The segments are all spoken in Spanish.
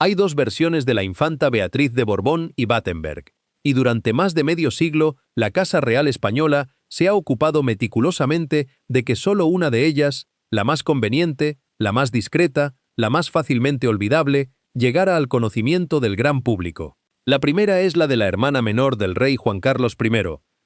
Hay dos versiones de la infanta Beatriz de Borbón y Battenberg, y durante más de medio siglo la Casa Real Española se ha ocupado meticulosamente de que solo una de ellas, la más conveniente, la más discreta, la más fácilmente olvidable, llegara al conocimiento del gran público. La primera es la de la hermana menor del rey Juan Carlos I,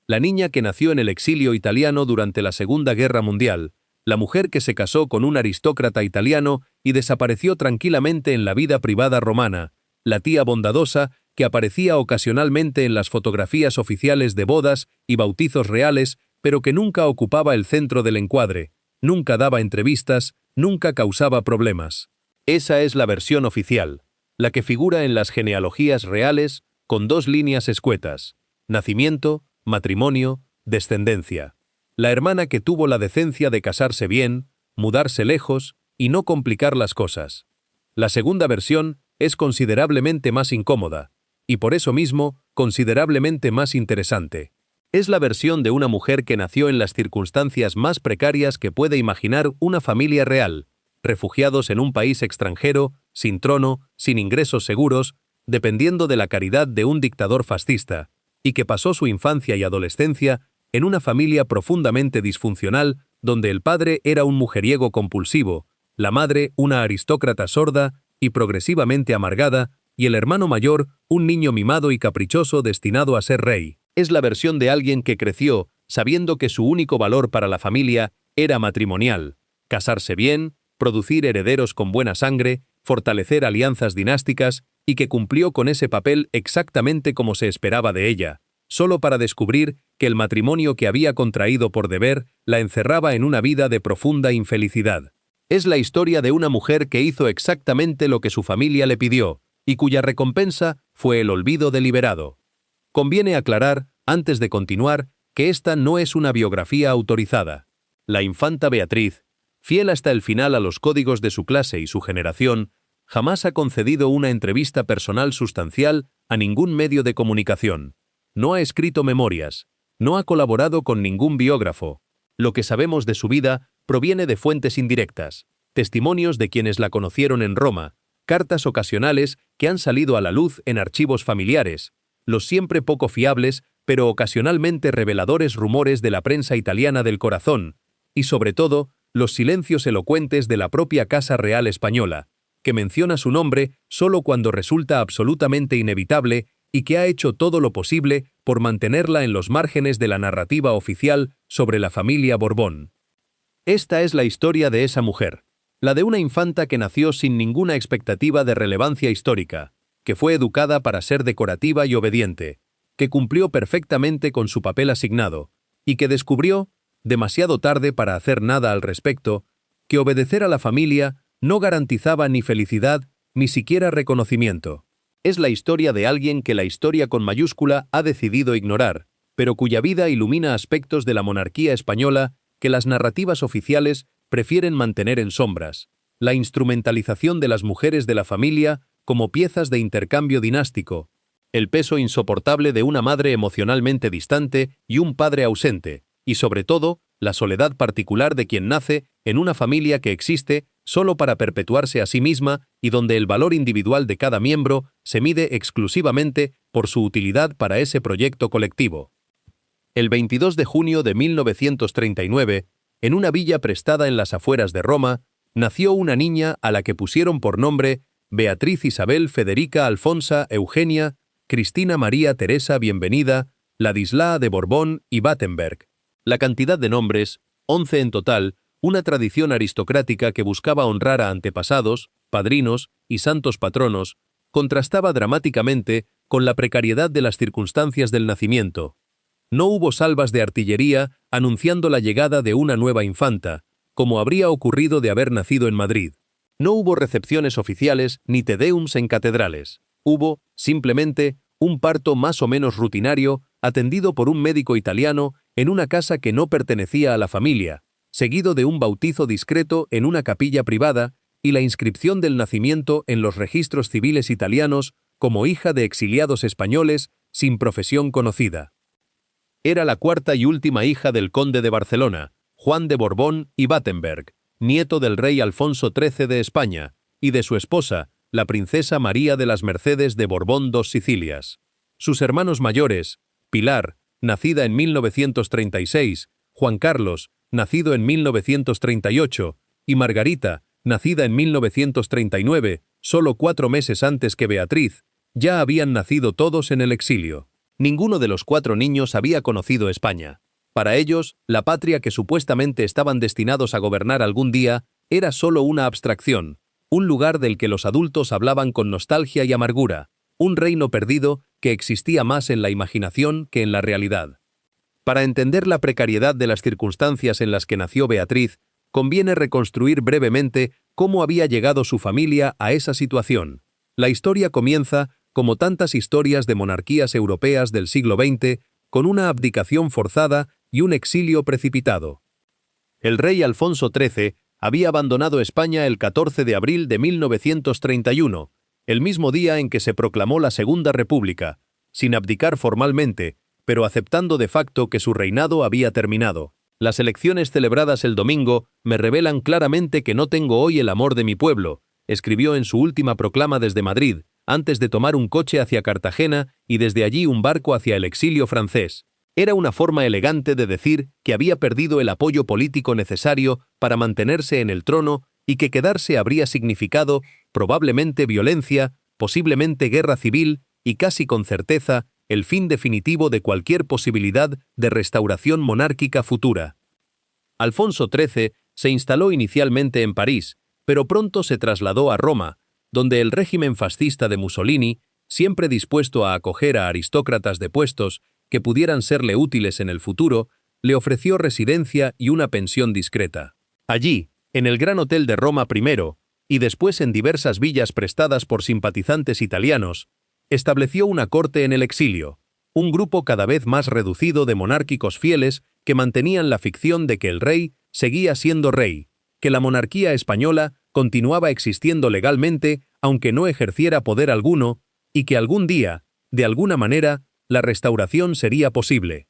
la niña que nació en el exilio italiano durante la Segunda Guerra Mundial, la mujer que se casó con un aristócrata italiano y desapareció tranquilamente en la vida privada romana, la tía bondadosa que aparecía ocasionalmente en las fotografías oficiales de bodas y bautizos reales, pero que nunca ocupaba el centro del encuadre, nunca daba entrevistas, nunca causaba problemas. Esa es la versión oficial, la que figura en las genealogías reales, con dos líneas escuetas: nacimiento, matrimonio, descendencia. La hermana que tuvo la decencia de casarse bien, mudarse lejos y no complicar las cosas. La segunda versión es considerablemente más incómoda, y por eso mismo, considerablemente más interesante. Es la versión de una mujer que nació en las circunstancias más precarias que puede imaginar una familia real, refugiados en un país extranjero, sin trono, sin ingresos seguros, dependiendo de la caridad de un dictador fascista, y que pasó su infancia y adolescencia en una familia profundamente disfuncional, donde el padre era un mujeriego compulsivo, la madre una aristócrata sorda y progresivamente amargada, y el hermano mayor un niño mimado y caprichoso destinado a ser rey. Es la versión de alguien que creció sabiendo que su único valor para la familia era matrimonial: casarse bien, producir herederos con buena sangre, fortalecer alianzas dinásticas, y que cumplió con ese papel exactamente como se esperaba de ella, solo para descubrir que el matrimonio que había contraído por deber la encerraba en una vida de profunda infelicidad. Es la historia de una mujer que hizo exactamente lo que su familia le pidió, y cuya recompensa fue el olvido deliberado. Conviene aclarar, antes de continuar, que esta no es una biografía autorizada. La infanta Beatriz, fiel hasta el final a los códigos de su clase y su generación, jamás ha concedido una entrevista personal sustancial a ningún medio de comunicación. No ha escrito memorias, no ha colaborado con ningún biógrafo. Lo que sabemos de su vida proviene de fuentes indirectas, testimonios de quienes la conocieron en Roma, cartas ocasionales que han salido a la luz en archivos familiares, los siempre poco fiables, pero ocasionalmente reveladores rumores de la prensa italiana del corazón, y sobre todo, los silencios elocuentes de la propia Casa Real Española, que menciona su nombre solo cuando resulta absolutamente inevitable y que ha hecho todo lo posible por mantenerla en los márgenes de la narrativa oficial sobre la familia Borbón. Esta es la historia de esa mujer, la de una infanta que nació sin ninguna expectativa de relevancia histórica, que fue educada para ser decorativa y obediente, que cumplió perfectamente con su papel asignado, y que descubrió, demasiado tarde para hacer nada al respecto, que obedecer a la familia no garantizaba ni felicidad ni siquiera reconocimiento. Es la historia de alguien que la historia con mayúscula ha decidido ignorar, pero cuya vida ilumina aspectos de la monarquía española que las narrativas oficiales prefieren mantener en sombras: la instrumentalización de las mujeres de la familia como piezas de intercambio dinástico, el peso insoportable de una madre emocionalmente distante y un padre ausente, y sobre todo, la soledad particular de quien nace en una familia que existe solo para perpetuarse a sí misma y donde el valor individual de cada miembro se mide exclusivamente por su utilidad para ese proyecto colectivo. El 22 de junio de 1939, en una villa prestada en las afueras de Roma, nació una niña a la que pusieron por nombre Beatriz Isabel Federica Alfonsa Eugenia Cristina María Teresa Bienvenida Ladislao de Borbón y Battenberg. La cantidad de nombres, 11 en total, una tradición aristocrática que buscaba honrar a antepasados, padrinos y santos patronos, contrastaba dramáticamente con la precariedad de las circunstancias del nacimiento. No hubo salvas de artillería anunciando la llegada de una nueva infanta, como habría ocurrido de haber nacido en Madrid. No hubo recepciones oficiales ni te deums en catedrales. Hubo, simplemente, un parto más o menos rutinario, atendido por un médico italiano en una casa que no pertenecía a la familia, seguido de un bautizo discreto en una capilla privada y la inscripción del nacimiento en los registros civiles italianos como hija de exiliados españoles sin profesión conocida. Era la cuarta y última hija del conde de Barcelona, Juan de Borbón y Battenberg, nieto del rey Alfonso XIII de España, y de su esposa, la princesa María de las Mercedes de Borbón dos Sicilias. Sus hermanos mayores, Pilar, nacida en 1936, Juan Carlos, nacido en 1938, y Margarita, nacida en 1939, solo 4 meses antes que Beatriz, ya habían nacido todos en el exilio. Ninguno de los 4 niños había conocido España. Para ellos, la patria que supuestamente estaban destinados a gobernar algún día era solo una abstracción, un lugar del que los adultos hablaban con nostalgia y amargura, un reino perdido que existía más en la imaginación que en la realidad. Para entender la precariedad de las circunstancias en las que nació Beatriz, conviene reconstruir brevemente cómo había llegado su familia a esa situación. La historia comienza, como tantas historias de monarquías europeas del siglo XX, con una abdicación forzada y un exilio precipitado. El rey Alfonso XIII había abandonado España el 14 de abril de 1931, el mismo día en que se proclamó la Segunda República, sin abdicar formalmente, pero aceptando de facto que su reinado había terminado. Las elecciones celebradas el domingo me revelan claramente que no tengo hoy el amor de mi pueblo, escribió en su última proclama desde Madrid, antes de tomar un coche hacia Cartagena y desde allí un barco hacia el exilio francés. Era una forma elegante de decir que había perdido el apoyo político necesario para mantenerse en el trono y que quedarse habría significado, probablemente violencia, posiblemente guerra civil y casi con certeza, el fin definitivo de cualquier posibilidad de restauración monárquica futura. Alfonso XIII se instaló inicialmente en París, pero pronto se trasladó a Roma, donde el régimen fascista de Mussolini, siempre dispuesto a acoger a aristócratas depuestos que pudieran serle útiles en el futuro, le ofreció residencia y una pensión discreta. Allí, en el Gran Hotel de Roma primero, y después en diversas villas prestadas por simpatizantes italianos, estableció una corte en el exilio, un grupo cada vez más reducido de monárquicos fieles que mantenían la ficción de que el rey seguía siendo rey, que la monarquía española continuaba existiendo legalmente aunque no ejerciera poder alguno, y que algún día, de alguna manera, la restauración sería posible.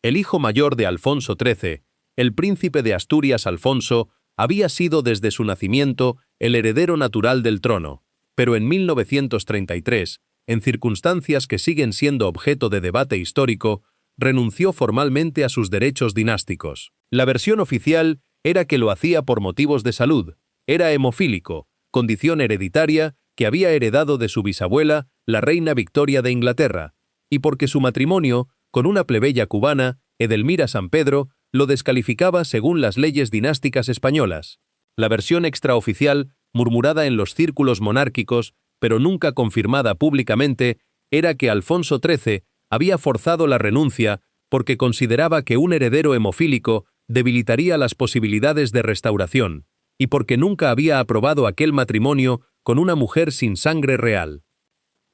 El hijo mayor de Alfonso XIII, el príncipe de Asturias Alfonso, había sido desde su nacimiento el heredero natural del trono, pero en 1933, en circunstancias que siguen siendo objeto de debate histórico, renunció formalmente a sus derechos dinásticos. La versión oficial era que lo hacía por motivos de salud, era hemofílico, condición hereditaria que había heredado de su bisabuela, la reina Victoria de Inglaterra, y porque su matrimonio, con una plebeya cubana, Edelmira San Pedro, lo descalificaba según las leyes dinásticas españolas. La versión extraoficial, murmurada en los círculos monárquicos, pero nunca confirmada públicamente, era que Alfonso XIII había forzado la renuncia porque consideraba que un heredero hemofílico debilitaría las posibilidades de restauración, y porque nunca había aprobado aquel matrimonio con una mujer sin sangre real.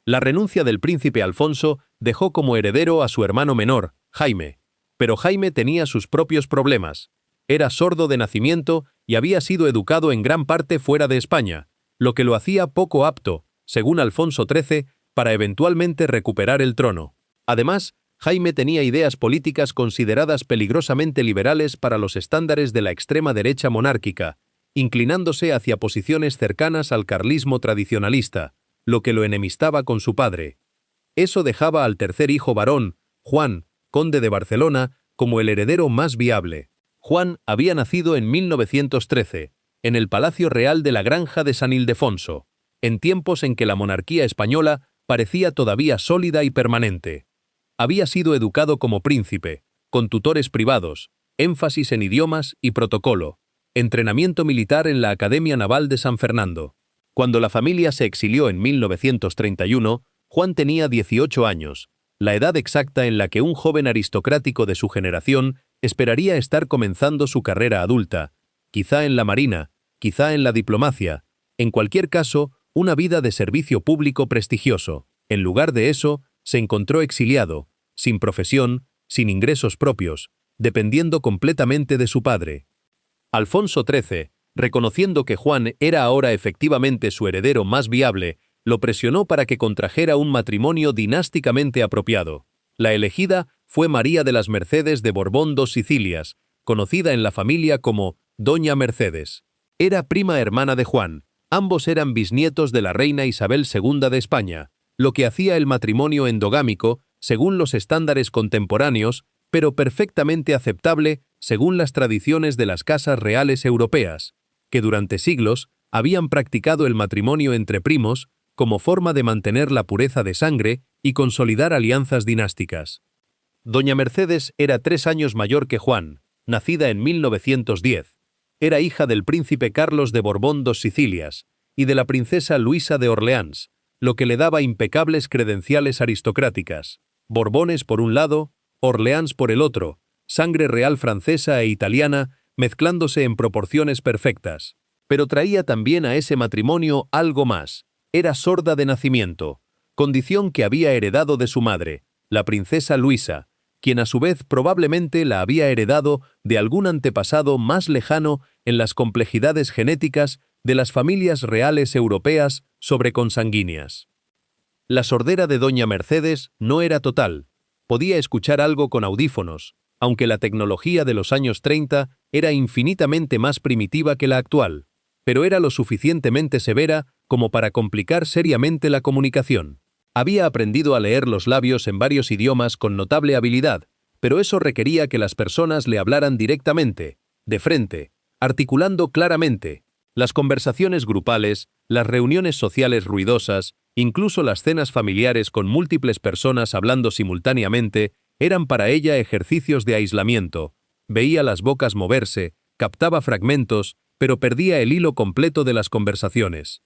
La renuncia del príncipe Alfonso dejó como heredero a su hermano menor, Jaime, pero Jaime tenía sus propios problemas. Era sordo de nacimiento y había sido educado en gran parte fuera de España, lo que lo hacía poco apto, según Alfonso XIII, para eventualmente recuperar el trono. Además, Jaime tenía ideas políticas consideradas peligrosamente liberales para los estándares de la extrema derecha monárquica, inclinándose hacia posiciones cercanas al carlismo tradicionalista, lo que lo enemistaba con su padre. Eso dejaba al tercer hijo varón, Juan, conde de Barcelona, como el heredero más viable. Juan había nacido en 1913, en el Palacio Real de la Granja de San Ildefonso, en tiempos en que la monarquía española parecía todavía sólida y permanente. Había sido educado como príncipe, con tutores privados, énfasis en idiomas y protocolo, entrenamiento militar en la Academia Naval de San Fernando. Cuando la familia se exilió en 1931, Juan tenía 18 años, la edad exacta en la que un joven aristocrático de su generación esperaría estar comenzando su carrera adulta, quizá en la marina, quizá en la diplomacia, en cualquier caso, una vida de servicio público prestigioso. En lugar de eso, se encontró exiliado, sin profesión, sin ingresos propios, dependiendo completamente de su padre. Alfonso XIII, reconociendo que Juan era ahora efectivamente su heredero más viable, lo presionó para que contrajera un matrimonio dinásticamente apropiado. La elegida fue María de las Mercedes de Borbón dos Sicilias, conocida en la familia como Doña Mercedes. Era prima hermana de Juan, Ambos eran bisnietos de la reina Isabel II de España, lo que hacía el matrimonio endogámico, según los estándares contemporáneos, pero perfectamente aceptable según las tradiciones de las casas reales europeas, que durante siglos habían practicado el matrimonio entre primos como forma de mantener la pureza de sangre y consolidar alianzas dinásticas. Doña Mercedes era 3 años mayor que Juan, nacida en 1910. Era hija del príncipe Carlos de Borbón dos Sicilias y de la princesa Luisa de Orleans, lo que le daba impecables credenciales aristocráticas. Borbones por un lado, Orleans por el otro, sangre real francesa e italiana mezclándose en proporciones perfectas. Pero traía también a ese matrimonio algo más. Era sorda de nacimiento, condición que había heredado de su madre, la princesa Luisa, quien a su vez probablemente la había heredado de algún antepasado más lejano en las complejidades genéticas de las familias reales europeas sobreconsanguíneas. La sordera de doña Mercedes no era total. Podía escuchar algo con audífonos, aunque la tecnología de los años 30 era infinitamente más primitiva que la actual, pero era lo suficientemente severa como para complicar seriamente la comunicación. Había aprendido a leer los labios en varios idiomas con notable habilidad, pero eso requería que las personas le hablaran directamente, de frente, articulando claramente. Las conversaciones grupales, las reuniones sociales ruidosas, incluso las cenas familiares con múltiples personas hablando simultáneamente, eran para ella ejercicios de aislamiento. Veía las bocas moverse, captaba fragmentos, pero perdía el hilo completo de las conversaciones.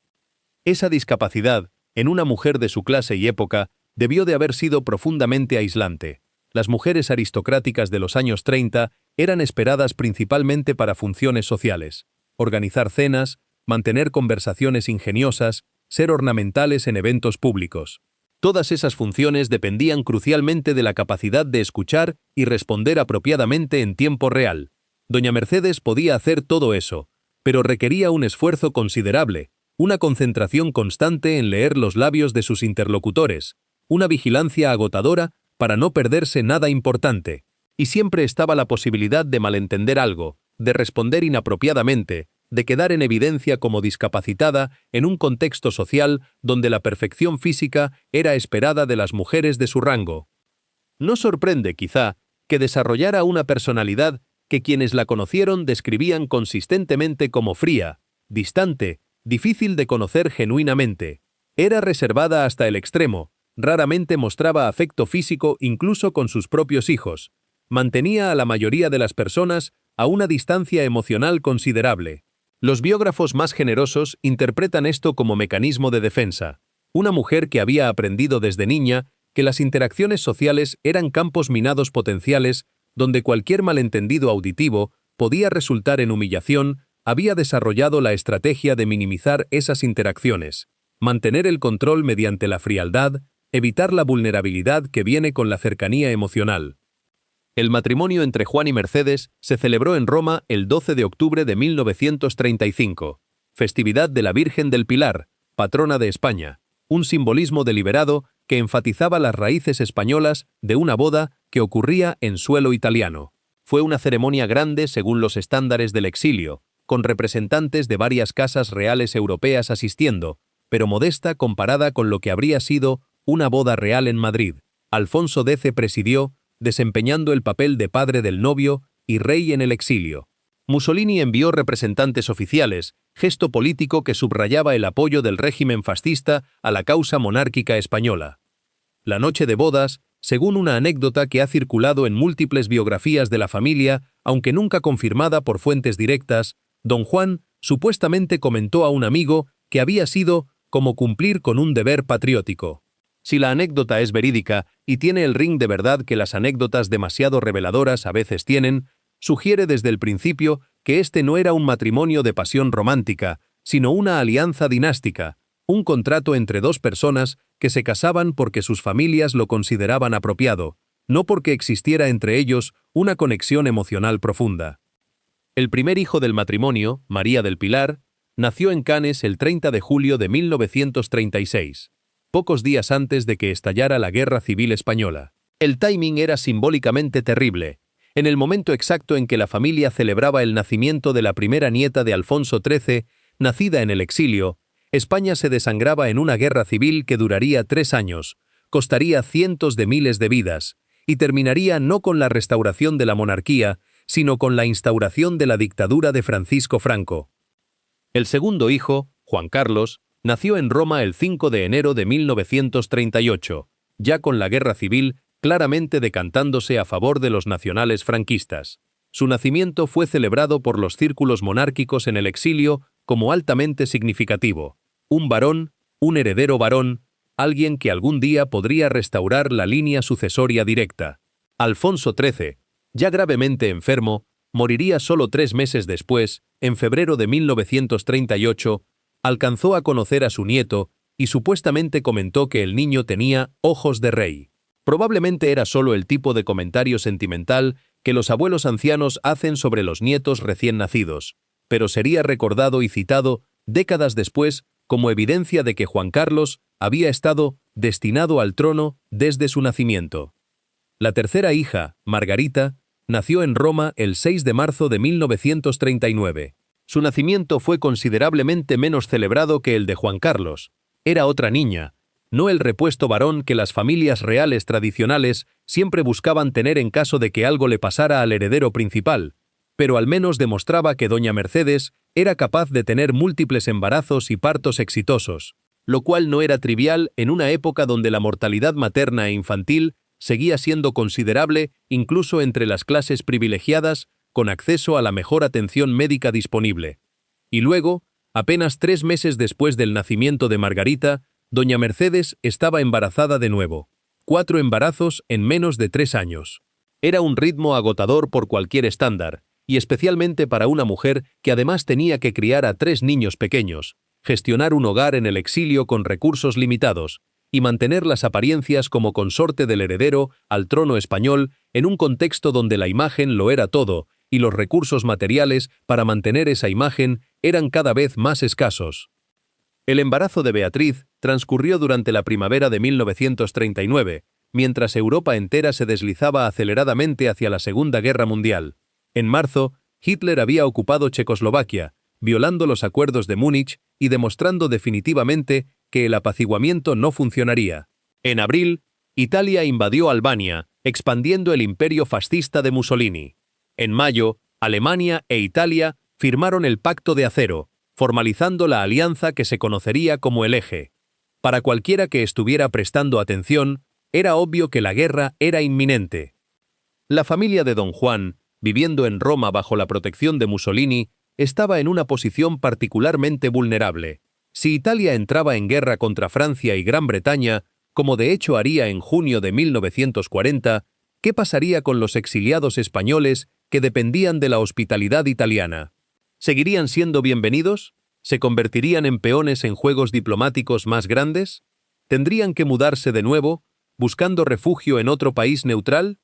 Esa discapacidad, en una mujer de su clase y época, debió de haber sido profundamente aislante. Las mujeres aristocráticas de los años 30 eran esperadas principalmente para funciones sociales: organizar cenas, mantener conversaciones ingeniosas, ser ornamentales en eventos públicos. Todas esas funciones dependían crucialmente de la capacidad de escuchar y responder apropiadamente en tiempo real. Doña Mercedes podía hacer todo eso, pero requería un esfuerzo considerable, una concentración constante en leer los labios de sus interlocutores, una vigilancia agotadora para no perderse nada importante, y siempre estaba la posibilidad de malentender algo, de responder inapropiadamente, de quedar en evidencia como discapacitada en un contexto social donde la perfección física era esperada de las mujeres de su rango. No sorprende, quizá, que desarrollara una personalidad que quienes la conocieron describían consistentemente como fría, distante, difícil de conocer genuinamente. Era reservada hasta el extremo, raramente mostraba afecto físico incluso con sus propios hijos. Mantenía a la mayoría de las personas a una distancia emocional considerable. Los biógrafos más generosos interpretan esto como mecanismo de defensa. Una mujer que había aprendido desde niña que las interacciones sociales eran campos minados potenciales donde cualquier malentendido auditivo podía resultar en humillación, había desarrollado la estrategia de minimizar esas interacciones, mantener el control mediante la frialdad, evitar la vulnerabilidad que viene con la cercanía emocional. El matrimonio entre Juan y Mercedes se celebró en Roma el 12 de octubre de 1935, festividad de la Virgen del Pilar, patrona de España, un simbolismo deliberado que enfatizaba las raíces españolas de una boda que ocurría en suelo italiano. Fue una ceremonia grande según los estándares del exilio, con representantes de varias casas reales europeas asistiendo, pero modesta comparada con lo que habría sido una boda real en Madrid. Alfonso X presidió, desempeñando el papel de padre del novio y rey en el exilio. Mussolini envió representantes oficiales, gesto político que subrayaba el apoyo del régimen fascista a la causa monárquica española. La noche de bodas, según una anécdota que ha circulado en múltiples biografías de la familia, aunque nunca confirmada por fuentes directas, don Juan supuestamente comentó a un amigo que había sido como cumplir con un deber patriótico. Si la anécdota es verídica y tiene el ring de verdad que las anécdotas demasiado reveladoras a veces tienen, sugiere desde el principio que este no era un matrimonio de pasión romántica, sino una alianza dinástica, un contrato entre dos personas que se casaban porque sus familias lo consideraban apropiado, no porque existiera entre ellos una conexión emocional profunda. El primer hijo del matrimonio, María del Pilar, nació en Cannes el 30 de julio de 1936. Pocos días antes de que estallara la Guerra Civil Española. El timing era simbólicamente terrible. En el momento exacto en que la familia celebraba el nacimiento de la primera nieta de Alfonso XIII, Nacida en el exilio, España se desangraba en una guerra civil que duraría 3 años, costaría cientos de miles de vidas, y terminaría no con la restauración de la monarquía, sino con la instauración de la dictadura de Francisco Franco. El segundo hijo, Juan Carlos, nació en Roma el 5 de enero de 1938, ya con la guerra civil claramente decantándose a favor de los nacionales franquistas. Su nacimiento fue celebrado por los círculos monárquicos en el exilio como altamente significativo. Un varón, un heredero varón, alguien que algún día podría restaurar la línea sucesoria directa. Alfonso XIII, ya gravemente enfermo, moriría solo 3 meses después, en febrero de 1938, alcanzó a conocer a su nieto y supuestamente comentó que el niño tenía ojos de rey. Probablemente era solo el tipo de comentario sentimental que los abuelos ancianos hacen sobre los nietos recién nacidos, pero sería recordado y citado décadas después como evidencia de que Juan Carlos había estado destinado al trono desde su nacimiento. La tercera hija, Margarita, nació en Roma el 6 de marzo de 1939. Su nacimiento fue considerablemente menos celebrado que el de Juan Carlos. Era otra niña, no el repuesto varón que las familias reales tradicionales siempre buscaban tener en caso de que algo le pasara al heredero principal, pero al menos demostraba que doña Mercedes era capaz de tener múltiples embarazos y partos exitosos, lo cual no era trivial en una época donde la mortalidad materna e infantil seguía siendo considerable incluso entre las clases privilegiadas con acceso a la mejor atención médica disponible. Y luego, apenas 3 meses después del nacimiento de Margarita, doña Mercedes estaba embarazada de nuevo. 4 embarazos en menos de 3 años. Era un ritmo agotador por cualquier estándar, y especialmente para una mujer que además tenía que criar a 3 niños pequeños, gestionar un hogar en el exilio con recursos limitados, y mantener las apariencias como consorte del heredero al trono español en un contexto donde la imagen lo era todo, y los recursos materiales para mantener esa imagen eran cada vez más escasos. El embarazo de Beatriz transcurrió durante la primavera de 1939, mientras Europa entera se deslizaba aceleradamente hacia la Segunda Guerra Mundial. En marzo, Hitler había ocupado Checoslovaquia, violando los acuerdos de Múnich y demostrando definitivamente que el apaciguamiento no funcionaría. En abril, Italia invadió Albania, expandiendo el imperio fascista de Mussolini. En mayo, Alemania e Italia firmaron el Pacto de Acero, formalizando la alianza que se conocería como el Eje. Para cualquiera que estuviera prestando atención, era obvio que la guerra era inminente. La familia de Don Juan, viviendo en Roma bajo la protección de Mussolini, estaba en una posición particularmente vulnerable. Si Italia entraba en guerra contra Francia y Gran Bretaña, como de hecho haría en junio de 1940, ¿qué pasaría con los exiliados españoles que dependían de la hospitalidad italiana? ¿Seguirían siendo bienvenidos? ¿Se convertirían en peones en juegos diplomáticos más grandes? ¿Tendrían que mudarse de nuevo, buscando refugio en otro país neutral?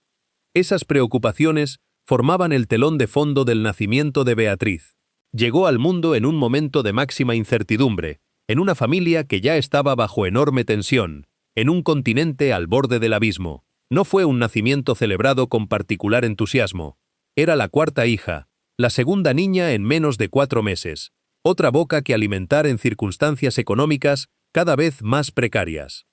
Esas preocupaciones formaban el telón de fondo del nacimiento de Beatriz. Llegó al mundo en un momento de máxima incertidumbre, en una familia que ya estaba bajo enorme tensión, en un continente al borde del abismo. No fue un nacimiento celebrado con particular entusiasmo. Era la cuarta hija, la segunda niña en menos de 4 meses, otra boca que alimentar en circunstancias económicas cada vez más precarias.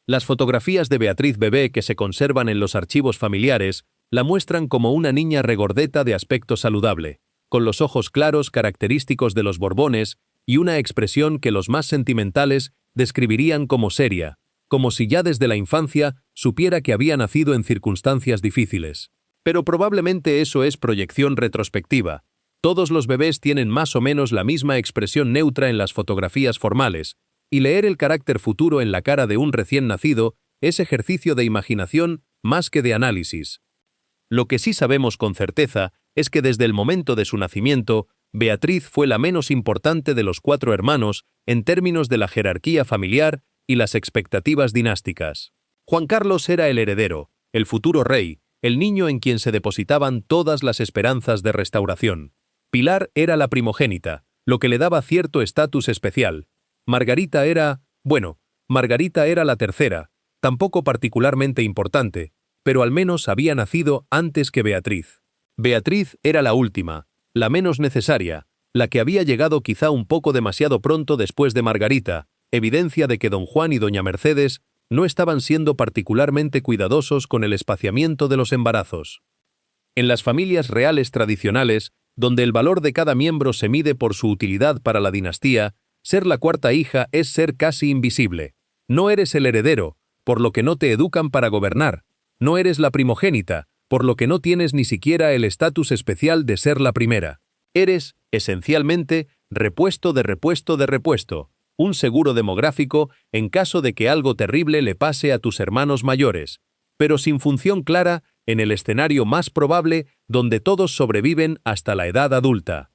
Las fotografías de Beatriz bebé que se conservan en los archivos familiares la muestran como una niña regordeta de aspecto saludable, con los ojos claros característicos de los Borbones y una expresión que los más sentimentales describirían como seria, como si ya desde la infancia supiera que había nacido en circunstancias difíciles. Pero probablemente eso es proyección retrospectiva. Todos los bebés tienen más o menos la misma expresión neutra en las fotografías formales, y leer el carácter futuro en la cara de un recién nacido es ejercicio de imaginación más que de análisis. Lo que sí sabemos con certeza es que desde el momento de su nacimiento, Beatriz fue la menos importante de los 4 hermanos en términos de la jerarquía familiar y las expectativas dinásticas. Juan Carlos era el heredero, el futuro rey, el niño en quien se depositaban todas las esperanzas de restauración. Pilar era la primogénita, lo que le daba cierto estatus especial. Margarita era la tercera, tampoco particularmente importante, pero al menos había nacido antes que Beatriz. Beatriz era la última, la menos necesaria, la que había llegado quizá un poco demasiado pronto después de Margarita, evidencia de que don Juan y doña Mercedes no estaban siendo particularmente cuidadosos con el espaciamiento de los embarazos. En las familias reales tradicionales, donde el valor de cada miembro se mide por su utilidad para la dinastía, ser la cuarta hija es ser casi invisible. No eres el heredero, por lo que no te educan para gobernar. No eres la primogénita, por lo que no tienes ni siquiera el estatus especial de ser la primera. Eres, esencialmente, repuesto de repuesto de repuesto, un seguro demográfico en caso de que algo terrible le pase a tus hermanos mayores, pero sin función clara en el escenario más probable donde todos sobreviven hasta la edad adulta.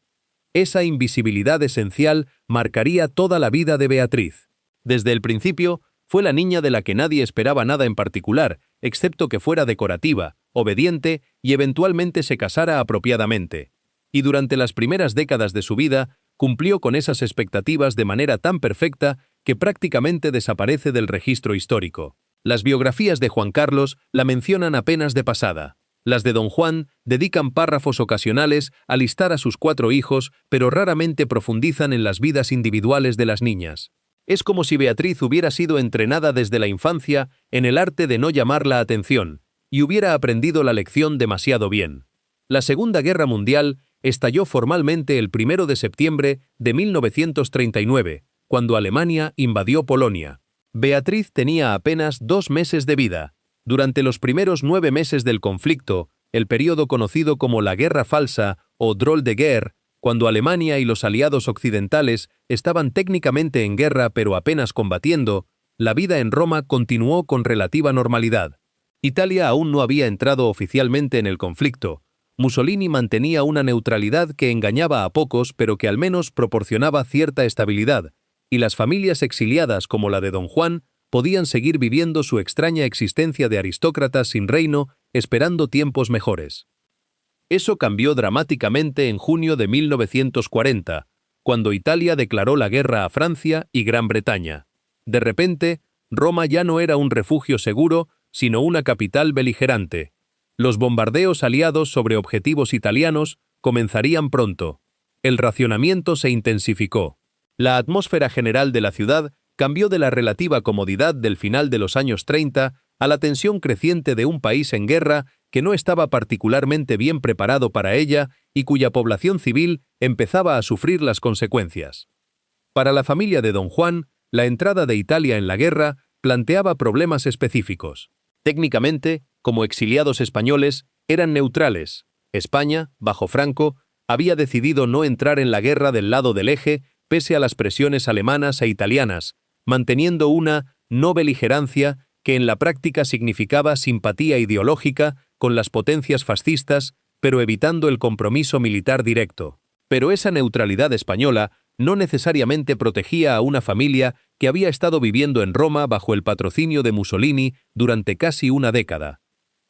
Esa invisibilidad esencial marcaría toda la vida de Beatriz. Desde el principio, fue la niña de la que nadie esperaba nada en particular, excepto que fuera decorativa, obediente y eventualmente se casara apropiadamente. Y durante las primeras décadas de su vida, cumplió con esas expectativas de manera tan perfecta que prácticamente desaparece del registro histórico. Las biografías de Juan Carlos la mencionan apenas de pasada. Las de don Juan dedican párrafos ocasionales a listar a sus 4 hijos, pero raramente profundizan en las vidas individuales de las niñas. Es como si Beatriz hubiera sido entrenada desde la infancia en el arte de no llamar la atención, y hubiera aprendido la lección demasiado bien. La Segunda Guerra Mundial estalló formalmente el 1 de septiembre de 1939, cuando Alemania invadió Polonia. Beatriz tenía apenas 2 meses de vida. Durante los primeros 9 meses del conflicto, el período conocido como la Guerra Falsa o Drôle de Guerre, cuando Alemania y los aliados occidentales estaban técnicamente en guerra pero apenas combatiendo, la vida en Roma continuó con relativa normalidad. Italia aún no había entrado oficialmente en el conflicto. Mussolini mantenía una neutralidad que engañaba a pocos pero que al menos proporcionaba cierta estabilidad, y las familias exiliadas como la de don Juan podían seguir viviendo su extraña existencia de aristócratas sin reino, esperando tiempos mejores. Eso cambió dramáticamente en junio de 1940, cuando Italia declaró la guerra a Francia y Gran Bretaña. De repente, Roma ya no era un refugio seguro, sino una capital beligerante. Los bombardeos aliados sobre objetivos italianos comenzarían pronto. El racionamiento se intensificó. La atmósfera general de la ciudad cambió de la relativa comodidad del final de los años 30 a la tensión creciente de un país en guerra que no estaba particularmente bien preparado para ella y cuya población civil empezaba a sufrir las consecuencias. Para la familia de don Juan, la entrada de Italia en la guerra planteaba problemas específicos. Técnicamente, como exiliados españoles, eran neutrales. España, bajo Franco, había decidido no entrar en la guerra del lado del eje pese a las presiones alemanas e italianas, manteniendo una no beligerancia que en la práctica significaba simpatía ideológica con las potencias fascistas, pero evitando el compromiso militar directo. Pero esa neutralidad española no necesariamente protegía a una familia que había estado viviendo en Roma bajo el patrocinio de Mussolini durante casi una década.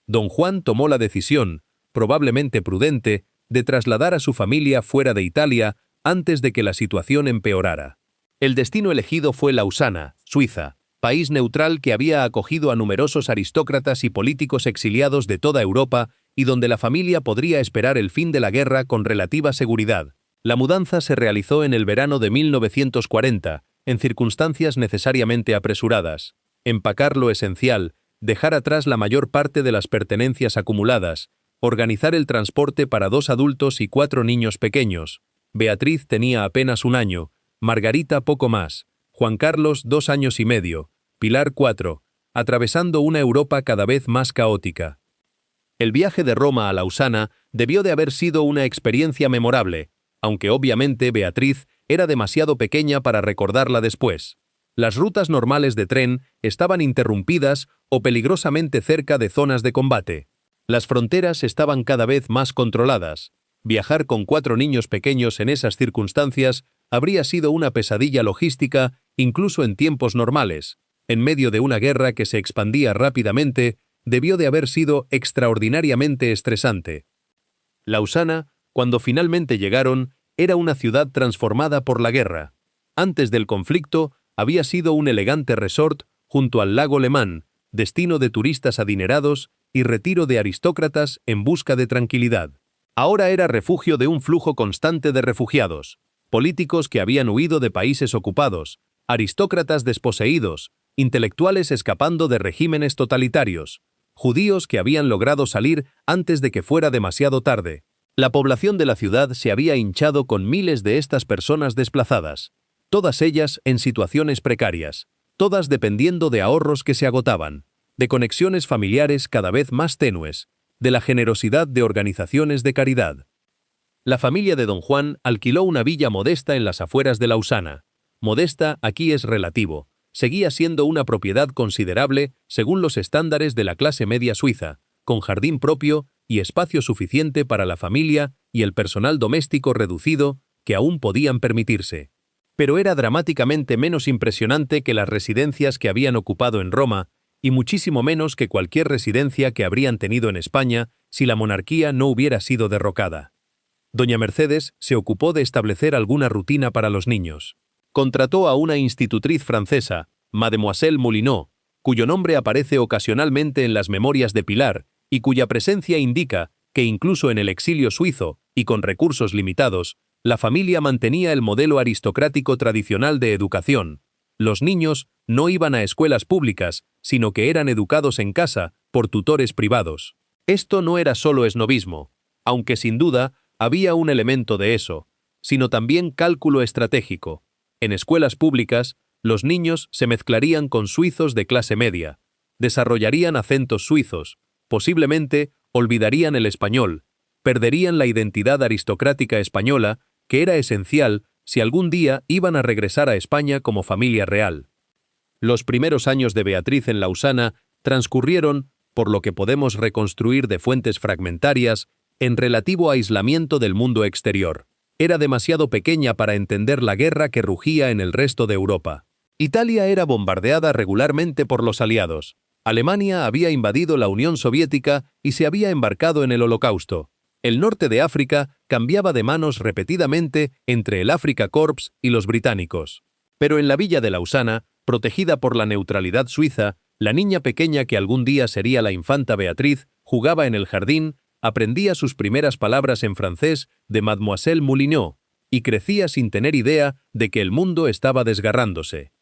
Don Juan tomó la decisión, probablemente prudente, de trasladar a su familia fuera de Italia antes de que la situación empeorara. El destino elegido fue Lausana, Suiza, país neutral que había acogido a numerosos aristócratas y políticos exiliados de toda Europa y donde la familia podría esperar el fin de la guerra con relativa seguridad. La mudanza se realizó en el verano de 1940, en circunstancias necesariamente apresuradas. Empacar lo esencial, dejar atrás la mayor parte de las pertenencias acumuladas, organizar el transporte para 2 adultos y 4 niños pequeños. Beatriz tenía apenas 1 año, Margarita poco más, Juan Carlos 2 años y medio, Pilar 4, atravesando una Europa cada vez más caótica. El viaje de Roma a Lausana debió de haber sido una experiencia memorable, aunque obviamente Beatriz era demasiado pequeña para recordarla después. Las rutas normales de tren estaban interrumpidas o peligrosamente cerca de zonas de combate. Las fronteras estaban cada vez más controladas. Viajar con 4 niños pequeños en esas circunstancias habría sido una pesadilla logística incluso en tiempos normales. En medio de una guerra que se expandía rápidamente, debió de haber sido extraordinariamente estresante. Lausana, cuando finalmente llegaron, era una ciudad transformada por la guerra. Antes del conflicto, había sido un elegante resort junto al lago Le Mans, destino de turistas adinerados y retiro de aristócratas en busca de tranquilidad. Ahora era refugio de un flujo constante de refugiados, políticos que habían huido de países ocupados, aristócratas desposeídos, intelectuales escapando de regímenes totalitarios, judíos que habían logrado salir antes de que fuera demasiado tarde. La población de la ciudad se había hinchado con miles de estas personas desplazadas, todas ellas en situaciones precarias, todas dependiendo de ahorros que se agotaban, de conexiones familiares cada vez más tenues, de la generosidad de organizaciones de caridad. La familia de don Juan alquiló una villa modesta en las afueras de Lausana. Modesta aquí es relativo. Seguía siendo una propiedad considerable según los estándares de la clase media suiza, con jardín propio y espacio suficiente para la familia y el personal doméstico reducido que aún podían permitirse. Pero era dramáticamente menos impresionante que las residencias que habían ocupado en Roma, y muchísimo menos que cualquier residencia que habrían tenido en España si la monarquía no hubiera sido derrocada. Doña Mercedes se ocupó de establecer alguna rutina para los niños. Contrató a una institutriz francesa, Mademoiselle Moulinot, cuyo nombre aparece ocasionalmente en las memorias de Pilar y cuya presencia indica que incluso en el exilio suizo, y con recursos limitados, la familia mantenía el modelo aristocrático tradicional de educación. Los niños no iban a escuelas públicas, sino que eran educados en casa por tutores privados. Esto no era solo esnobismo, aunque sin duda había un elemento de eso, sino también cálculo estratégico. En escuelas públicas, los niños se mezclarían con suizos de clase media, desarrollarían acentos suizos, posiblemente olvidarían el español, perderían la identidad aristocrática española, que era esencial si algún día iban a regresar a España como familia real. Los primeros años de Beatriz en Lausana transcurrieron, por lo que podemos reconstruir de fuentes fragmentarias, en relativo aislamiento del mundo exterior. Era demasiado pequeña para entender la guerra que rugía en el resto de Europa. Italia era bombardeada regularmente por los aliados. Alemania había invadido la Unión Soviética y se había embarcado en el Holocausto. El norte de África cambiaba de manos repetidamente entre el Afrika Korps y los británicos. Pero en la villa de Lausana, protegida por la neutralidad suiza, la niña pequeña que algún día sería la infanta Beatriz jugaba en el jardín, aprendía sus primeras palabras en francés de Mademoiselle Moulinot y crecía sin tener idea de que el mundo estaba desgarrándose.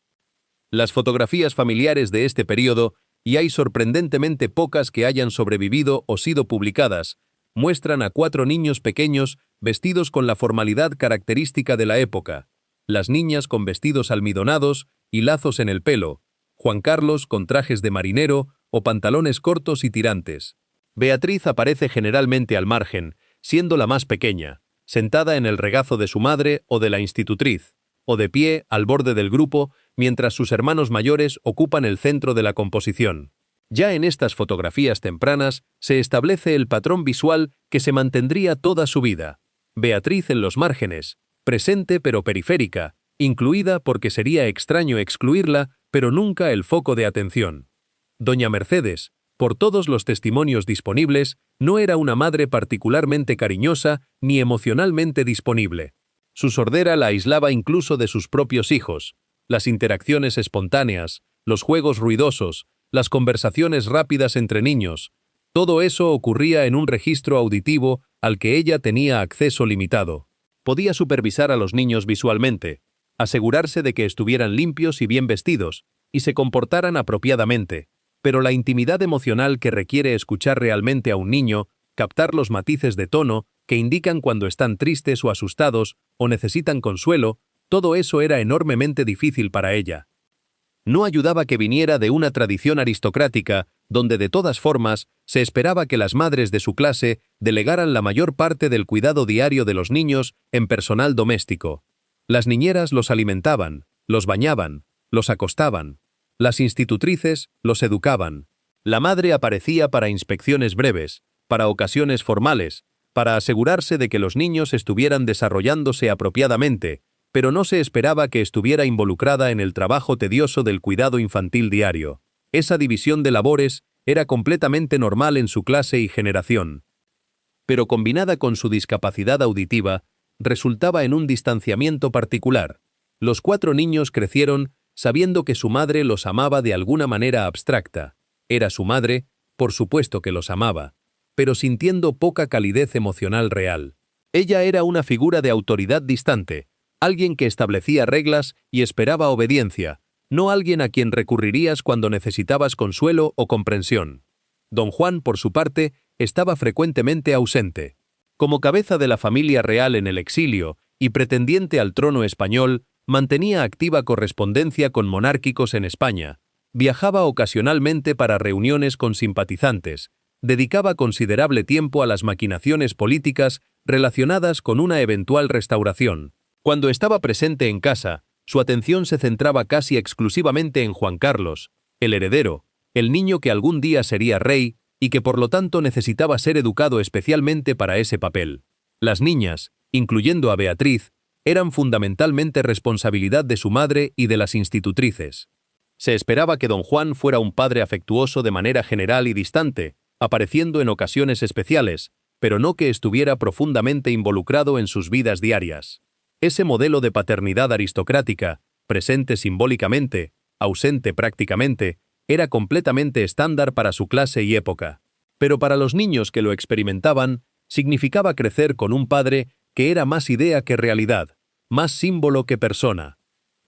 Las fotografías familiares de este período, y hay sorprendentemente pocas que hayan sobrevivido o sido publicadas, muestran a 4 niños pequeños vestidos con la formalidad característica de la época, las niñas con vestidos almidonados y lazos en el pelo, Juan Carlos con trajes de marinero o pantalones cortos y tirantes. Beatriz aparece generalmente al margen, siendo la más pequeña, sentada en el regazo de su madre o de la institutriz, o de pie al borde del grupo, mientras sus hermanos mayores ocupan el centro de la composición. Ya en estas fotografías tempranas se establece el patrón visual que se mantendría toda su vida. Beatriz en los márgenes, presente pero periférica, incluida porque sería extraño excluirla, pero nunca el foco de atención. Doña Mercedes, por todos los testimonios disponibles, no era una madre particularmente cariñosa ni emocionalmente disponible. Su sordera la aislaba incluso de sus propios hijos. Las interacciones espontáneas, los juegos ruidosos, las conversaciones rápidas entre niños, todo eso ocurría en un registro auditivo al que ella tenía acceso limitado. Podía supervisar a los niños visualmente, asegurarse de que estuvieran limpios y bien vestidos, y se comportaran apropiadamente, pero la intimidad emocional que requiere escuchar realmente a un niño, captar los matices de tono que indican cuando están tristes o asustados o necesitan consuelo, todo eso era enormemente difícil para ella. No ayudaba que viniera de una tradición aristocrática, donde de todas formas se esperaba que las madres de su clase delegaran la mayor parte del cuidado diario de los niños en personal doméstico. Las niñeras los alimentaban, los bañaban, los acostaban. Las institutrices los educaban. La madre aparecía para inspecciones breves, para ocasiones formales, para asegurarse de que los niños estuvieran desarrollándose apropiadamente, pero no se esperaba que estuviera involucrada en el trabajo tedioso del cuidado infantil diario. Esa división de labores era completamente normal en su clase y generación. Pero combinada con su discapacidad auditiva, resultaba en un distanciamiento particular. Los 4 niños crecieron sabiendo que su madre los amaba de alguna manera abstracta. Era su madre, por supuesto que los amaba. pero sintiendo poca calidez emocional real. Ella era una figura de autoridad distante, alguien que establecía reglas y esperaba obediencia, no alguien a quien recurrirías cuando necesitabas consuelo o comprensión. Don Juan, por su parte, estaba frecuentemente ausente. Como cabeza de la familia real en el exilio y pretendiente al trono español, mantenía activa correspondencia con monárquicos en España, viajaba ocasionalmente para reuniones con simpatizantes, dedicaba considerable tiempo a las maquinaciones políticas relacionadas con una eventual restauración. Cuando estaba presente en casa, su atención se centraba casi exclusivamente en Juan Carlos, el heredero, el niño que algún día sería rey y que por lo tanto necesitaba ser educado especialmente para ese papel. Las niñas, incluyendo a Beatriz, eran fundamentalmente responsabilidad de su madre y de las institutrices. Se esperaba que don Juan fuera un padre afectuoso de manera general y distante, apareciendo en ocasiones especiales, pero no que estuviera profundamente involucrado en sus vidas diarias. Ese modelo de paternidad aristocrática, presente simbólicamente, ausente prácticamente, era completamente estándar para su clase y época. Pero para los niños que lo experimentaban, significaba crecer con un padre que era más idea que realidad, más símbolo que persona.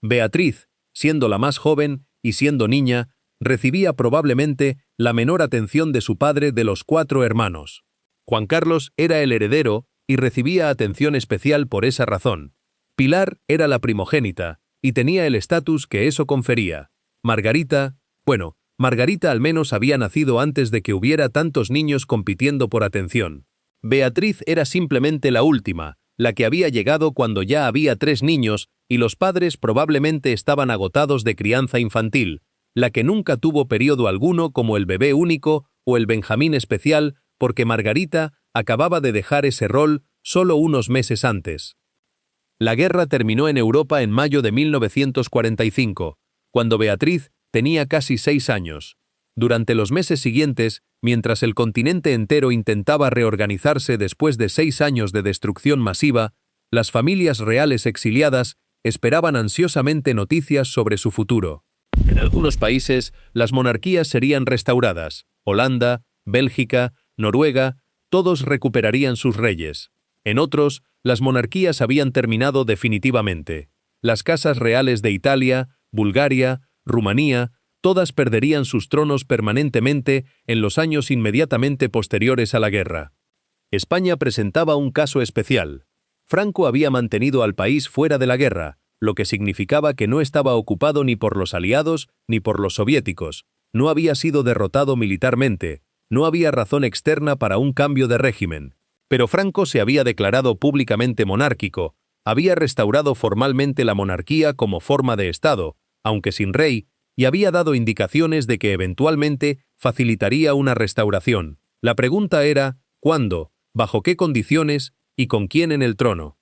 Beatriz, siendo la más joven y siendo niña, recibía probablemente la menor atención de su padre de los 4 hermanos. Juan Carlos era el heredero y recibía atención especial por esa razón. Pilar era la primogénita y tenía el estatus que eso confería. Margarita al menos había nacido antes de que hubiera tantos niños compitiendo por atención. Beatriz era simplemente la última, la que había llegado cuando ya había 3 niños y los padres probablemente estaban agotados de crianza infantil, la que nunca tuvo periodo alguno como el bebé único o el Benjamín especial, porque Margarita acababa de dejar ese rol solo unos meses antes. La guerra terminó en Europa en mayo de 1945, cuando Beatriz tenía casi 6 años. Durante los meses siguientes, mientras el continente entero intentaba reorganizarse después de 6 años de destrucción masiva, las familias reales exiliadas esperaban ansiosamente noticias sobre su futuro. En algunos países, las monarquías serían restauradas. Holanda, Bélgica, Noruega, todos recuperarían sus reyes. En otros, las monarquías habían terminado definitivamente. Las casas reales de Italia, Bulgaria, Rumanía, todas perderían sus tronos permanentemente en los años inmediatamente posteriores a la guerra. España presentaba un caso especial. Franco había mantenido al país fuera de la guerra, lo que significaba que no estaba ocupado ni por los aliados ni por los soviéticos, no había sido derrotado militarmente, no había razón externa para un cambio de régimen. Pero Franco se había declarado públicamente monárquico, había restaurado formalmente la monarquía como forma de Estado, aunque sin rey, y había dado indicaciones de que eventualmente facilitaría una restauración. La pregunta era, ¿cuándo, bajo qué condiciones y con quién en el trono?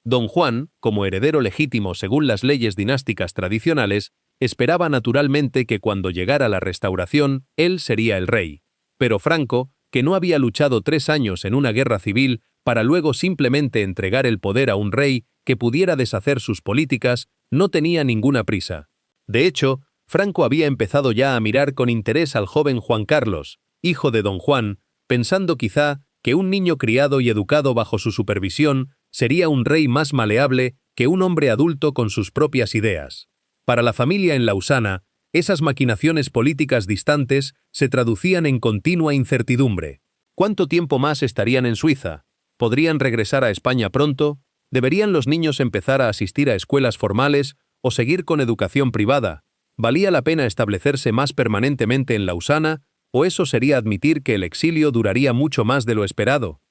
Don Juan, como heredero legítimo según las leyes dinásticas tradicionales, esperaba naturalmente que cuando llegara la restauración, él sería el rey. Pero Franco, que no había luchado 3 años en una guerra civil para luego simplemente entregar el poder a un rey que pudiera deshacer sus políticas, no tenía ninguna prisa. De hecho, Franco había empezado ya a mirar con interés al joven Juan Carlos, hijo de don Juan, pensando quizá que un niño criado y educado bajo su supervisión sería un rey más maleable que un hombre adulto con sus propias ideas. Para la familia en Lausana, esas maquinaciones políticas distantes se traducían en continua incertidumbre. ¿Cuánto tiempo más estarían en Suiza? ¿Podrían regresar a España pronto? ¿Deberían los niños empezar a asistir a escuelas formales o seguir con educación privada? ¿Valía la pena establecerse más permanentemente en Lausana, o eso sería admitir que el exilio duraría mucho más de lo esperado?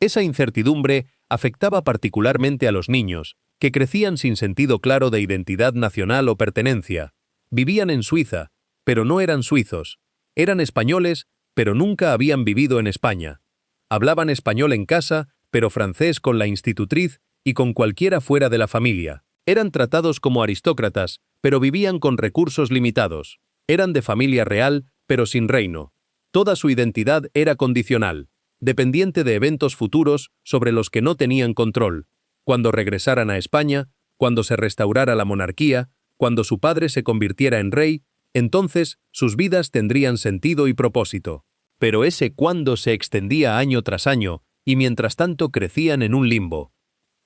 Esa incertidumbre afectaba particularmente a los niños, que crecían sin sentido claro de identidad nacional o pertenencia. Vivían en Suiza, pero no eran suizos. Eran españoles, pero nunca habían vivido en España. Hablaban español en casa, pero francés con la institutriz y con cualquiera fuera de la familia. Eran tratados como aristócratas, pero vivían con recursos limitados. Eran de familia real, pero sin reino. Toda su identidad era condicional, dependiente de eventos futuros sobre los que no tenían control. Cuando regresaran a España, cuando se restaurara la monarquía, cuando su padre se convirtiera en rey, entonces sus vidas tendrían sentido y propósito. Pero ese cuándo se extendía año tras año y mientras tanto crecían en un limbo.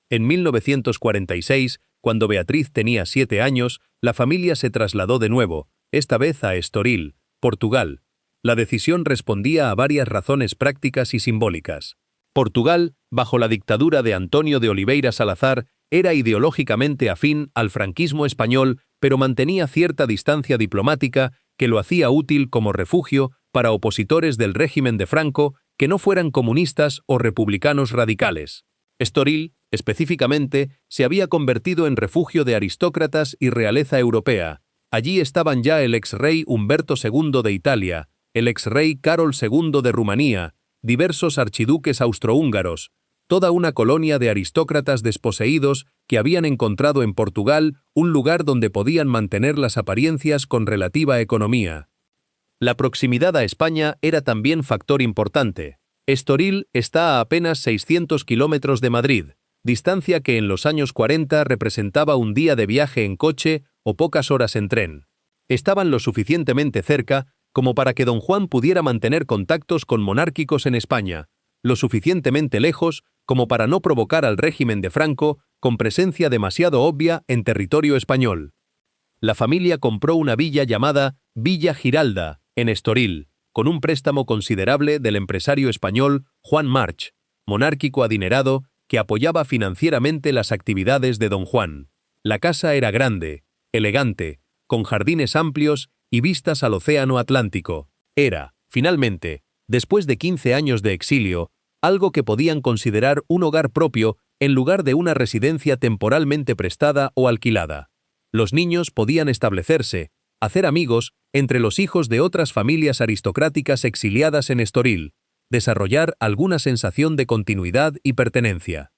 En 1946, cuando Beatriz tenía 7 años, la familia se trasladó de nuevo, esta vez a Estoril, Portugal. La decisión respondía a varias razones prácticas y simbólicas. Portugal, bajo la dictadura de António de Oliveira Salazar, era ideológicamente afín al franquismo español, pero mantenía cierta distancia diplomática que lo hacía útil como refugio para opositores del régimen de Franco que no fueran comunistas o republicanos radicales. Estoril, específicamente, se había convertido en refugio de aristócratas y realeza europea. Allí estaban ya el ex-rey Humberto II de Italia, el ex-rey Carol II de Rumanía, diversos archiduques austrohúngaros, toda una colonia de aristócratas desposeídos que habían encontrado en Portugal un lugar donde podían mantener las apariencias con relativa economía. La proximidad a España era también factor importante. Estoril está a apenas 600 kilómetros de Madrid, distancia que en los años 40 representaba un día de viaje en coche o pocas horas en tren. Estaban lo suficientemente cerca como para que don Juan pudiera mantener contactos con monárquicos en España, lo suficientemente lejos como para no provocar al régimen de Franco con presencia demasiado obvia en territorio español. La familia compró una villa llamada Villa Giralda, en Estoril, con un préstamo considerable del empresario español Juan March, monárquico adinerado que apoyaba financieramente las actividades de don Juan. La casa era grande, elegante, con jardines amplios y vistas al océano Atlántico. Era, finalmente, después de 15 años de exilio, algo que podían considerar un hogar propio en lugar de una residencia temporalmente prestada o alquilada. Los niños podían establecerse, hacer amigos entre los hijos de otras familias aristocráticas exiliadas en Estoril, desarrollar alguna sensación de continuidad y pertenencia.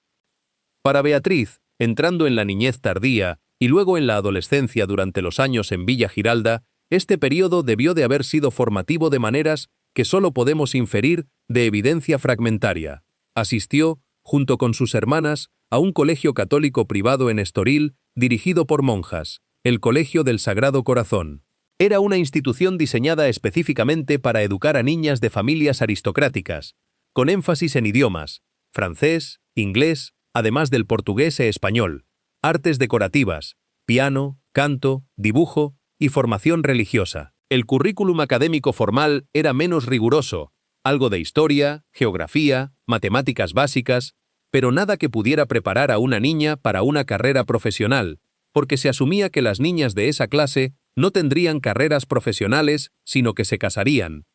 Para Beatriz, entrando en la niñez tardía y luego en la adolescencia durante los años en Villa Giralda, este periodo debió de haber sido formativo de maneras que solo podemos inferir de evidencia fragmentaria. Asistió, junto con sus hermanas, a un colegio católico privado en Estoril dirigido por monjas, el Colegio del Sagrado Corazón. Era una institución diseñada específicamente para educar a niñas de familias aristocráticas, con énfasis en idiomas, francés, inglés, además del portugués e español, artes decorativas, piano, canto, dibujo y formación religiosa. El currículum académico formal era menos riguroso, algo de historia, geografía, matemáticas básicas, pero nada que pudiera preparar a una niña para una carrera profesional, porque se asumía que las niñas de esa clase no tendrían carreras profesionales, sino que se casarían.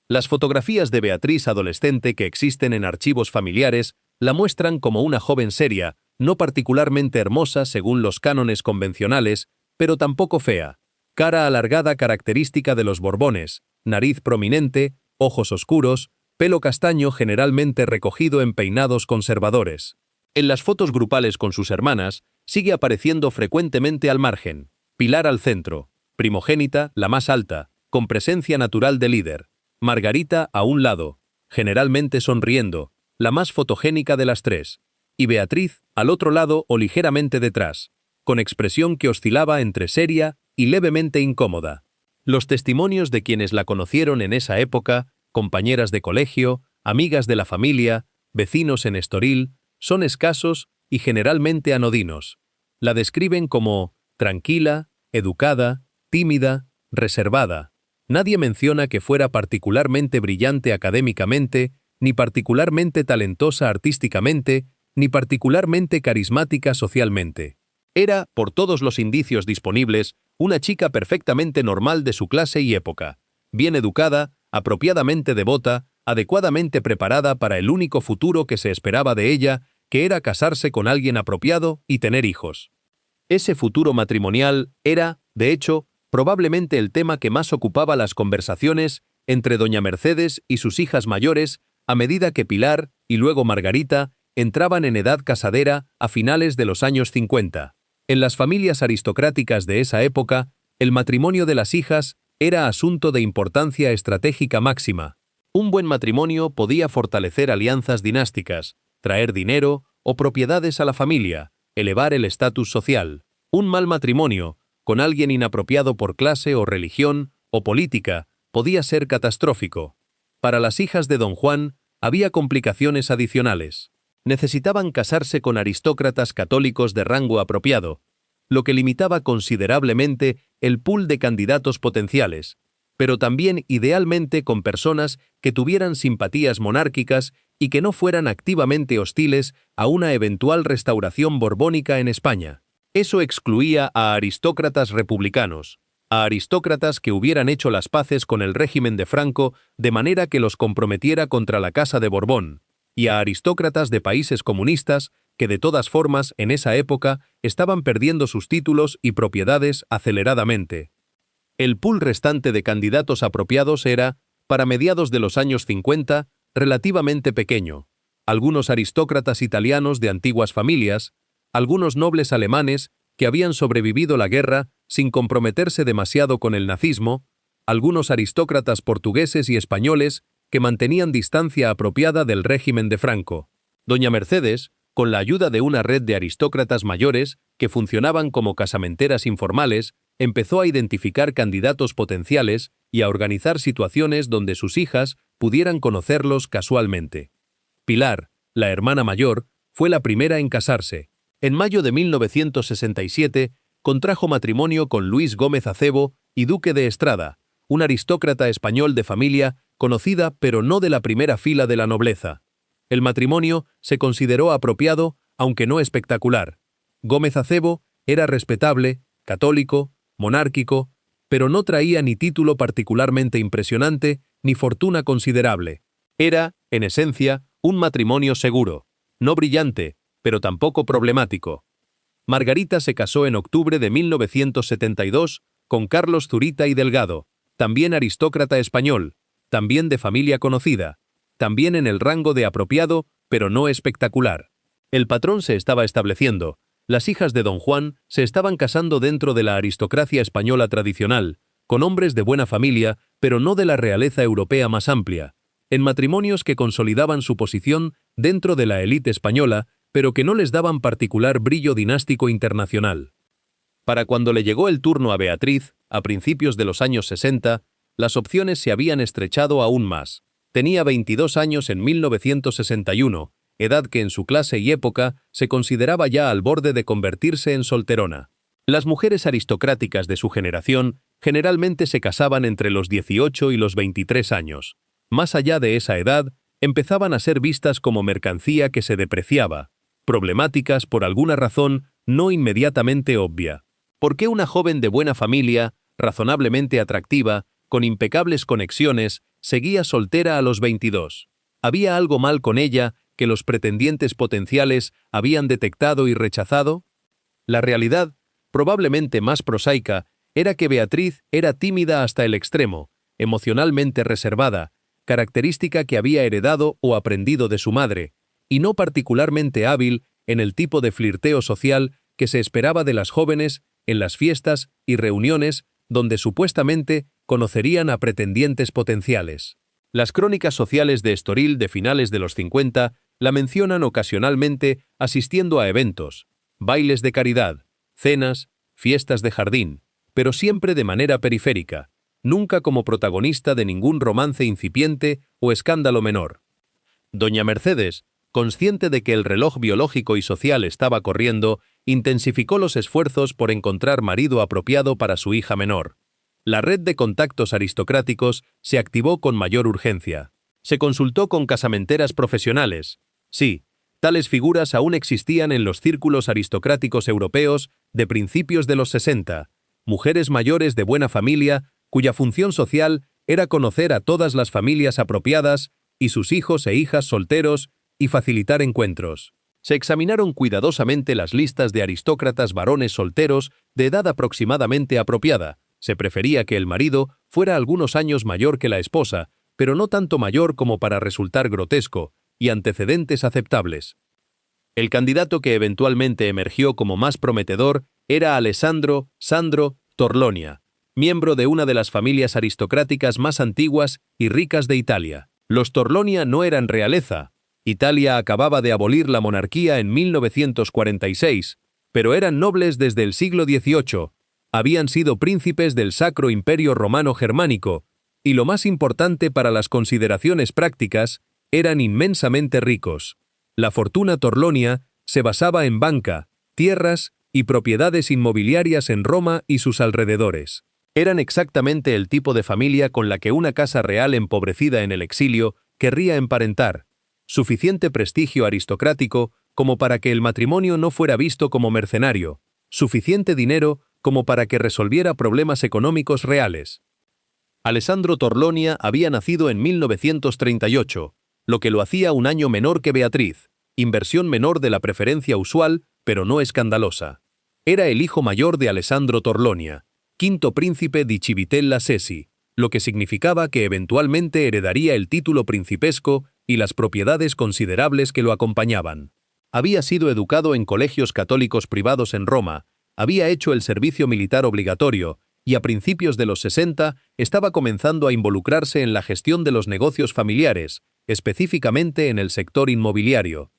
Las fotografías de Beatriz adolescente que existen en archivos familiares la muestran como una joven seria, no particularmente hermosa según los cánones convencionales, pero tampoco fea. Cara alargada característica de los Borbones, nariz prominente, ojos oscuros, pelo castaño generalmente recogido en peinados conservadores. En las fotos grupales con sus hermanas, sigue apareciendo frecuentemente al margen, Pilar al centro, primogénita, la más alta, con presencia natural de líder, Margarita a un lado, generalmente sonriendo, la más fotogénica de las tres, y Beatriz al otro lado o ligeramente detrás, con expresión que oscilaba entre seria y levemente incómoda. Los testimonios de quienes la conocieron en esa época, compañeras de colegio, amigas de la familia, vecinos en Estoril, son escasos y generalmente anodinos. La describen como tranquila, educada, tímida, reservada. Nadie menciona que fuera particularmente brillante académicamente, ni particularmente talentosa artísticamente, ni particularmente carismática socialmente. Era, por todos los indicios disponibles, una chica perfectamente normal de su clase y época, bien educada, apropiadamente devota, adecuadamente preparada para el único futuro que se esperaba de ella, que era casarse con alguien apropiado y tener hijos. Ese futuro matrimonial era, de hecho, probablemente el tema que más ocupaba las conversaciones entre doña Mercedes y sus hijas mayores a medida que Pilar y luego Margarita entraban en edad casadera a finales de los años 50. En las familias aristocráticas de esa época, el matrimonio de las hijas era asunto de importancia estratégica máxima. Un buen matrimonio podía fortalecer alianzas dinásticas, traer dinero o propiedades a la familia, elevar el estatus social. Un mal matrimonio, con alguien inapropiado por clase o religión o política, podía ser catastrófico. Para las hijas de don Juan, había complicaciones adicionales. Necesitaban casarse con aristócratas católicos de rango apropiado, lo que limitaba considerablemente el pool de candidatos potenciales, pero también idealmente con personas que tuvieran simpatías monárquicas y que no fueran activamente hostiles a una eventual restauración borbónica en España. Eso excluía a aristócratas republicanos, a aristócratas que hubieran hecho las paces con el régimen de Franco de manera que los comprometiera contra la Casa de Borbón, y a aristócratas de países comunistas que de todas formas en esa época estaban perdiendo sus títulos y propiedades aceleradamente. El pool restante de candidatos apropiados era, para mediados de los años 50, relativamente pequeño. Algunos aristócratas italianos de antiguas familias, algunos nobles alemanes que habían sobrevivido la guerra sin comprometerse demasiado con el nazismo, algunos aristócratas portugueses y españoles que mantenían distancia apropiada del régimen de Franco. Doña Mercedes, con la ayuda de una red de aristócratas mayores que funcionaban como casamenteras informales, empezó a identificar candidatos potenciales y a organizar situaciones donde sus hijas pudieran conocerlos casualmente. Pilar, la hermana mayor, fue la primera en casarse. En mayo de 1967, contrajo matrimonio con Luis Gómez Acebo y Duque de Estrada, un aristócrata español de familia conocida pero no de la primera fila de la nobleza. El matrimonio se consideró apropiado, aunque no espectacular. Gómez Acebo era respetable, católico, monárquico, pero no traía ni título particularmente impresionante ni fortuna considerable. Era, en esencia, un matrimonio seguro, no brillante, pero tampoco problemático. Margarita se casó en octubre de 1972 con Carlos Zurita y Delgado, también aristócrata español, también de familia conocida, también en el rango de apropiado, pero no espectacular. El patrón se estaba estableciendo. Las hijas de don Juan se estaban casando dentro de la aristocracia española tradicional, con hombres de buena familia, pero no de la realeza europea más amplia, en matrimonios que consolidaban su posición dentro de la élite española, pero que no les daban particular brillo dinástico internacional. Para cuando le llegó el turno a Beatriz, a principios de los años 60, las opciones se habían estrechado aún más. Tenía 22 años en 1961, edad que en su clase y época se consideraba ya al borde de convertirse en solterona. Las mujeres aristocráticas de su generación generalmente se casaban entre los 18 y los 23 años. Más allá de esa edad, empezaban a ser vistas como mercancía que se depreciaba, problemáticas por alguna razón no inmediatamente obvia. ¿Por qué una joven de buena familia, razonablemente atractiva, con impecables conexiones, seguía soltera a los 22? ¿Había algo mal con ella que los pretendientes potenciales habían detectado y rechazado? La realidad, probablemente más prosaica, era que Beatriz era tímida hasta el extremo, emocionalmente reservada, característica que había heredado o aprendido de su madre, y no particularmente hábil en el tipo de flirteo social que se esperaba de las jóvenes en las fiestas y reuniones donde supuestamente conocerían a pretendientes potenciales. Las crónicas sociales de Estoril de finales de los 50 la mencionan ocasionalmente asistiendo a eventos, bailes de caridad, cenas, fiestas de jardín, pero siempre de manera periférica, nunca como protagonista de ningún romance incipiente o escándalo menor. Doña Mercedes, consciente de que el reloj biológico y social estaba corriendo, intensificó los esfuerzos por encontrar marido apropiado para su hija menor. La red de contactos aristocráticos se activó con mayor urgencia. Se consultó con casamenteras profesionales. Sí, tales figuras aún existían en los círculos aristocráticos europeos de principios de los 60, mujeres mayores de buena familia cuya función social era conocer a todas las familias apropiadas y sus hijos e hijas solteros y facilitar encuentros. Se examinaron cuidadosamente las listas de aristócratas varones solteros de edad aproximadamente apropiada. Se prefería que el marido fuera algunos años mayor que la esposa, pero no tanto mayor como para resultar grotesco, y antecedentes aceptables. El candidato que eventualmente emergió como más prometedor era Alessandro Sandro Torlonia, miembro de una de las familias aristocráticas más antiguas y ricas de Italia. Los Torlonia no eran realeza. Italia acababa de abolir la monarquía en 1946, pero eran nobles desde el siglo XVIII. Habían sido príncipes del Sacro Imperio Romano Germánico, Y lo más importante para las consideraciones prácticas, eran inmensamente ricos. La fortuna Torlonia se basaba en banca, tierras y propiedades inmobiliarias en Roma y sus alrededores. Eran exactamente el tipo de familia con la que una casa real empobrecida en el exilio querría emparentar. Suficiente prestigio aristocrático como para que el matrimonio no fuera visto como mercenario, suficiente dinero como para que resolviera problemas económicos reales. Alessandro Torlonia había nacido en 1938, lo que lo hacía un año menor que Beatriz, inversión menor de la preferencia usual, pero no escandalosa. Era el hijo mayor de Alessandro Torlonia, quinto príncipe di Civitella Sesi, lo que significaba que eventualmente heredaría el título principesco y las propiedades considerables que lo acompañaban. Había sido educado en colegios católicos privados en Roma, había hecho el servicio militar obligatorio y a principios de los 60 estaba comenzando a involucrarse en la gestión de los negocios familiares, específicamente en el sector inmobiliario.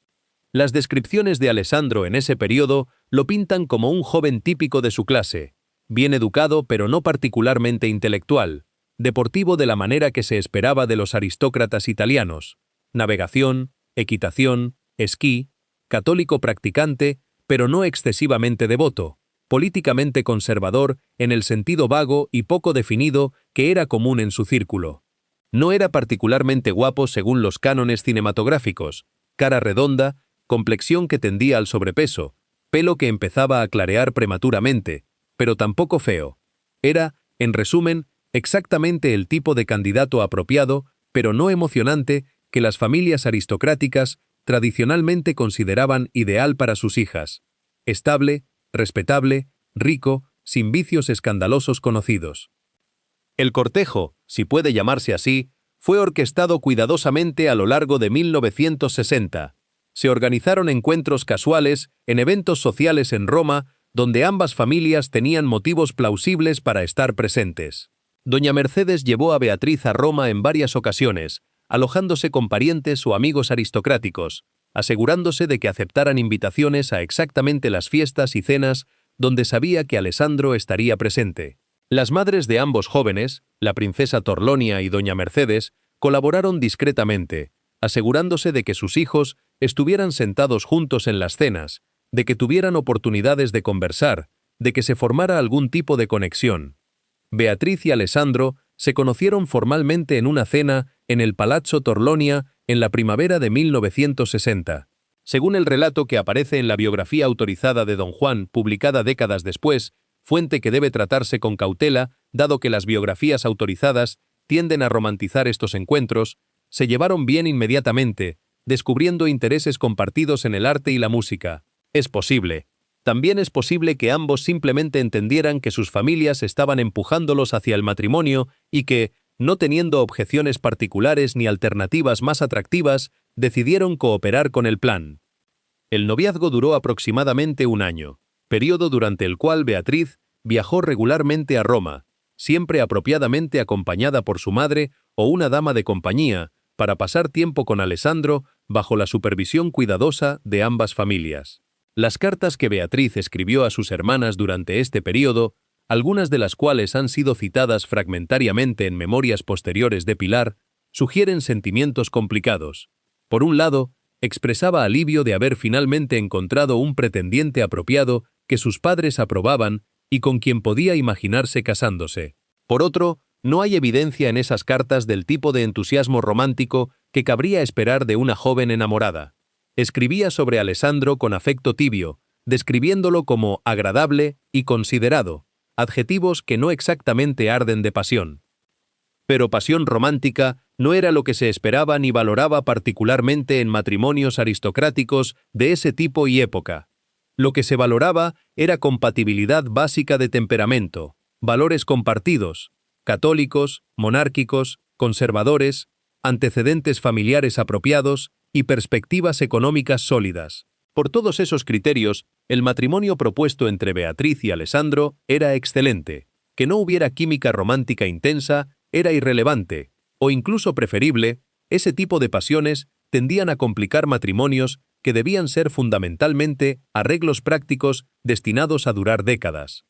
Las descripciones de Alessandro en ese periodo lo pintan como un joven típico de su clase, bien educado pero no particularmente intelectual, deportivo de la manera que se esperaba de los aristócratas italianos, navegación, equitación, esquí, católico practicante, pero no excesivamente devoto, políticamente conservador en el sentido vago y poco definido que era común en su círculo. No era particularmente guapo según los cánones cinematográficos, cara redonda, complexión que tendía al sobrepeso, pelo que empezaba a clarear prematuramente, pero tampoco feo. Era, en resumen, exactamente el tipo de candidato apropiado, pero no emocionante, que las familias aristocráticas tradicionalmente consideraban ideal para sus hijas. Estable, respetable, rico, sin vicios escandalosos conocidos. El cortejo, si puede llamarse así, fue orquestado cuidadosamente a lo largo de 1960. Se organizaron encuentros casuales en eventos sociales en Roma, donde ambas familias tenían motivos plausibles para estar presentes. Doña Mercedes llevó a Beatriz a Roma en varias ocasiones, alojándose con parientes o amigos aristocráticos, asegurándose de que aceptaran invitaciones a exactamente las fiestas y cenas donde sabía que Alessandro estaría presente. Las madres de ambos jóvenes, la princesa Torlonia y doña Mercedes, colaboraron discretamente, asegurándose de que sus hijos estuvieran sentados juntos en las cenas, de que tuvieran oportunidades de conversar, de que se formara algún tipo de conexión. Beatriz y Alessandro se conocieron formalmente en una cena en el Palazzo Torlonia en la primavera de 1960. Según el relato que aparece en la biografía autorizada de Don Juan, publicada décadas después, fuente que debe tratarse con cautela, dado que las biografías autorizadas tienden a romantizar estos encuentros, se llevaron bien inmediatamente, descubriendo intereses compartidos en el arte y la música. Es posible. También es posible que ambos simplemente entendieran que sus familias estaban empujándolos hacia el matrimonio y que, no teniendo objeciones particulares ni alternativas más atractivas, decidieron cooperar con el plan. El noviazgo duró aproximadamente un año, periodo durante el cual Beatriz viajó regularmente a Roma, siempre apropiadamente acompañada por su madre o una dama de compañía, para pasar tiempo con Alessandro bajo la supervisión cuidadosa de ambas familias. Las cartas que Beatriz escribió a sus hermanas durante este periodo, algunas de las cuales han sido citadas fragmentariamente en memorias posteriores de Pilar, sugieren sentimientos complicados. Por un lado, expresaba alivio de haber finalmente encontrado un pretendiente apropiado que sus padres aprobaban y con quien podía imaginarse casándose. Por otro, no hay evidencia en esas cartas del tipo de entusiasmo romántico que cabría esperar de una joven enamorada. Escribía sobre Alessandro con afecto tibio, describiéndolo como agradable y considerado, adjetivos que no exactamente arden de pasión. Pero pasión romántica no era lo que se esperaba ni valoraba particularmente en matrimonios aristocráticos de ese tipo y época. Lo que se valoraba era compatibilidad básica de temperamento, valores compartidos, católicos, monárquicos, conservadores, antecedentes familiares apropiados y perspectivas económicas sólidas. Por todos esos criterios, el matrimonio propuesto entre Beatriz y Alessandro era excelente. Que no hubiera química romántica intensa era irrelevante, o incluso preferible. Ese tipo de pasiones tendían a complicar matrimonios que debían ser fundamentalmente arreglos prácticos destinados a durar décadas.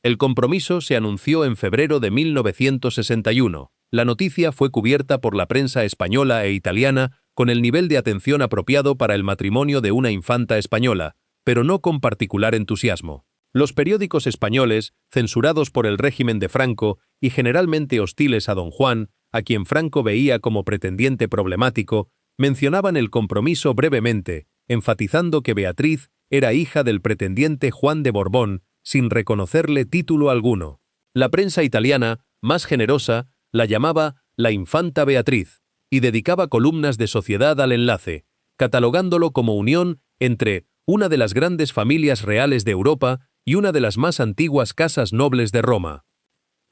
El compromiso se anunció en febrero de 1961. La noticia fue cubierta por la prensa española e italiana con el nivel de atención apropiado para el matrimonio de una infanta española, pero no con particular entusiasmo. Los periódicos españoles, censurados por el régimen de Franco y generalmente hostiles a don Juan, a quien Franco veía como pretendiente problemático, mencionaban el compromiso brevemente, enfatizando que Beatriz era hija del pretendiente Juan de Borbón, sin reconocerle título alguno. La prensa italiana, más generosa, la llamaba la infanta Beatriz, y dedicaba columnas de sociedad al enlace, catalogándolo como unión entre una de las grandes familias reales de Europa y una de las más antiguas casas nobles de Roma.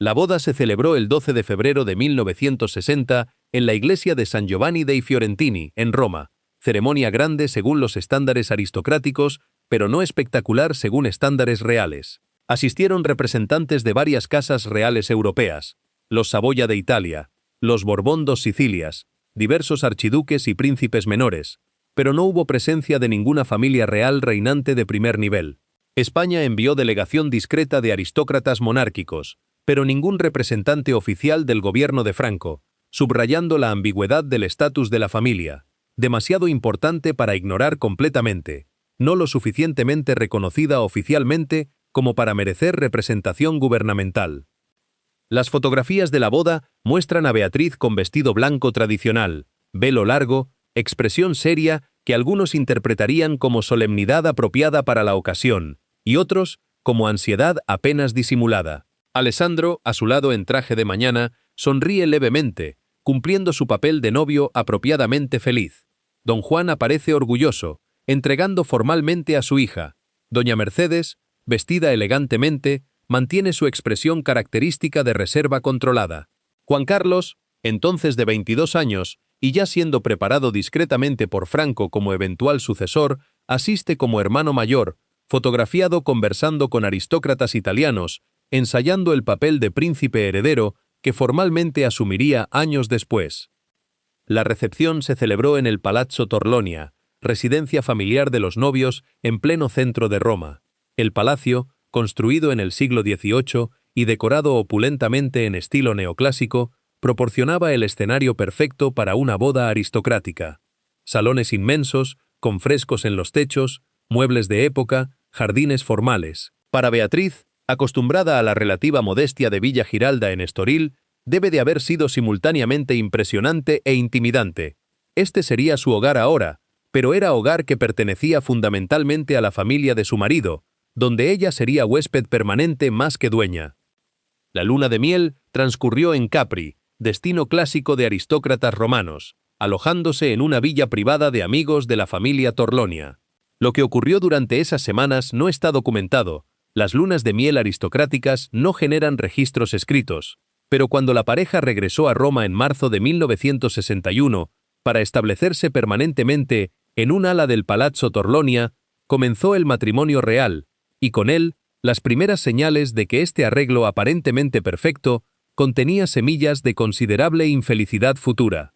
La boda se celebró el 12 de febrero de 1960 en la iglesia de San Giovanni dei Fiorentini, en Roma, ceremonia grande según los estándares aristocráticos, pero no espectacular según estándares reales. Asistieron representantes de varias casas reales europeas, los Saboya de Italia, los Borbón dos Sicilias, diversos archiduques y príncipes menores, pero no hubo presencia de ninguna familia real reinante de primer nivel. España envió delegación discreta de aristócratas monárquicos, pero ningún representante oficial del gobierno de Franco, subrayando la ambigüedad del estatus de la familia, demasiado importante para ignorar completamente, no lo suficientemente reconocida oficialmente como para merecer representación gubernamental. Las fotografías de la boda muestran a Beatriz con vestido blanco tradicional, velo largo, expresión seria que algunos interpretarían como solemnidad apropiada para la ocasión, y otros como ansiedad apenas disimulada. Alessandro, a su lado en traje de mañana, sonríe levemente, cumpliendo su papel de novio apropiadamente feliz. Don Juan aparece orgulloso, entregando formalmente a su hija. Doña Mercedes, vestida elegantemente, mantiene su expresión característica de reserva controlada. Juan Carlos, entonces de 22 años, y ya siendo preparado discretamente por Franco como eventual sucesor, asiste como hermano mayor, fotografiado conversando con aristócratas italianos, ensayando el papel de príncipe heredero que formalmente asumiría años después. La recepción se celebró en el Palazzo Torlonia, residencia familiar de los novios en pleno centro de Roma. El palacio, construido en el siglo XVIII y decorado opulentamente en estilo neoclásico, proporcionaba el escenario perfecto para una boda aristocrática. Salones inmensos, con frescos en los techos, muebles de época, jardines formales. Para Beatriz, acostumbrada a la relativa modestia de Villa Giralda en Estoril, debe de haber sido simultáneamente impresionante e intimidante. Este sería su hogar ahora, pero era hogar que pertenecía fundamentalmente a la familia de su marido, donde ella sería huésped permanente más que dueña. La luna de miel transcurrió en Capri, destino clásico de aristócratas romanos, alojándose en una villa privada de amigos de la familia Torlonia. Lo que ocurrió durante esas semanas no está documentado. Las lunas de miel aristocráticas no generan registros escritos, pero cuando la pareja regresó a Roma en marzo de 1961 para establecerse permanentemente en un ala del Palazzo Torlonia, comenzó el matrimonio real, y con él las primeras señales de que este arreglo aparentemente perfecto contenía semillas de considerable infelicidad futura.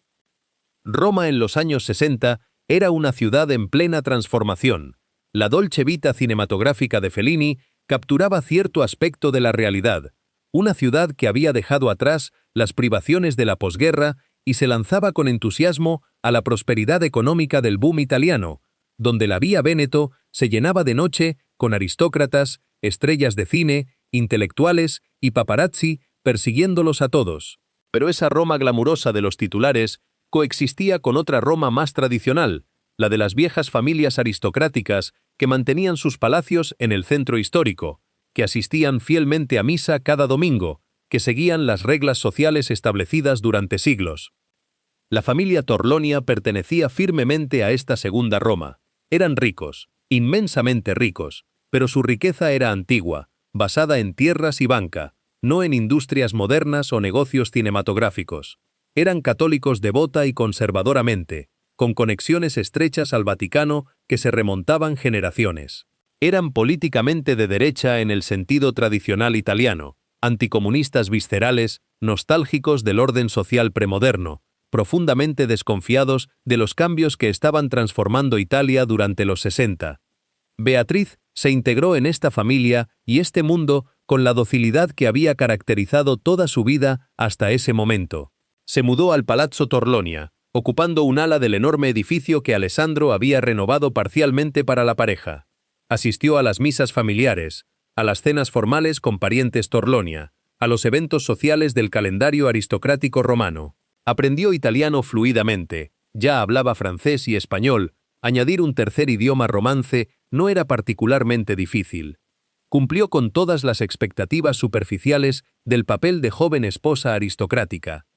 Roma en los años 60 era una ciudad en plena transformación. La Dolce Vita cinematográfica de Fellini capturaba cierto aspecto de la realidad, una ciudad que había dejado atrás las privaciones de la posguerra y se lanzaba con entusiasmo a la prosperidad económica del boom italiano, donde la Vía Véneto se llenaba de noche con aristócratas, estrellas de cine, intelectuales y paparazzi persiguiéndolos a todos. Pero esa Roma glamurosa de los titulares coexistía con otra Roma más tradicional, la de las viejas familias aristocráticas que mantenían sus palacios en el centro histórico, que asistían fielmente a misa cada domingo, que seguían las reglas sociales establecidas durante siglos. La familia Torlonia pertenecía firmemente a esta segunda Roma. Eran ricos, inmensamente ricos, pero su riqueza era antigua, basada en tierras y banca, no en industrias modernas o negocios cinematográficos. Eran católicos devota y conservadoramente, con conexiones estrechas al Vaticano que se remontaban generaciones. Eran políticamente de derecha en el sentido tradicional italiano, anticomunistas viscerales, nostálgicos del orden social premoderno, profundamente desconfiados de los cambios que estaban transformando Italia durante los 60. Beatriz se integró en esta familia y este mundo con la docilidad que había caracterizado toda su vida hasta ese momento. Se mudó al Palazzo Torlonia, ocupando un ala del enorme edificio que Alessandro había renovado parcialmente para la pareja. Asistió a las misas familiares, a las cenas formales con parientes Torlonia, a los eventos sociales del calendario aristocrático romano. Aprendió italiano fluidamente, ya hablaba francés y español. Añadir un tercer idioma romance no era particularmente difícil. Cumplió con todas las expectativas superficiales del papel de joven esposa aristocrática.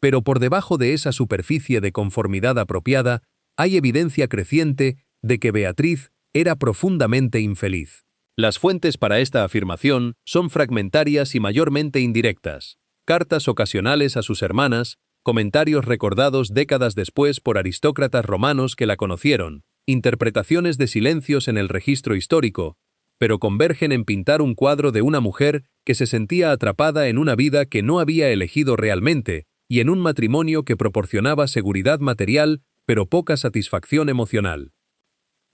Pero por debajo de esa superficie de conformidad apropiada, hay evidencia creciente de que Beatriz era profundamente infeliz. Las fuentes para esta afirmación son fragmentarias y mayormente indirectas. Cartas ocasionales a sus hermanas, comentarios recordados décadas después por aristócratas romanos que la conocieron, interpretaciones de silencios en el registro histórico, pero convergen en pintar un cuadro de una mujer que se sentía atrapada en una vida que no había elegido realmente y en un matrimonio que proporcionaba seguridad material pero poca satisfacción emocional.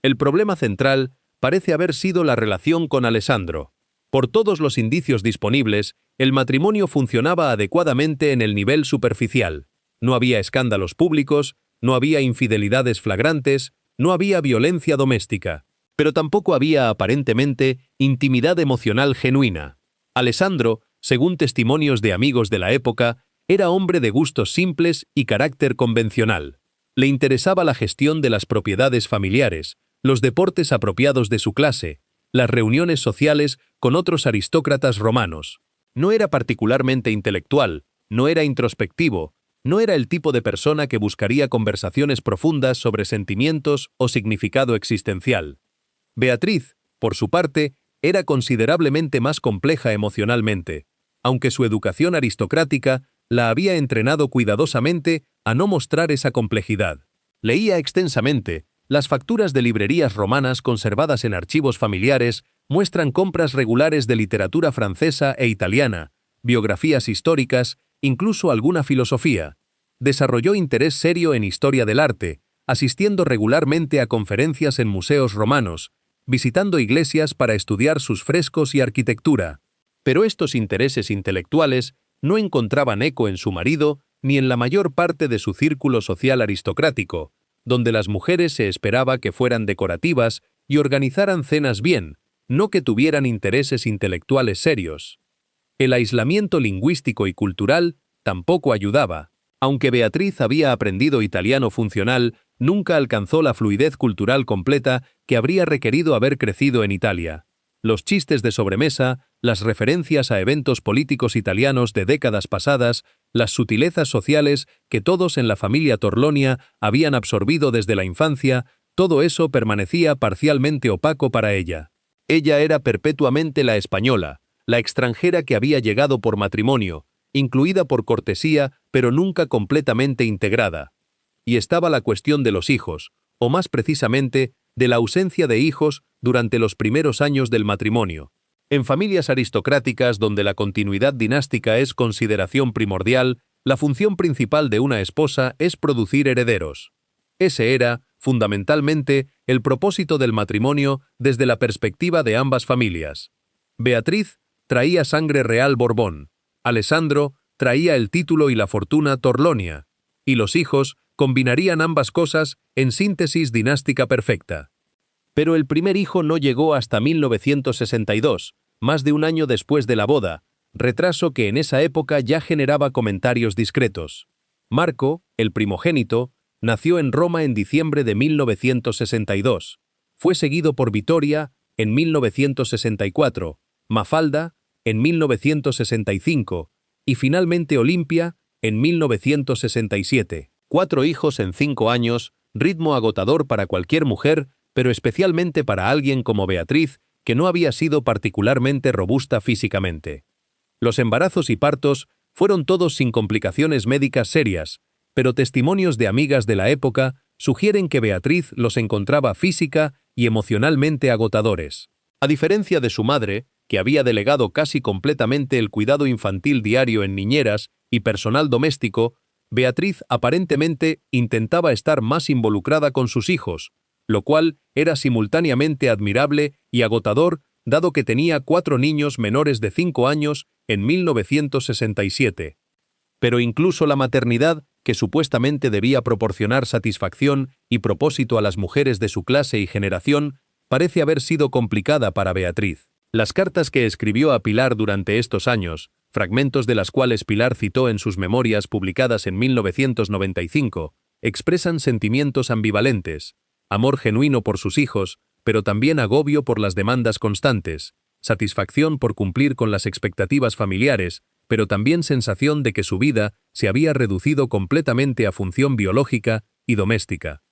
El problema central parece haber sido la relación con Alessandro. Por todos los indicios disponibles, el matrimonio funcionaba adecuadamente en el nivel superficial. No había escándalos públicos, no había infidelidades flagrantes, no había violencia doméstica, pero tampoco había aparentemente intimidad emocional genuina. Alessandro, según testimonios de amigos de la época, era hombre de gustos simples y carácter convencional. Le interesaba la gestión de las propiedades familiares, los deportes apropiados de su clase, las reuniones sociales con otros aristócratas romanos. No era particularmente intelectual, no era introspectivo, no era el tipo de persona que buscaría conversaciones profundas sobre sentimientos o significado existencial. Beatriz, por su parte, era considerablemente más compleja emocionalmente, aunque su educación aristocrática la había entrenado cuidadosamente a no mostrar esa complejidad. Leía extensamente. Las facturas de librerías romanas conservadas en archivos familiares muestran compras regulares de literatura francesa e italiana, biografías históricas, incluso alguna filosofía. Desarrolló interés serio en historia del arte, asistiendo regularmente a conferencias en museos romanos, visitando iglesias para estudiar sus frescos y arquitectura. Pero estos intereses intelectuales no encontraban eco en su marido ni en la mayor parte de su círculo social aristocrático, donde las mujeres se esperaba que fueran decorativas y organizaran cenas bien, no que tuvieran intereses intelectuales serios. El aislamiento lingüístico y cultural tampoco ayudaba. Aunque Beatriz había aprendido italiano funcional, nunca alcanzó la fluidez cultural completa que habría requerido haber crecido en Italia. Los chistes de sobremesa, las referencias a eventos políticos italianos de décadas pasadas, las sutilezas sociales que todos en la familia Torlonia habían absorbido desde la infancia, todo eso permanecía parcialmente opaco para ella. Ella era perpetuamente la española, la extranjera que había llegado por matrimonio, incluida por cortesía, pero nunca completamente integrada. Y estaba la cuestión de los hijos, o más precisamente, de la ausencia de hijos durante los primeros años del matrimonio. En familias aristocráticas donde la continuidad dinástica es consideración primordial, la función principal de una esposa es producir herederos. Ese era, fundamentalmente, el propósito del matrimonio desde la perspectiva de ambas familias. Beatriz traía sangre real Borbón, Alessandro traía el título y la fortuna Torlonia, y los hijos combinarían ambas cosas en síntesis dinástica perfecta. Pero el primer hijo no llegó hasta 1962, más de un año después de la boda, retraso que en esa época ya generaba comentarios discretos. Marco, el primogénito, nació en Roma en diciembre de 1962. Fue seguido por Vittoria en 1964, Mafalda en 1965 y finalmente Olimpia en 1967. 4 hijos en 5 años, ritmo agotador para cualquier mujer, pero especialmente para alguien como Beatriz, que no había sido particularmente robusta físicamente. Los embarazos y partos fueron todos sin complicaciones médicas serias, pero testimonios de amigas de la época sugieren que Beatriz los encontraba física y emocionalmente agotadores. A diferencia de su madre, que había delegado casi completamente el cuidado infantil diario en niñeras y personal doméstico, Beatriz aparentemente intentaba estar más involucrada con sus hijos, lo cual era simultáneamente admirable y agotador dado que tenía 4 niños menores de 5 años en 1967. Pero incluso la maternidad, que supuestamente debía proporcionar satisfacción y propósito a las mujeres de su clase y generación, parece haber sido complicada para Beatriz. Las cartas que escribió a Pilar durante estos años, fragmentos de las cuales Pilar citó en sus memorias publicadas en 1995, expresan sentimientos ambivalentes, amor genuino por sus hijos, pero también agobio por las demandas constantes, satisfacción por cumplir con las expectativas familiares, pero también sensación de que su vida se había reducido completamente a función biológica y doméstica.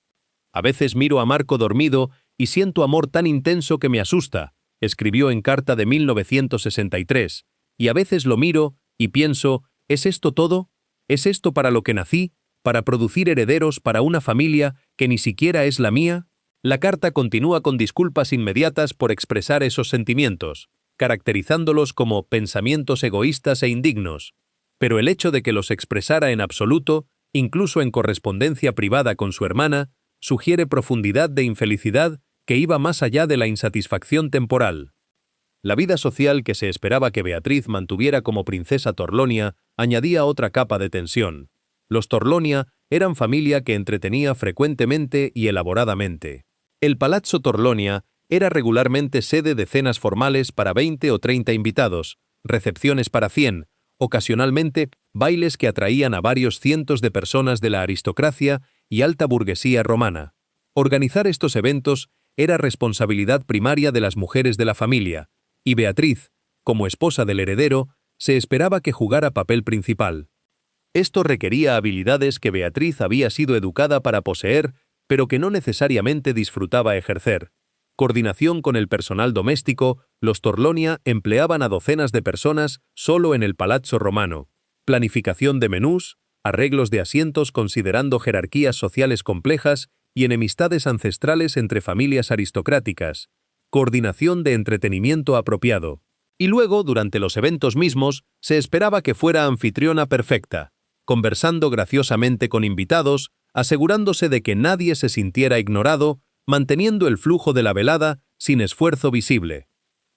A veces miro a Marco dormido y siento amor tan intenso que me asusta, escribió en carta de 1963, y a veces lo miro y pienso, ¿es esto todo? ¿Es esto para lo que nací? ¿Para producir herederos para una familia que ni siquiera es la mía? La carta continúa con disculpas inmediatas por expresar esos sentimientos, caracterizándolos como pensamientos egoístas e indignos. Pero el hecho de que los expresara en absoluto, incluso en correspondencia privada con su hermana, sugiere profundidad de infelicidad que iba más allá de la insatisfacción temporal. La vida social que se esperaba que Beatriz mantuviera como princesa Torlonia añadía otra capa de tensión. Los Torlonia eran familia que entretenía frecuentemente y elaboradamente. El Palazzo Torlonia era regularmente sede de cenas formales para 20 o 30 invitados, recepciones para 100, ocasionalmente bailes que atraían a varios cientos de personas de la aristocracia y alta burguesía romana. Organizar estos eventos era responsabilidad primaria de las mujeres de la familia, y Beatriz, como esposa del heredero, se esperaba que jugara papel principal. Esto requería habilidades que Beatriz había sido educada para poseer, pero que no necesariamente disfrutaba ejercer. Coordinación con el personal doméstico, los Torlonia empleaban a docenas de personas solo en el Palazzo Romano. Planificación de menús, arreglos de asientos considerando jerarquías sociales complejas y enemistades ancestrales entre familias aristocráticas. Coordinación de entretenimiento apropiado. Y luego, durante los eventos mismos, se esperaba que fuera anfitriona perfecta, conversando graciosamente con invitados, asegurándose de que nadie se sintiera ignorado, manteniendo el flujo de la velada sin esfuerzo visible.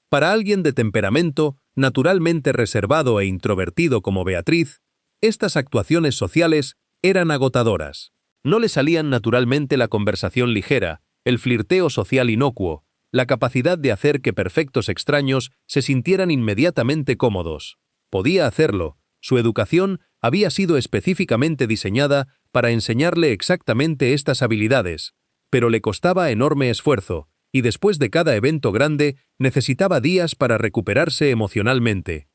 Para alguien de temperamento, naturalmente reservado e introvertido como Beatriz, estas actuaciones sociales eran agotadoras. No le salían naturalmente la conversación ligera, el flirteo social inocuo, la capacidad de hacer que perfectos extraños se sintieran inmediatamente cómodos. Podía hacerlo, su educación había sido específicamente diseñada para enseñarle exactamente estas habilidades, pero le costaba enorme esfuerzo, y después de cada evento grande necesitaba días para recuperarse emocionalmente.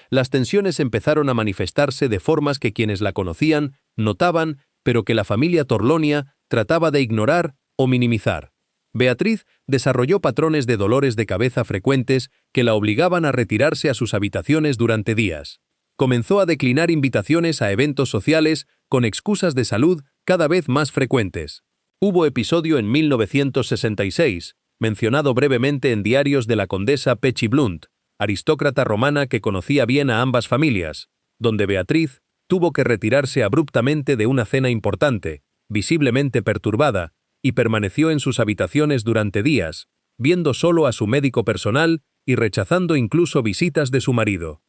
Las tensiones empezaron a manifestarse de formas que quienes la conocían notaban, pero que la familia Torlonia trataba de ignorar o minimizar. Beatriz desarrolló patrones de dolores de cabeza frecuentes que la obligaban a retirarse a sus habitaciones durante días. Comenzó a declinar invitaciones a eventos sociales con excusas de salud cada vez más frecuentes. Hubo episodio en 1966, mencionado brevemente en diarios de la condesa Pecci Blunt, aristócrata romana que conocía bien a ambas familias, donde Beatriz tuvo que retirarse abruptamente de una cena importante, visiblemente perturbada, y permaneció en sus habitaciones durante días, viendo solo a su médico personal y rechazando incluso visitas de su marido.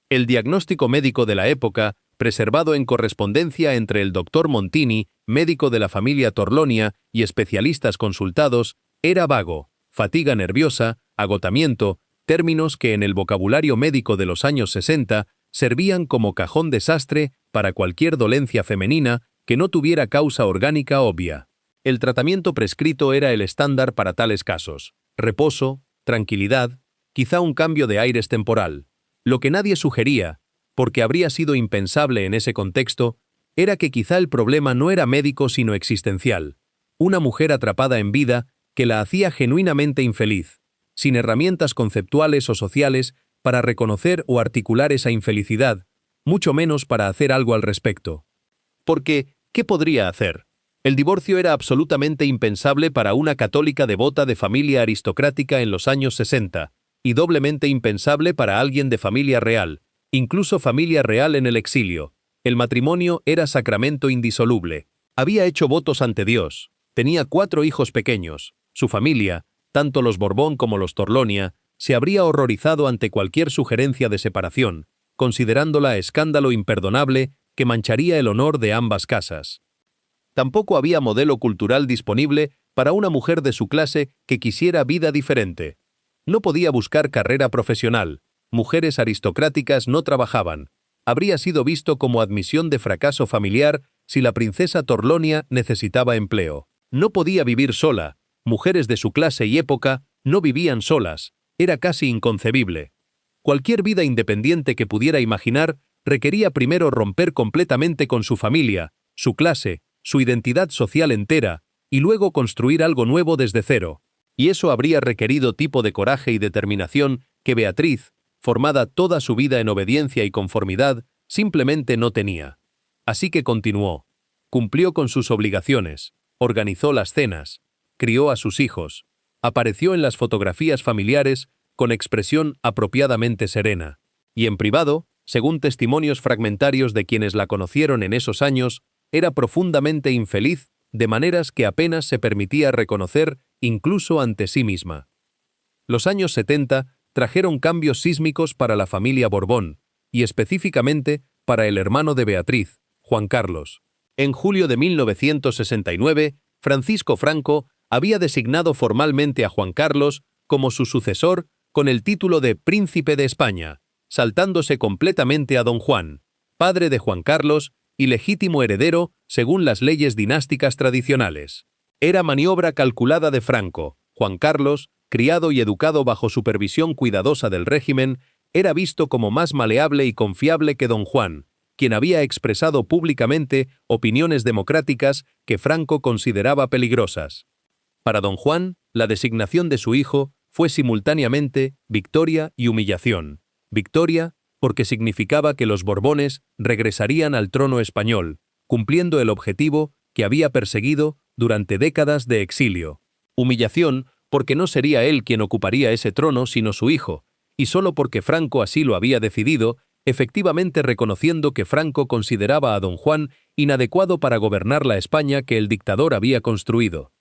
El diagnóstico médico de la época, preservado en correspondencia entre el doctor Montini, médico de la familia Torlonia, y especialistas consultados, era vago, fatiga nerviosa, agotamiento, términos que en el vocabulario médico de los años 60 servían como cajón desastre para cualquier dolencia femenina que no tuviera causa orgánica obvia. El tratamiento prescrito era el estándar para tales casos: reposo, tranquilidad, quizá un cambio de aires temporal. Lo que nadie sugería, porque habría sido impensable en ese contexto, era que quizá el problema no era médico sino existencial. Una mujer atrapada en vida que la hacía genuinamente infeliz, sin herramientas conceptuales o sociales para reconocer o articular esa infelicidad, mucho menos para hacer algo al respecto. Porque, ¿qué podría hacer? El divorcio era absolutamente impensable para una católica devota de familia aristocrática en los años 60, y doblemente impensable para alguien de familia real, incluso familia real en el exilio. El matrimonio era sacramento indisoluble. Había hecho votos ante Dios. Tenía 4 hijos pequeños. Su familia, tanto los Borbón como los Torlonia, se habría horrorizado ante cualquier sugerencia de separación, considerándola escándalo imperdonable que mancharía el honor de ambas casas. Tampoco había modelo cultural disponible para una mujer de su clase que quisiera vida diferente. No podía buscar carrera profesional, mujeres aristocráticas no trabajaban. Habría sido visto como admisión de fracaso familiar si la princesa Torlonia necesitaba empleo. No podía vivir sola, mujeres de su clase y época no vivían solas, era casi inconcebible. Cualquier vida independiente que pudiera imaginar requería primero romper completamente con su familia, su clase, su identidad social entera, y luego construir algo nuevo desde cero. Y eso habría requerido tipo de coraje y determinación que Beatriz, formada toda su vida en obediencia y conformidad, simplemente no tenía. Así que continuó. Cumplió con sus obligaciones, organizó las cenas, crió a sus hijos, apareció en las fotografías familiares con expresión apropiadamente serena. Y en privado, según testimonios fragmentarios de quienes la conocieron en esos años, era profundamente infeliz de maneras que apenas se permitía reconocer incluso ante sí misma. Los años 70 trajeron cambios sísmicos para la familia Borbón, y específicamente para el hermano de Beatriz, Juan Carlos. En julio de 1969, Francisco Franco había designado formalmente a Juan Carlos como su sucesor con el título de Príncipe de España, saltándose completamente a don Juan, padre de Juan Carlos y legítimo heredero según las leyes dinásticas tradicionales. Era maniobra calculada de Franco. Juan Carlos, criado y educado bajo supervisión cuidadosa del régimen, era visto como más maleable y confiable que don Juan, quien había expresado públicamente opiniones democráticas que Franco consideraba peligrosas. Para don Juan, la designación de su hijo fue simultáneamente victoria y humillación. Victoria, porque significaba que los Borbones regresarían al trono español, cumpliendo el objetivo que había perseguido durante décadas de exilio. Humillación, porque no sería él quien ocuparía ese trono sino su hijo, y solo porque Franco así lo había decidido, efectivamente reconociendo que Franco consideraba a don Juan inadecuado para gobernar la España que el dictador había construido.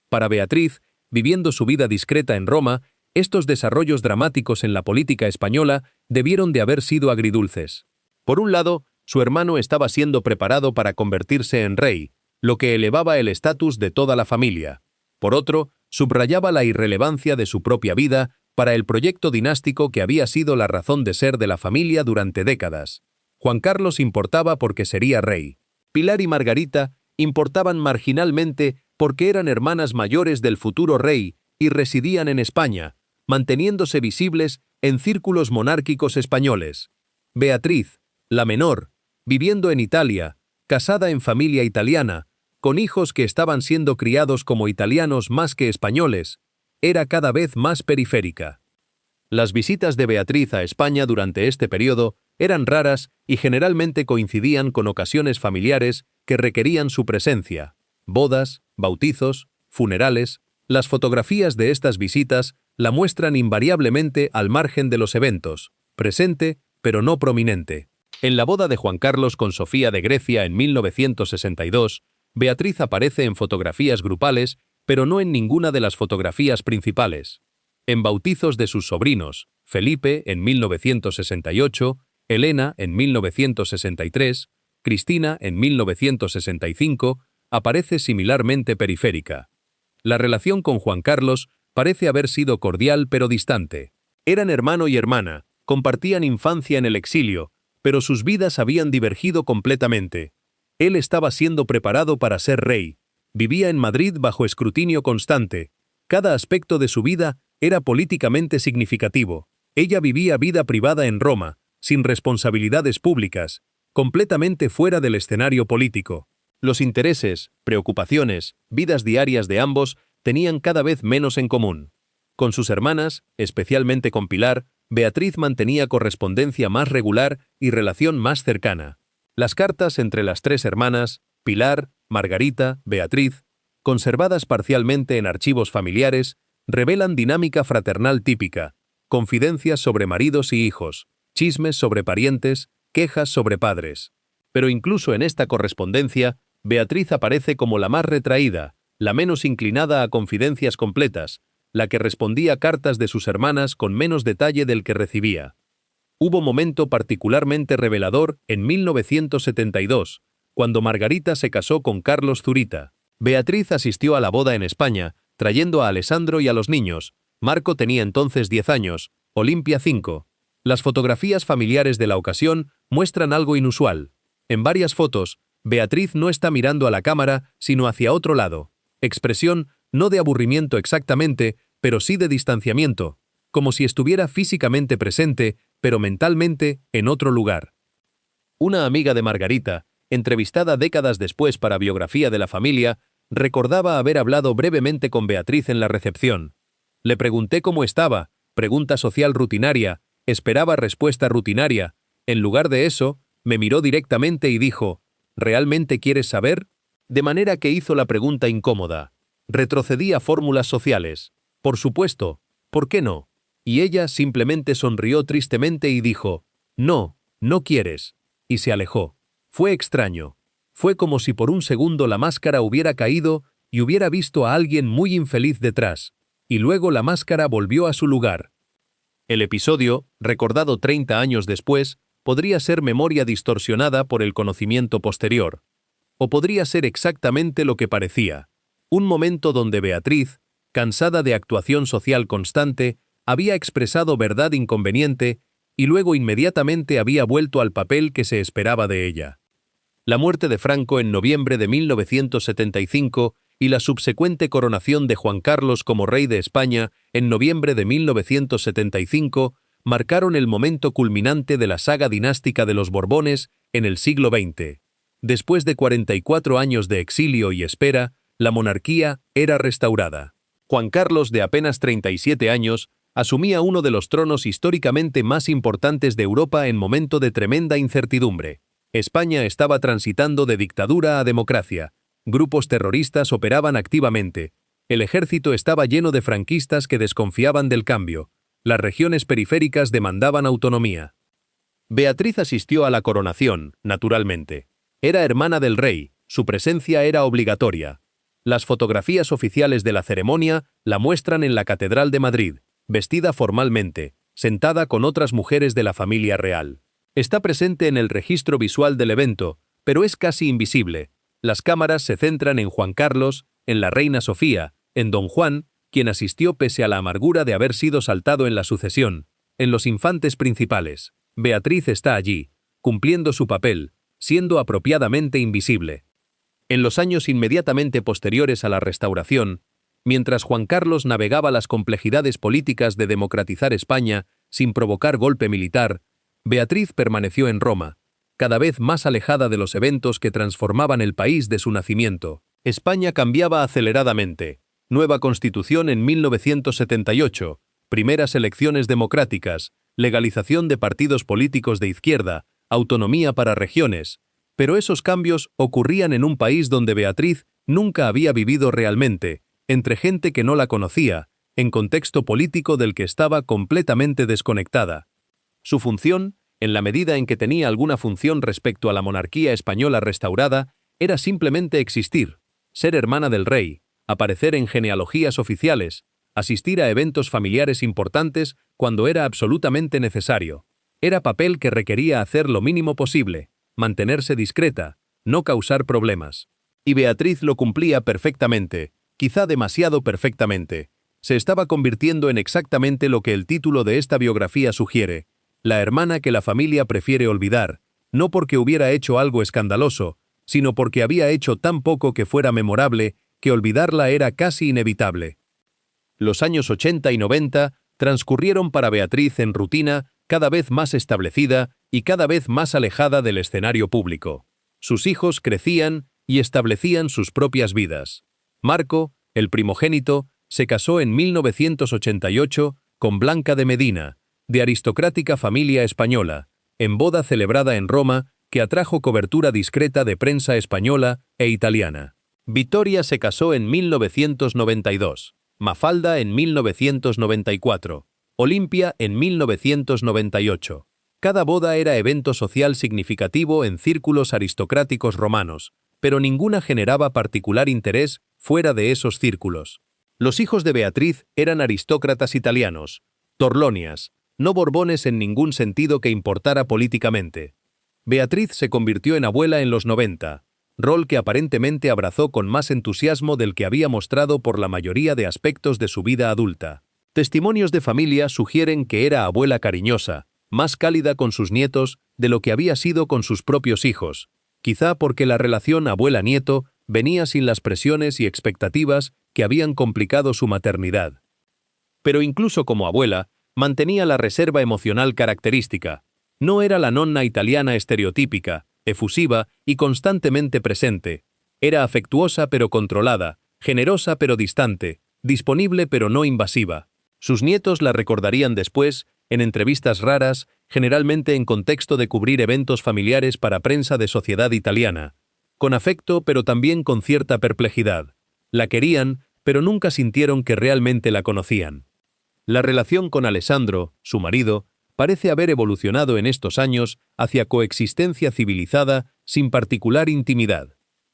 Para Beatriz, viviendo su vida discreta en Roma, estos desarrollos dramáticos en la política española debieron de haber sido agridulces. Por un lado, su hermano estaba siendo preparado para convertirse en rey, lo que elevaba el estatus de toda la familia. Por otro, subrayaba la irrelevancia de su propia vida para el proyecto dinástico que había sido la razón de ser de la familia durante décadas. Juan Carlos importaba porque sería rey. Pilar y Margarita importaban marginalmente porque eran hermanas mayores del futuro rey y residían en España, manteniéndose visibles en círculos monárquicos españoles. Beatriz, la menor, viviendo en Italia, casada en familia italiana, con hijos que estaban siendo criados como italianos más que españoles, era cada vez más periférica. Las visitas de Beatriz a España durante este periodo eran raras y generalmente coincidían con ocasiones familiares que requerían su presencia: bodas, bautizos, funerales. Las fotografías de estas visitas la muestran invariablemente al margen de los eventos, presente, pero no prominente. En la boda de Juan Carlos con Sofía de Grecia en 1962, Beatriz aparece en fotografías grupales, pero no en ninguna de las fotografías principales. En bautizos de sus sobrinos, Felipe en 1968, Elena en 1963, Cristina en 1965, aparece similarmente periférica. La relación con Juan Carlos parece haber sido cordial pero distante. Eran hermano y hermana, compartían infancia en el exilio, pero sus vidas habían divergido completamente. Él estaba siendo preparado para ser rey. Vivía en Madrid bajo escrutinio constante. Cada aspecto de su vida era políticamente significativo. Ella vivía vida privada en Roma, sin responsabilidades públicas, completamente fuera del escenario político. Los intereses, preocupaciones, vidas diarias de ambos tenían cada vez menos en común. Con sus hermanas, especialmente con Pilar, Beatriz mantenía correspondencia más regular y relación más cercana. Las cartas entre las tres hermanas, Pilar, Margarita, Beatriz, conservadas parcialmente en archivos familiares, revelan dinámica fraternal típica, confidencias sobre maridos y hijos, chismes sobre parientes, quejas sobre padres. Pero incluso en esta correspondencia, Beatriz aparece como la más retraída, la menos inclinada a confidencias completas, la que respondía cartas de sus hermanas con menos detalle del que recibía. Hubo momento particularmente revelador en 1972, cuando Margarita se casó con Carlos Zurita. Beatriz asistió a la boda en España, trayendo a Alessandro y a los niños. Marco tenía entonces 10 años, Olimpia 5. Las fotografías familiares de la ocasión muestran algo inusual. En varias fotos, Beatriz no está mirando a la cámara, sino hacia otro lado. Expresión no de aburrimiento exactamente, pero sí de distanciamiento, como si estuviera físicamente presente, pero mentalmente en otro lugar. Una amiga de Margarita, entrevistada décadas después para Biografía de la Familia, recordaba haber hablado brevemente con Beatriz en la recepción. Le pregunté cómo estaba, pregunta social rutinaria, esperaba respuesta rutinaria. En lugar de eso, me miró directamente y dijo, ¿realmente quieres saber? De manera que hizo la pregunta incómoda. Retrocedí a fórmulas sociales. Por supuesto, ¿por qué no? Y ella simplemente sonrió tristemente y dijo, no, no quieres. Y se alejó. Fue extraño. Fue como si por un segundo la máscara hubiera caído y hubiera visto a alguien muy infeliz detrás. Y luego la máscara volvió a su lugar. El episodio, recordado 30 años después, podría ser memoria distorsionada por el conocimiento posterior. O podría ser exactamente lo que parecía. Un momento donde Beatriz, cansada de actuación social constante, había expresado verdad inconveniente y luego inmediatamente había vuelto al papel que se esperaba de ella. La muerte de Franco en noviembre de 1975 y la subsecuente coronación de Juan Carlos como rey de España en noviembre de 1975 marcaron el momento culminante de la saga dinástica de los Borbones en el siglo XX. Después de 44 años de exilio y espera, la monarquía era restaurada. Juan Carlos, de apenas 37 años, asumía uno de los tronos históricamente más importantes de Europa en momento de tremenda incertidumbre. España estaba transitando de dictadura a democracia. Grupos terroristas operaban activamente. El ejército estaba lleno de franquistas que desconfiaban del cambio. Las regiones periféricas demandaban autonomía. Beatriz asistió a la coronación, naturalmente. Era hermana del rey, su presencia era obligatoria. Las fotografías oficiales de la ceremonia la muestran en la Catedral de Madrid, vestida formalmente, sentada con otras mujeres de la familia real. Está presente en el registro visual del evento, pero es casi invisible. Las cámaras se centran en Juan Carlos, en la reina Sofía, en don Juan, quien asistió pese a la amargura de haber sido saltado en la sucesión, en los infantes principales. Beatriz está allí, cumpliendo su papel, siendo apropiadamente invisible. En los años inmediatamente posteriores a la restauración, mientras Juan Carlos navegaba las complejidades políticas de democratizar España sin provocar golpe militar, Beatriz permaneció en Roma, cada vez más alejada de los eventos que transformaban el país de su nacimiento. España cambiaba aceleradamente. Nueva Constitución en 1978, primeras elecciones democráticas, legalización de partidos políticos de izquierda, autonomía para regiones. Pero esos cambios ocurrían en un país donde Beatriz nunca había vivido realmente, entre gente que no la conocía, en contexto político del que estaba completamente desconectada. Su función, en la medida en que tenía alguna función respecto a la monarquía española restaurada, era simplemente existir, ser hermana del rey, aparecer en genealogías oficiales, asistir a eventos familiares importantes cuando era absolutamente necesario. Era papel que requería hacer lo mínimo posible, mantenerse discreta, no causar problemas. Y Beatriz lo cumplía perfectamente, quizá demasiado perfectamente. Se estaba convirtiendo en exactamente lo que el título de esta biografía sugiere, la hermana que la familia prefiere olvidar, no porque hubiera hecho algo escandaloso, sino porque había hecho tan poco que fuera memorable que olvidarla era casi inevitable. Los años 80 y 90 transcurrieron para Beatriz en rutina cada vez más establecida y cada vez más alejada del escenario público. Sus hijos crecían y establecían sus propias vidas. Marco, el primogénito, se casó en 1988 con Blanca de Medina, de aristocrática familia española, en boda celebrada en Roma que atrajo cobertura discreta de prensa española e italiana. Vittoria se casó en 1992, Mafalda en 1994, Olimpia en 1998. Cada boda era evento social significativo en círculos aristocráticos romanos, pero ninguna generaba particular interés fuera de esos círculos. Los hijos de Beatriz eran aristócratas italianos, Torlonias, no Borbones en ningún sentido que importara políticamente. Beatriz se convirtió en abuela en los 90, rol que aparentemente abrazó con más entusiasmo del que había mostrado por la mayoría de aspectos de su vida adulta. Testimonios de familia sugieren que era abuela cariñosa, más cálida con sus nietos de lo que había sido con sus propios hijos, quizá porque la relación abuela-nieto venía sin las presiones y expectativas que habían complicado su maternidad. Pero incluso como abuela, mantenía la reserva emocional característica. No era la nonna italiana estereotípica, efusiva y constantemente presente. Era afectuosa pero controlada, generosa pero distante, disponible pero no invasiva. Sus nietos la recordarían después, en entrevistas raras, generalmente en contexto de cubrir eventos familiares para prensa de sociedad italiana. Con afecto pero también con cierta perplejidad. La querían, pero nunca sintieron que realmente la conocían. La relación con Alessandro, su marido, parece haber evolucionado en estos años hacia coexistencia civilizada sin particular intimidad.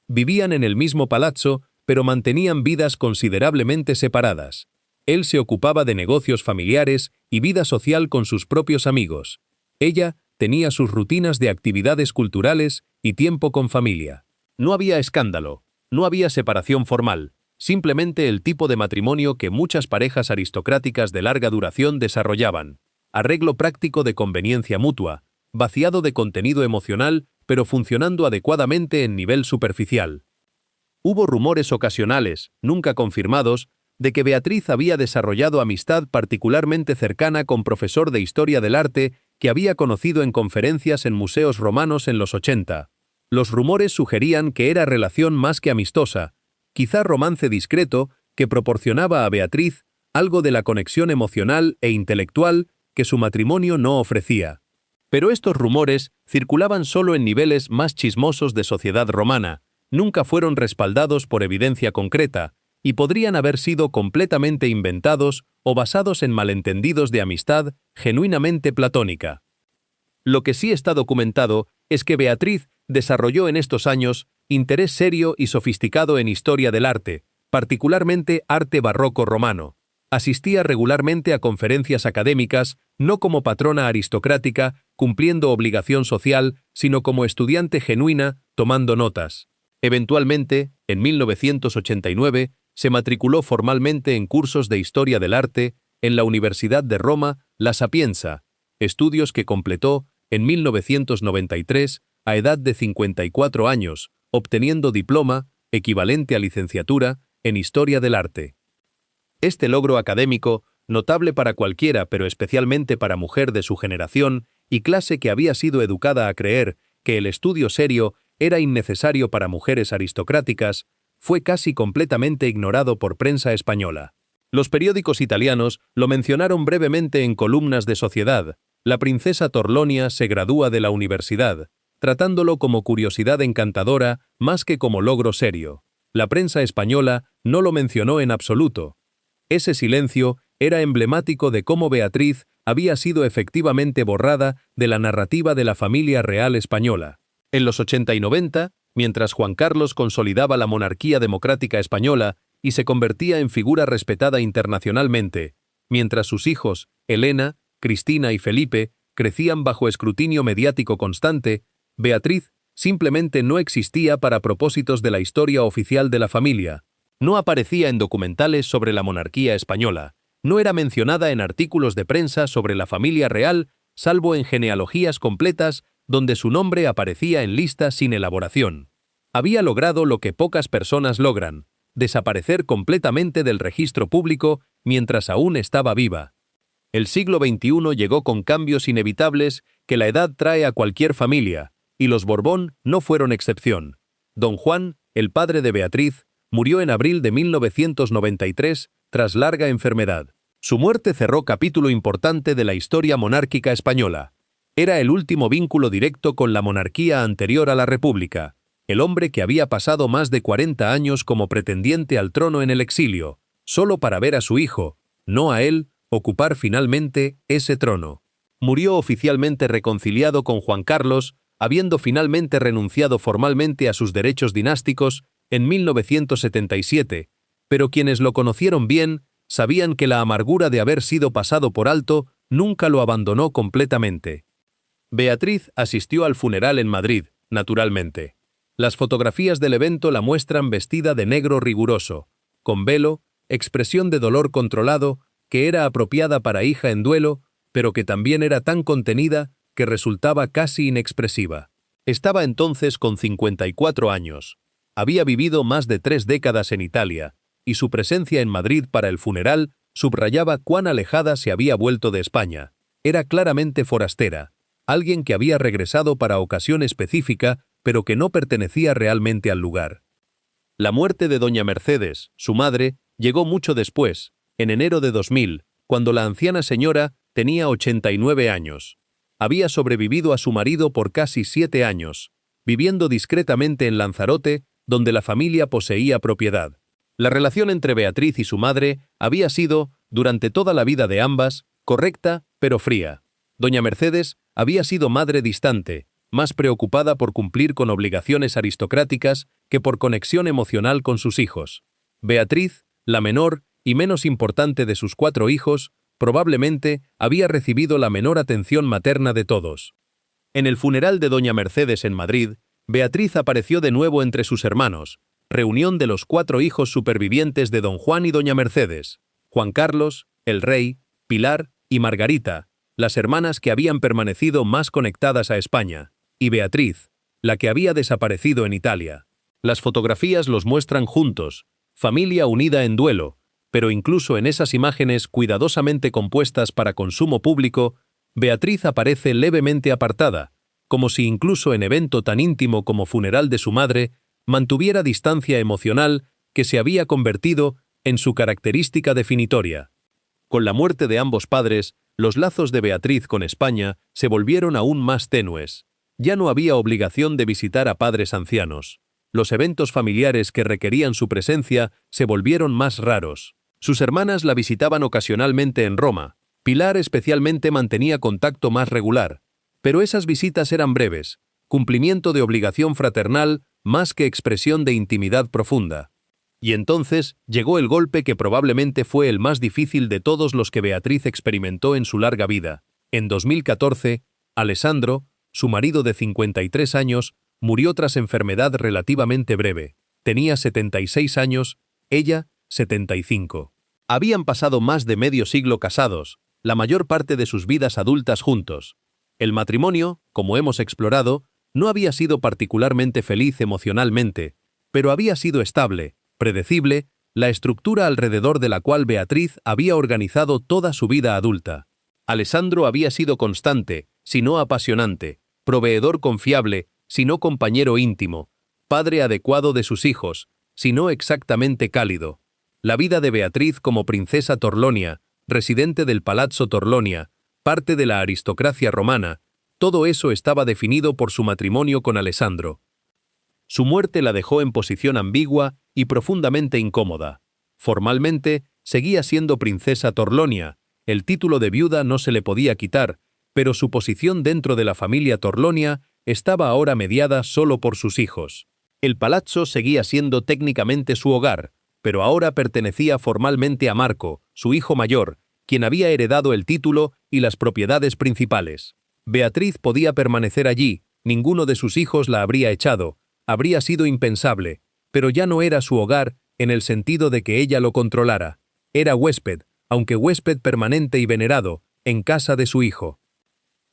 Vivían en el mismo palazzo, pero mantenían vidas considerablemente separadas. Él se ocupaba de negocios familiares y vida social con sus propios amigos. Ella tenía sus rutinas de actividades culturales y tiempo con familia. No había escándalo, no había separación formal, simplemente el tipo de matrimonio que muchas parejas aristocráticas de larga duración desarrollaban. Arreglo práctico de conveniencia mutua, vaciado de contenido emocional, pero funcionando adecuadamente en nivel superficial. Hubo rumores ocasionales, nunca confirmados, de que Beatriz había desarrollado amistad particularmente cercana con profesor de Historia del Arte que había conocido en conferencias en museos romanos en los 80. Los rumores sugerían que era relación más que amistosa, quizá romance discreto que proporcionaba a Beatriz algo de la conexión emocional e intelectual que su matrimonio no ofrecía. Pero estos rumores circulaban solo en niveles más chismosos de sociedad romana, nunca fueron respaldados por evidencia concreta, y podrían haber sido completamente inventados o basados en malentendidos de amistad genuinamente platónica. Lo que sí está documentado es que Beatriz desarrolló en estos años interés serio y sofisticado en historia del arte, particularmente arte barroco romano. Asistía regularmente a conferencias académicas, no como patrona aristocrática, cumpliendo obligación social, sino como estudiante genuina, tomando notas. Eventualmente, en 1989, se matriculó formalmente en cursos de Historia del Arte en la Universidad de Roma, La Sapienza, estudios que completó en 1993 a edad de 54 años, obteniendo diploma, equivalente a licenciatura, en Historia del Arte. Este logro académico, notable para cualquiera pero especialmente para mujer de su generación y clase que había sido educada a creer que el estudio serio era innecesario para mujeres aristocráticas, fue casi completamente ignorado por prensa española. Los periódicos italianos lo mencionaron brevemente en columnas de Sociedad. La princesa Torlonia se gradúa de la universidad, tratándolo como curiosidad encantadora más que como logro serio. La prensa española no lo mencionó en absoluto. Ese silencio era emblemático de cómo Beatriz había sido efectivamente borrada de la narrativa de la familia real española. En los 80 y 90, mientras Juan Carlos consolidaba la monarquía democrática española y se convertía en figura respetada internacionalmente, mientras sus hijos, Elena, Cristina y Felipe, crecían bajo escrutinio mediático constante, Beatriz simplemente no existía para propósitos de la historia oficial de la familia. No aparecía en documentales sobre la monarquía española, no era mencionada en artículos de prensa sobre la familia real, salvo en genealogías completas donde su nombre aparecía en listas sin elaboración. Había logrado lo que pocas personas logran, desaparecer completamente del registro público mientras aún estaba viva. El siglo XXI llegó con cambios inevitables que la edad trae a cualquier familia, y los Borbón no fueron excepción. Don Juan, el padre de Beatriz, murió en abril de 1993 tras larga enfermedad. Su muerte cerró capítulo importante de la historia monárquica española. Era el último vínculo directo con la monarquía anterior a la República, el hombre que había pasado más de 40 años como pretendiente al trono en el exilio, solo para ver a su hijo, no a él, ocupar finalmente ese trono. Murió oficialmente reconciliado con Juan Carlos, habiendo finalmente renunciado formalmente a sus derechos dinásticos en 1977, pero quienes lo conocieron bien sabían que la amargura de haber sido pasado por alto nunca lo abandonó completamente. Beatriz asistió al funeral en Madrid, naturalmente. Las fotografías del evento la muestran vestida de negro riguroso, con velo, expresión de dolor controlado, que era apropiada para hija en duelo, pero que también era tan contenida que resultaba casi inexpresiva. Estaba entonces con 54 años. Había vivido más de 3 décadas en Italia, y su presencia en Madrid para el funeral subrayaba cuán alejada se había vuelto de España. Era claramente forastera, alguien que había regresado para ocasión específica, pero que no pertenecía realmente al lugar. La muerte de doña Mercedes, su madre, llegó mucho después, en enero de 2000, cuando la anciana señora tenía 89 años. Había sobrevivido a su marido por casi 7 años, viviendo discretamente en Lanzarote, donde la familia poseía propiedad. La relación entre Beatriz y su madre había sido, durante toda la vida de ambas, correcta pero fría. Doña Mercedes había sido madre distante, más preocupada por cumplir con obligaciones aristocráticas que por conexión emocional con sus hijos. Beatriz, la menor y menos importante de sus 4 hijos, probablemente había recibido la menor atención materna de todos. En el funeral de doña Mercedes en Madrid, Beatriz apareció de nuevo entre sus hermanos, reunión de los 4 hijos supervivientes de don Juan y doña Mercedes, Juan Carlos, el rey, Pilar y Margarita, las hermanas que habían permanecido más conectadas a España, y Beatriz, la que había desaparecido en Italia. Las fotografías los muestran juntos, familia unida en duelo, pero incluso en esas imágenes cuidadosamente compuestas para consumo público, Beatriz aparece levemente apartada, como si incluso en evento tan íntimo como funeral de su madre, mantuviera distancia emocional que se había convertido en su característica definitoria. Con la muerte de ambos padres, los lazos de Beatriz con España se volvieron aún más tenues. Ya no había obligación de visitar a padres ancianos. Los eventos familiares que requerían su presencia se volvieron más raros. Sus hermanas la visitaban ocasionalmente en Roma. Pilar especialmente mantenía contacto más regular, pero esas visitas eran breves, cumplimiento de obligación fraternal más que expresión de intimidad profunda. Y entonces llegó el golpe que probablemente fue el más difícil de todos los que Beatriz experimentó en su larga vida. En 2014, Alessandro, su marido de 53 años, murió tras enfermedad relativamente breve. Tenía 76 años, ella 75. Habían pasado más de medio siglo casados, la mayor parte de sus vidas adultas juntos. El matrimonio, como hemos explorado, no había sido particularmente feliz emocionalmente, pero había sido estable, predecible, la estructura alrededor de la cual Beatriz había organizado toda su vida adulta. Alessandro había sido constante, si no apasionante, proveedor confiable, si no compañero íntimo, padre adecuado de sus hijos, si no exactamente cálido. La vida de Beatriz como princesa Torlonia, residente del Palazzo Torlonia, parte de la aristocracia romana, todo eso estaba definido por su matrimonio con Alessandro. Su muerte la dejó en posición ambigua y profundamente incómoda. Formalmente, seguía siendo princesa Torlonia, el título de viuda no se le podía quitar, pero su posición dentro de la familia Torlonia estaba ahora mediada solo por sus hijos. El palazzo seguía siendo técnicamente su hogar, pero ahora pertenecía formalmente a Marco, su hijo mayor, quien había heredado el título y las propiedades principales. Beatriz podía permanecer allí, ninguno de sus hijos la habría echado, habría sido impensable, pero ya no era su hogar en el sentido de que ella lo controlara. Era huésped, aunque huésped permanente y venerado, en casa de su hijo.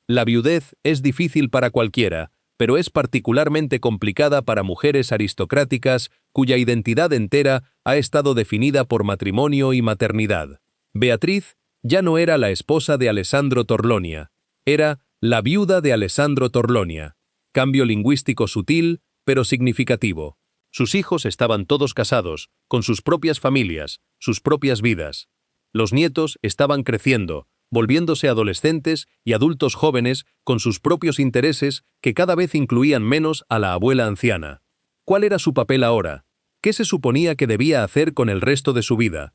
La viudez es difícil para cualquiera, pero es particularmente complicada para mujeres aristocráticas cuya identidad entera ha estado definida por matrimonio y maternidad. Beatriz ya no era la esposa de Alessandro Torlonia, era la viuda de Alessandro Torlonia. Cambio lingüístico sutil, pero significativo. Sus hijos estaban todos casados, con sus propias familias, sus propias vidas. Los nietos estaban creciendo, volviéndose adolescentes y adultos jóvenes con sus propios intereses que cada vez incluían menos a la abuela anciana. ¿Cuál era su papel ahora? ¿Qué se suponía que debía hacer con el resto de su vida?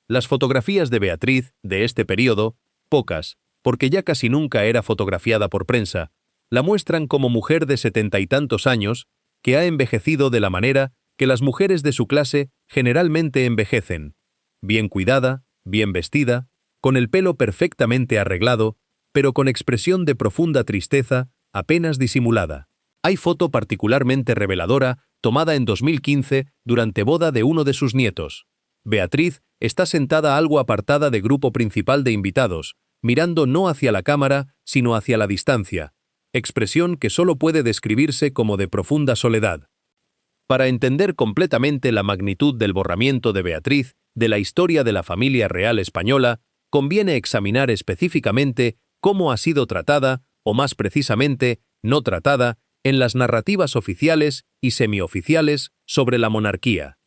Las fotografías de Beatriz, de este periodo, pocas, porque ya casi nunca era fotografiada por prensa, la muestran como mujer de 70 y tantos años, que ha envejecido de la manera que las mujeres de su clase generalmente envejecen. Bien cuidada, bien vestida, con el pelo perfectamente arreglado, pero con expresión de profunda tristeza, apenas disimulada. Hay foto particularmente reveladora, tomada en 2015 durante boda de uno de sus nietos. Beatriz está sentada algo apartada de grupo principal de invitados, mirando no hacia la cámara, sino hacia la distancia, expresión que solo puede describirse como de profunda soledad. Para entender completamente la magnitud del borramiento de Beatriz de la historia de la familia real española, conviene examinar específicamente cómo ha sido tratada, o más precisamente, no tratada, en las narrativas oficiales y semioficiales sobre la monarquía.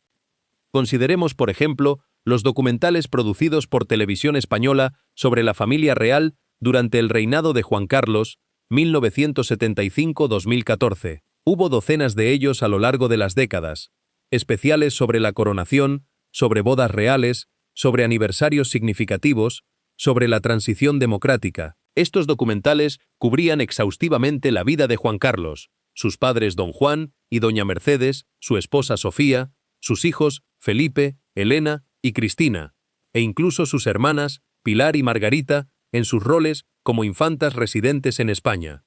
Consideremos, por ejemplo, los documentales producidos por Televisión Española sobre la familia real durante el reinado de Juan Carlos, 1975-2014. Hubo docenas de ellos a lo largo de las décadas, especiales sobre la coronación, sobre bodas reales, sobre aniversarios significativos, sobre la transición democrática. Estos documentales cubrían exhaustivamente la vida de Juan Carlos, sus padres don Juan y doña Mercedes, su esposa Sofía, sus hijos Felipe, Elena y Cristina, e incluso sus hermanas Pilar y Margarita, en sus roles como infantas residentes en España.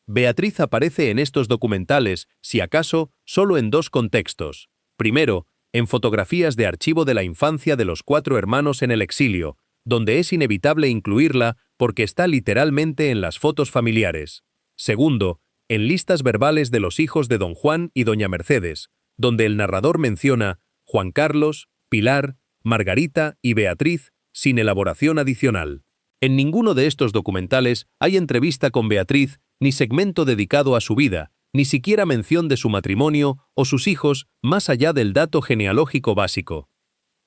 Beatriz aparece en estos documentales, si acaso, solo en dos contextos. Primero, en fotografías de archivo de la infancia de los 4 hermanos en el exilio, donde es inevitable incluirla porque está literalmente en las fotos familiares. Segundo, en listas verbales de los hijos de don Juan y doña Mercedes, donde el narrador menciona Juan Carlos, Pilar, Margarita y Beatriz, sin elaboración adicional. En ninguno de estos documentales hay entrevista con Beatriz, ni segmento dedicado a su vida, ni siquiera mención de su matrimonio o sus hijos más allá del dato genealógico básico.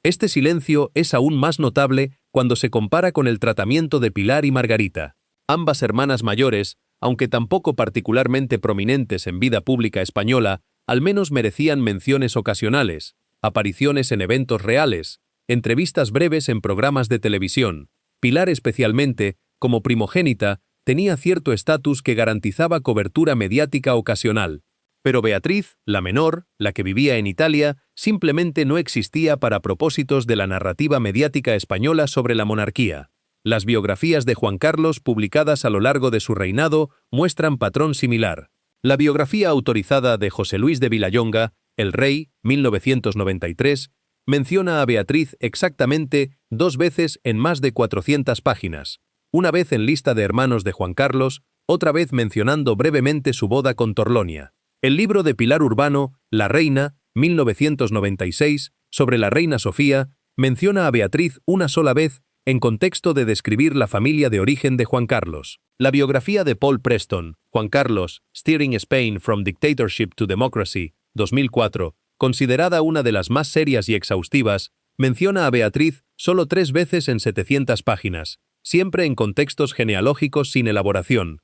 Este silencio es aún más notable cuando se compara con el tratamiento de Pilar y Margarita. Ambas hermanas mayores, aunque tampoco particularmente prominentes en vida pública española, al menos merecían menciones ocasionales, apariciones en eventos reales, entrevistas breves en programas de televisión. Pilar especialmente, como primogénita, tenía cierto estatus que garantizaba cobertura mediática ocasional. Pero Beatriz, la menor, la que vivía en Italia, simplemente no existía para propósitos de la narrativa mediática española sobre la monarquía. Las biografías de Juan Carlos publicadas a lo largo de su reinado muestran patrón similar. La biografía autorizada de José Luis de Vilallonga, El Rey, 1993, menciona a Beatriz exactamente 2 veces en más de 400 páginas, una vez en lista de hermanos de Juan Carlos, otra vez mencionando brevemente su boda con Torlonia. El libro de Pilar Urbano, La Reina, 1996, sobre la reina Sofía, menciona a Beatriz una sola vez en contexto de describir la familia de origen de Juan Carlos. La biografía de Paul Preston, Juan Carlos, Steering Spain from Dictatorship to Democracy, 2004, considerada una de las más serias y exhaustivas, menciona a Beatriz solo 3 veces en 700 páginas, siempre en contextos genealógicos sin elaboración.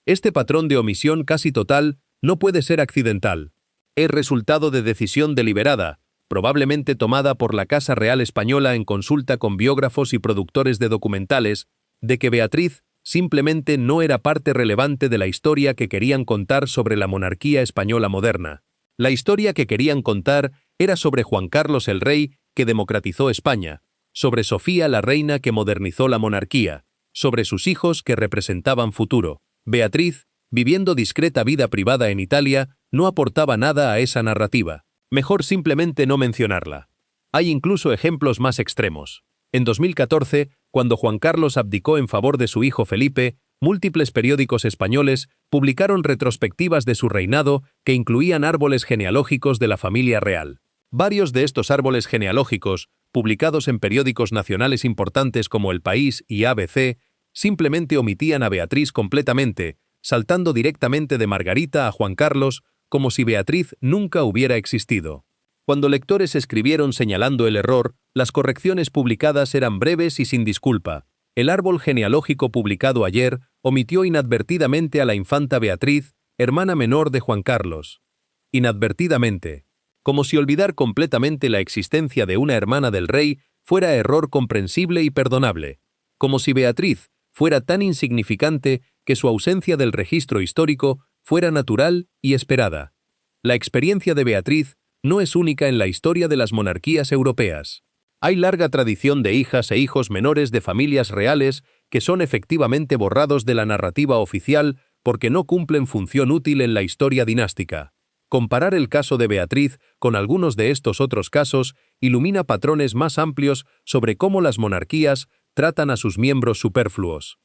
Este patrón de omisión casi total no puede ser accidental. Es resultado de decisión deliberada, probablemente tomada por la Casa Real Española en consulta con biógrafos y productores de documentales, de que Beatriz simplemente no era parte relevante de la historia que querían contar sobre la monarquía española moderna. La historia que querían contar era sobre Juan Carlos el Rey, que democratizó España, sobre Sofía la reina que modernizó la monarquía, sobre sus hijos que representaban futuro. Beatriz, viviendo discreta vida privada en Italia, no aportaba nada a esa narrativa. Mejor simplemente no mencionarla. Hay incluso ejemplos más extremos. En 2014, cuando Juan Carlos abdicó en favor de su hijo Felipe, múltiples periódicos españoles publicaron retrospectivas de su reinado que incluían árboles genealógicos de la familia real. Varios de estos árboles genealógicos, publicados en periódicos nacionales importantes como El País y ABC, simplemente omitían a Beatriz completamente, saltando directamente de Margarita a Juan Carlos, como si Beatriz nunca hubiera existido. Cuando lectores escribieron señalando el error, las correcciones publicadas eran breves y sin disculpa. El árbol genealógico publicado ayer omitió inadvertidamente a la infanta Beatriz, hermana menor de Juan Carlos. Inadvertidamente. Como si olvidar completamente la existencia de una hermana del rey fuera error comprensible y perdonable. Como si Beatriz fuera tan insignificante que su ausencia del registro histórico fuera natural y esperada. La experiencia de Beatriz no es única en la historia de las monarquías europeas. Hay larga tradición de hijas e hijos menores de familias reales que son efectivamente borrados de la narrativa oficial porque no cumplen función útil en la historia dinástica. Comparar el caso de Beatriz con algunos de estos otros casos ilumina patrones más amplios sobre cómo las monarquías tratan a sus miembros superfluos.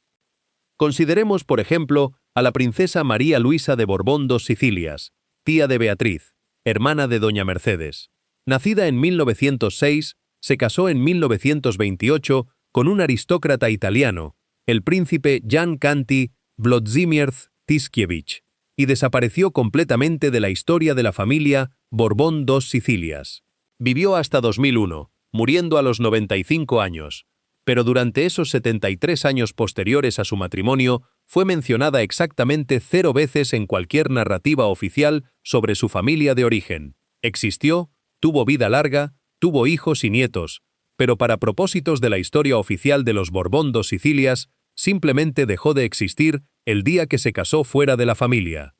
Consideremos, por ejemplo, a la princesa María Luisa de Borbón dos Sicilias, tía de Beatriz, hermana de doña Mercedes. Nacida en 1906, se casó en 1928 con un aristócrata italiano, el príncipe Jan Kanti Włodzimierz Tyszkiewicz, y desapareció completamente de la historia de la familia Borbón dos Sicilias. Vivió hasta 2001, muriendo a los 95 años, pero durante esos 73 años posteriores a su matrimonio fue mencionada exactamente 0 veces en cualquier narrativa oficial sobre su familia de origen. Existió, tuvo vida larga, tuvo hijos y nietos, pero para propósitos de la historia oficial de los Borbón dos Sicilias, simplemente dejó de existir el día que se casó fuera de la familia.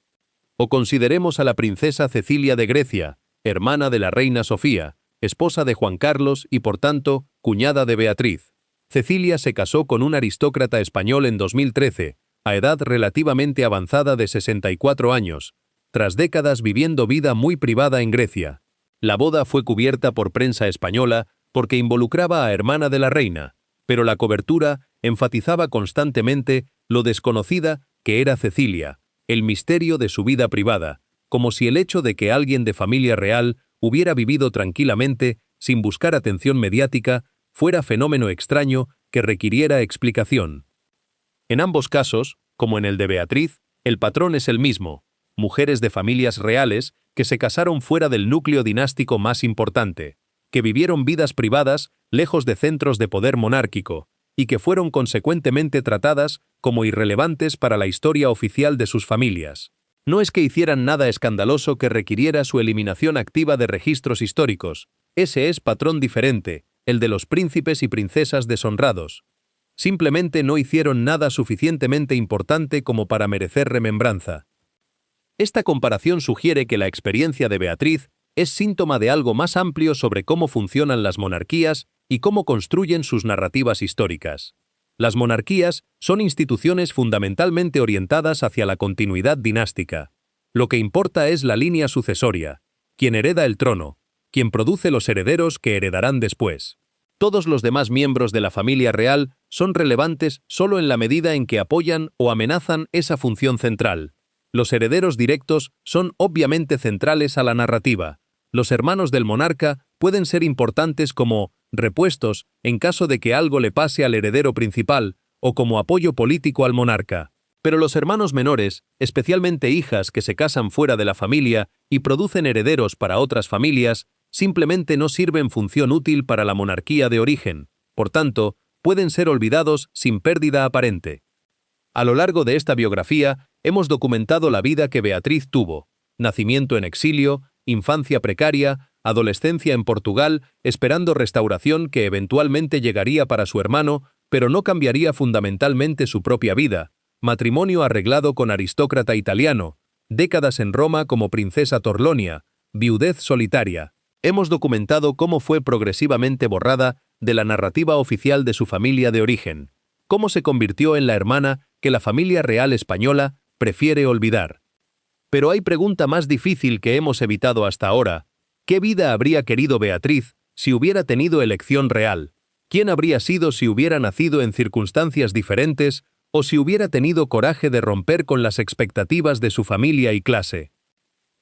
O consideremos a la princesa Cecilia de Grecia, hermana de la reina Sofía, esposa de Juan Carlos y por tanto, cuñada de Beatriz. Cecilia se casó con un aristócrata español en 2013, a edad relativamente avanzada de 64 años, tras décadas viviendo vida muy privada en Grecia. La boda fue cubierta por prensa española porque involucraba a hermana de la reina, pero la cobertura enfatizaba constantemente lo desconocida que era Cecilia, el misterio de su vida privada, como si el hecho de que alguien de familia real hubiera vivido tranquilamente, sin buscar atención mediática, fuera fenómeno extraño que requiriera explicación. En ambos casos, como en el de Beatriz, el patrón es el mismo: mujeres de familias reales que se casaron fuera del núcleo dinástico más importante, que vivieron vidas privadas lejos de centros de poder monárquico, y que fueron consecuentemente tratadas como irrelevantes para la historia oficial de sus familias. No es que hicieran nada escandaloso que requiriera su eliminación activa de registros históricos. Ese es patrón diferente, el de los príncipes y princesas deshonrados. Simplemente no hicieron nada suficientemente importante como para merecer remembranza. Esta comparación sugiere que la experiencia de Beatriz es síntoma de algo más amplio sobre cómo funcionan las monarquías y cómo construyen sus narrativas históricas. Las monarquías son instituciones fundamentalmente orientadas hacia la continuidad dinástica. Lo que importa es la línea sucesoria, quien hereda el trono, quien produce los herederos que heredarán después. Todos los demás miembros de la familia real son relevantes solo en la medida en que apoyan o amenazan esa función central. Los herederos directos son obviamente centrales a la narrativa. Los hermanos del monarca pueden ser importantes como repuestos en caso de que algo le pase al heredero principal o como apoyo político al monarca. Pero los hermanos menores, especialmente hijas que se casan fuera de la familia y producen herederos para otras familias, simplemente no sirven función útil para la monarquía de origen. Por tanto, pueden ser olvidados sin pérdida aparente. A lo largo de esta biografía, hemos documentado la vida que Beatriz tuvo: nacimiento en exilio, infancia precaria, adolescencia en Portugal, esperando restauración que eventualmente llegaría para su hermano, pero no cambiaría fundamentalmente su propia vida, matrimonio arreglado con aristócrata italiano, décadas en Roma como princesa Torlonia, viudez solitaria. Hemos documentado cómo fue progresivamente borrada de la narrativa oficial de su familia de origen, cómo se convirtió en la hermana que la familia real española prefiere olvidar. Pero hay pregunta más difícil que hemos evitado hasta ahora: ¿qué vida habría querido Beatriz si hubiera tenido elección real? ¿Quién habría sido si hubiera nacido en circunstancias diferentes o si hubiera tenido coraje de romper con las expectativas de su familia y clase?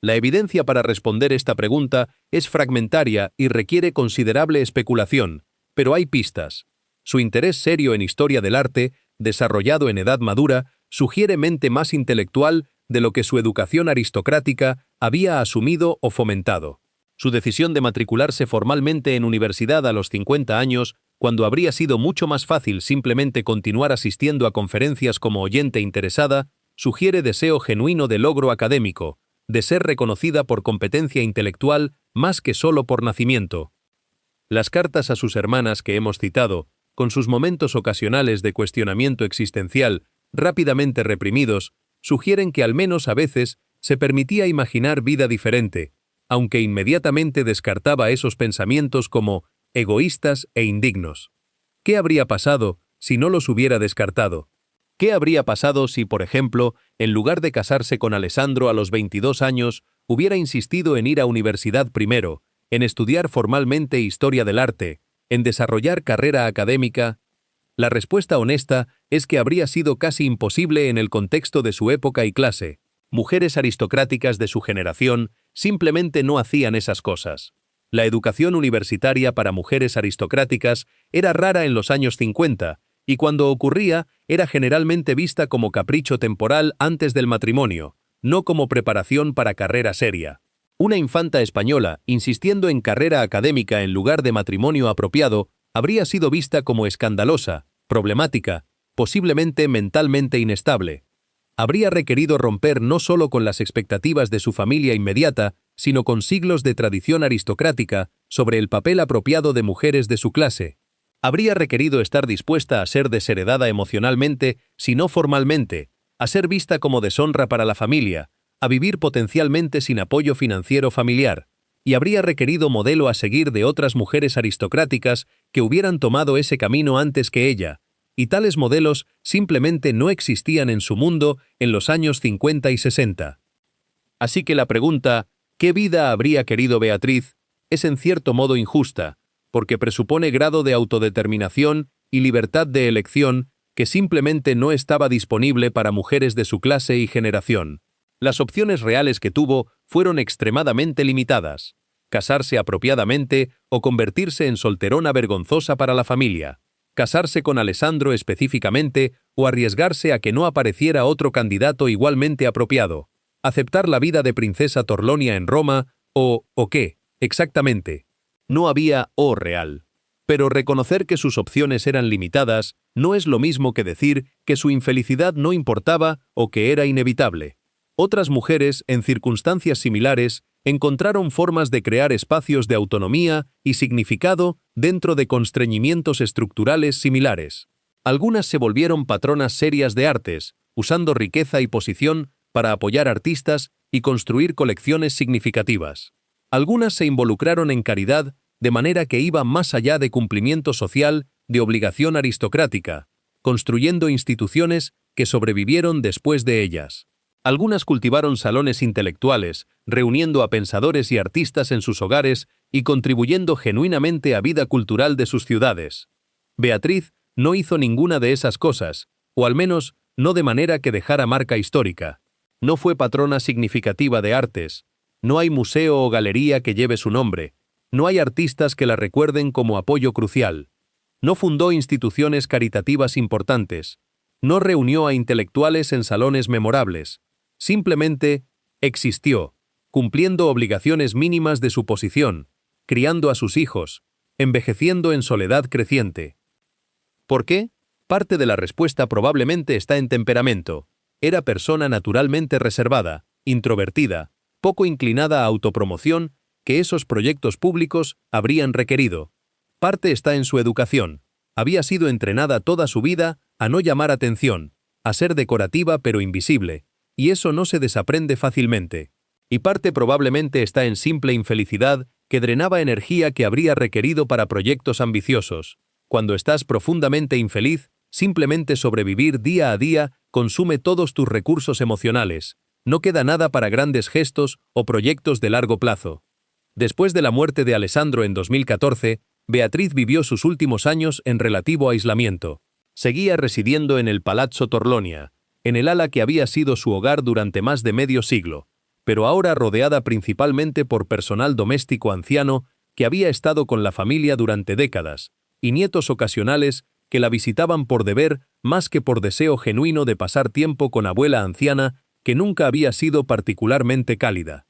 La evidencia para responder esta pregunta es fragmentaria y requiere considerable especulación, pero hay pistas. Su interés serio en historia del arte, desarrollado en edad madura, sugiere mente más intelectual de lo que su educación aristocrática había asumido o fomentado. Su decisión de matricularse formalmente en universidad a los 50 años, cuando habría sido mucho más fácil simplemente continuar asistiendo a conferencias como oyente interesada, sugiere deseo genuino de logro académico, de ser reconocida por competencia intelectual más que solo por nacimiento. Las cartas a sus hermanas que hemos citado, con sus momentos ocasionales de cuestionamiento existencial rápidamente reprimidos, sugieren que al menos a veces se permitía imaginar vida diferente, aunque inmediatamente descartaba esos pensamientos como egoístas e indignos. ¿Qué habría pasado si no los hubiera descartado? ¿Qué habría pasado si, por ejemplo, en lugar de casarse con Alessandro a los 22 años, hubiera insistido en ir a universidad primero, en estudiar formalmente historia del arte, en desarrollar carrera académica? La respuesta honesta es que habría sido casi imposible en el contexto de su época y clase. Mujeres aristocráticas de su generación simplemente no hacían esas cosas. La educación universitaria para mujeres aristocráticas era rara en los años 50, y cuando ocurría, era generalmente vista como capricho temporal antes del matrimonio, no como preparación para carrera seria. Una infanta española, insistiendo en carrera académica en lugar de matrimonio apropiado, habría sido vista como escandalosa, problemática, posiblemente mentalmente inestable. Habría requerido romper no solo con las expectativas de su familia inmediata, sino con siglos de tradición aristocrática sobre el papel apropiado de mujeres de su clase. Habría requerido estar dispuesta a ser desheredada emocionalmente, si no formalmente, a ser vista como deshonra para la familia, a vivir potencialmente sin apoyo financiero familiar, y habría requerido modelo a seguir de otras mujeres aristocráticas que hubieran tomado ese camino antes que ella, y tales modelos simplemente no existían en su mundo en los años 50 y 60. Así que la pregunta, ¿qué vida habría querido Beatriz?, es en cierto modo injusta, porque presupone grado de autodeterminación y libertad de elección que simplemente no estaba disponible para mujeres de su clase y generación. Las opciones reales que tuvo fueron extremadamente limitadas: casarse apropiadamente o convertirse en solterona vergonzosa para la familia, casarse con Alessandro específicamente o arriesgarse a que no apareciera otro candidato igualmente apropiado, aceptar la vida de princesa Torlonia en Roma o qué, exactamente. No había o real. Pero reconocer que sus opciones eran limitadas no es lo mismo que decir que su infelicidad no importaba o que era inevitable. Otras mujeres, en circunstancias similares, encontraron formas de crear espacios de autonomía y significado dentro de constreñimientos estructurales similares. Algunas se volvieron patronas serias de artes, usando riqueza y posición para apoyar artistas y construir colecciones significativas. Algunas se involucraron en caridad de manera que iba más allá de cumplimiento social, de obligación aristocrática, construyendo instituciones que sobrevivieron después de ellas. Algunas cultivaron salones intelectuales, reuniendo a pensadores y artistas en sus hogares y contribuyendo genuinamente a vida cultural de sus ciudades. Beatriz no hizo ninguna de esas cosas, o al menos no de manera que dejara marca histórica. No fue patrona significativa de artes. No hay museo o galería que lleve su nombre. No hay artistas que la recuerden como apoyo crucial. No fundó instituciones caritativas importantes. No reunió a intelectuales en salones memorables. Simplemente existió, cumpliendo obligaciones mínimas de su posición, criando a sus hijos, envejeciendo en soledad creciente. ¿Por qué? Parte de la respuesta probablemente está en temperamento. Era persona naturalmente reservada, introvertida, poco inclinada a autopromoción que esos proyectos públicos habrían requerido. Parte está en su educación. Había sido entrenada toda su vida a no llamar atención, a ser decorativa pero invisible, y eso no se desaprende fácilmente. Y parte probablemente está en simple infelicidad que drenaba energía que habría requerido para proyectos ambiciosos. Cuando estás profundamente infeliz, simplemente sobrevivir día a día consume todos tus recursos emocionales. No queda nada para grandes gestos o proyectos de largo plazo. Después de la muerte de Alessandro en 2014, Beatriz vivió sus últimos años en relativo aislamiento. Seguía residiendo en el Palazzo Torlonia, en el ala que había sido su hogar durante más de medio siglo, pero ahora rodeada principalmente por personal doméstico anciano que había estado con la familia durante décadas, y nietos ocasionales que la visitaban por deber más que por deseo genuino de pasar tiempo con abuela anciana que nunca había sido particularmente cálida.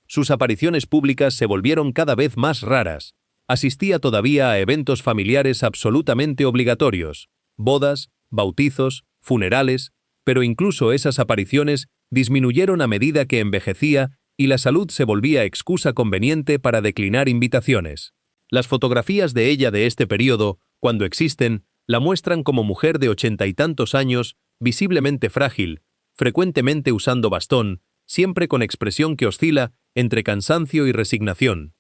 Sus apariciones públicas se volvieron cada vez más raras. Asistía todavía a eventos familiares absolutamente obligatorios, bodas, bautizos, funerales, pero incluso esas apariciones disminuyeron a medida que envejecía y la salud se volvía excusa conveniente para declinar invitaciones. Las fotografías de ella de este periodo, cuando existen, la muestran como mujer de 80 y tantos años, visiblemente frágil, frecuentemente usando bastón, siempre con expresión que oscila entre cansancio y resignación.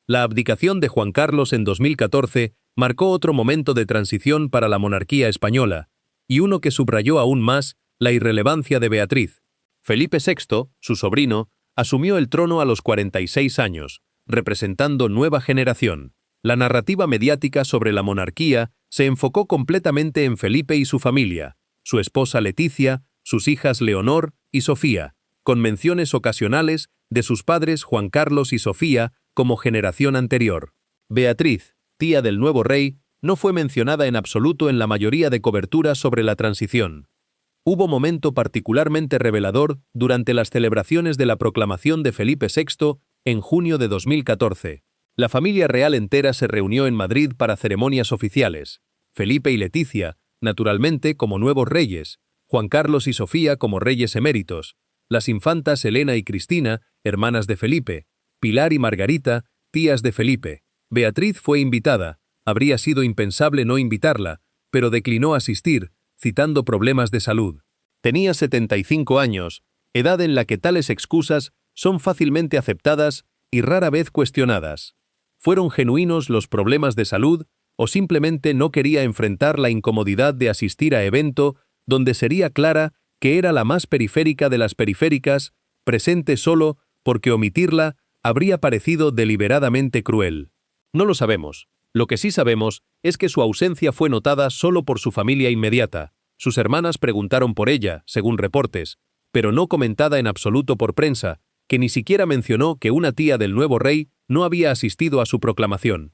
La abdicación de Juan Carlos en 2014 marcó otro momento de transición para la monarquía española, y uno que subrayó aún más la irrelevancia de Beatriz. Felipe VI, su sobrino, asumió el trono a los 46 años, representando nueva generación. La narrativa mediática sobre la monarquía se enfocó completamente en Felipe y su familia, su esposa Leticia, sus hijas Leonor y Sofía, con menciones ocasionales de sus padres Juan Carlos y Sofía como generación anterior. Beatriz, tía del nuevo rey, no fue mencionada en absoluto en la mayoría de coberturas sobre la transición. Hubo momento particularmente revelador durante las celebraciones de la proclamación de Felipe VI en junio de 2014. La familia real entera se reunió en Madrid para ceremonias oficiales. Felipe y Leticia, naturalmente, como nuevos reyes, Juan Carlos y Sofía como reyes eméritos, las infantas Elena y Cristina, hermanas de Felipe, Pilar y Margarita, tías de Felipe. Beatriz fue invitada, habría sido impensable no invitarla, pero declinó asistir, citando problemas de salud. Tenía 75 años, edad en la que tales excusas son fácilmente aceptadas y rara vez cuestionadas. ¿Fueron genuinos los problemas de salud o simplemente no quería enfrentar la incomodidad de asistir a evento donde sería clara que era la más periférica de las periféricas, presente solo porque omitirla habría parecido deliberadamente cruel? No lo sabemos. Lo que sí sabemos es que su ausencia fue notada solo por su familia inmediata. Sus hermanas preguntaron por ella, según reportes, pero no comentada en absoluto por prensa, que ni siquiera mencionó que una tía del nuevo rey no había asistido a su proclamación.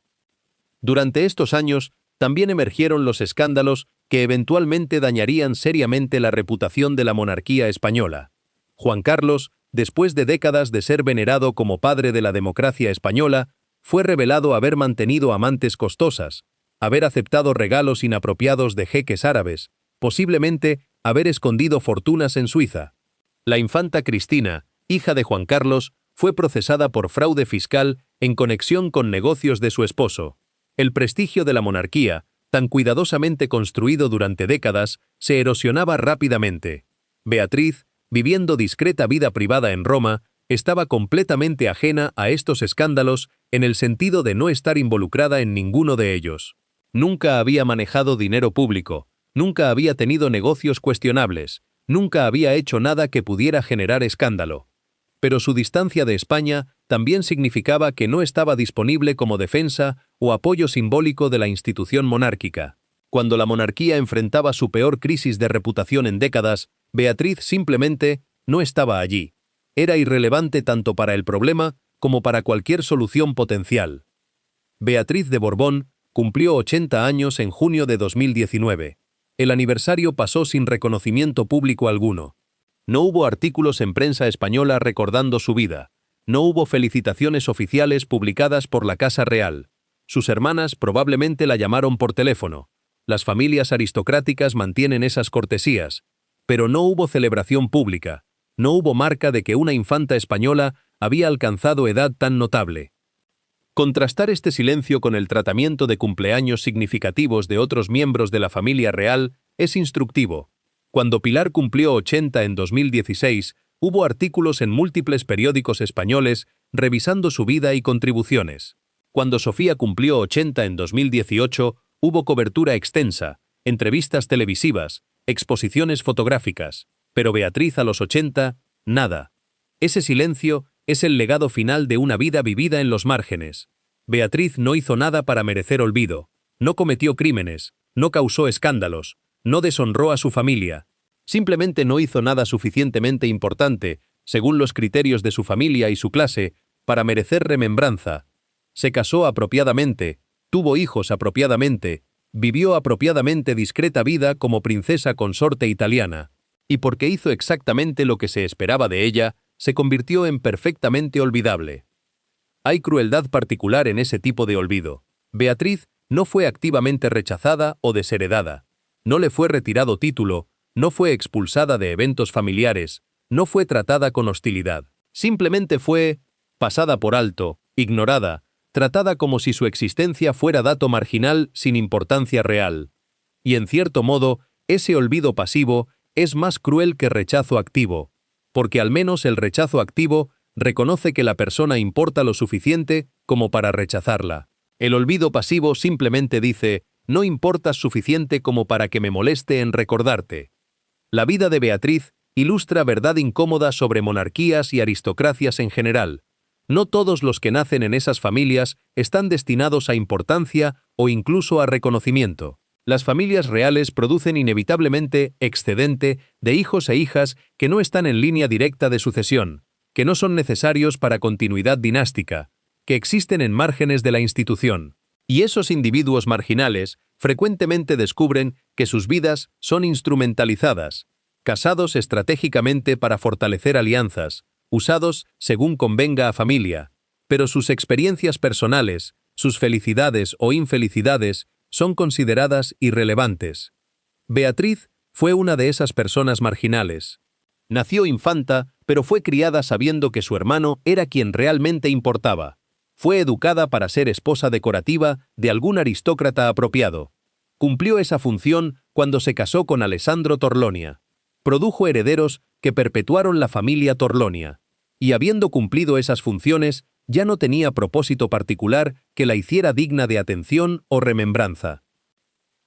Durante estos años, también emergieron los escándalos que eventualmente dañarían seriamente la reputación de la monarquía española. Juan Carlos, después de décadas de ser venerado como padre de la democracia española, fue revelado haber mantenido amantes costosas, haber aceptado regalos inapropiados de jeques árabes, posiblemente haber escondido fortunas en Suiza. La infanta Cristina, hija de Juan Carlos, fue procesada por fraude fiscal en conexión con negocios de su esposo. El prestigio de la monarquía, tan cuidadosamente construido durante décadas, se erosionaba rápidamente. Beatriz, viviendo discreta vida privada en Roma, estaba completamente ajena a estos escándalos en el sentido de no estar involucrada en ninguno de ellos. Nunca había manejado dinero público, nunca había tenido negocios cuestionables, nunca había hecho nada que pudiera generar escándalo. Pero su distancia de España también significaba que no estaba disponible como defensa o apoyo simbólico de la institución monárquica. Cuando la monarquía enfrentaba su peor crisis de reputación en décadas, Beatriz simplemente no estaba allí. Era irrelevante tanto para el problema como para cualquier solución potencial. Beatriz de Borbón cumplió 80 años en junio de 2019. El aniversario pasó sin reconocimiento público alguno. No hubo artículos en prensa española recordando su vida. No hubo felicitaciones oficiales publicadas por la Casa Real. Sus hermanas probablemente la llamaron por teléfono. Las familias aristocráticas mantienen esas cortesías. Pero no hubo celebración pública. No hubo marca de que una infanta española había alcanzado edad tan notable. Contrastar este silencio con el tratamiento de cumpleaños significativos de otros miembros de la familia real es instructivo. Cuando Pilar cumplió 80 en 2016, hubo artículos en múltiples periódicos españoles revisando su vida y contribuciones. Cuando Sofía cumplió 80 en 2018, hubo cobertura extensa, entrevistas televisivas, exposiciones fotográficas. Pero Beatriz a los 80, nada. Ese silencio es el legado final de una vida vivida en los márgenes. Beatriz no hizo nada para merecer olvido, no cometió crímenes, no causó escándalos, no deshonró a su familia. Simplemente no hizo nada suficientemente importante, según los criterios de su familia y su clase, para merecer remembranza. Se casó apropiadamente, tuvo hijos apropiadamente, vivió apropiadamente discreta vida como princesa consorte italiana. Y porque hizo exactamente lo que se esperaba de ella, se convirtió en perfectamente olvidable. Hay crueldad particular en ese tipo de olvido. Beatriz no fue activamente rechazada o desheredada. No le fue retirado título, no fue expulsada de eventos familiares, no fue tratada con hostilidad. Simplemente fue pasada por alto, ignorada, tratada como si su existencia fuera dato marginal sin importancia real. Y en cierto modo, ese olvido pasivo es más cruel que rechazo activo, porque al menos el rechazo activo reconoce que la persona importa lo suficiente como para rechazarla. El olvido pasivo simplemente dice, no importas suficiente como para que me moleste en recordarte. La vida de Beatriz ilustra verdad incómoda sobre monarquías y aristocracias en general. No todos los que nacen en esas familias están destinados a importancia o incluso a reconocimiento. Las familias reales producen inevitablemente excedente de hijos e hijas que no están en línea directa de sucesión, que no son necesarios para continuidad dinástica, que existen en márgenes de la institución. Y esos individuos marginales frecuentemente descubren que sus vidas son instrumentalizadas, casados estratégicamente para fortalecer alianzas, usados según convenga a familia, pero sus experiencias personales, sus felicidades o infelicidades son consideradas irrelevantes. Beatriz fue una de esas personas marginales. Nació infanta, pero fue criada sabiendo que su hermano era quien realmente importaba. Fue educada para ser esposa decorativa de algún aristócrata apropiado. Cumplió esa función cuando se casó con Alessandro Torlonia. Produjo herederos que perpetuaron la familia Torlonia. Y habiendo cumplido esas funciones, ya no tenía propósito particular que la hiciera digna de atención o remembranza.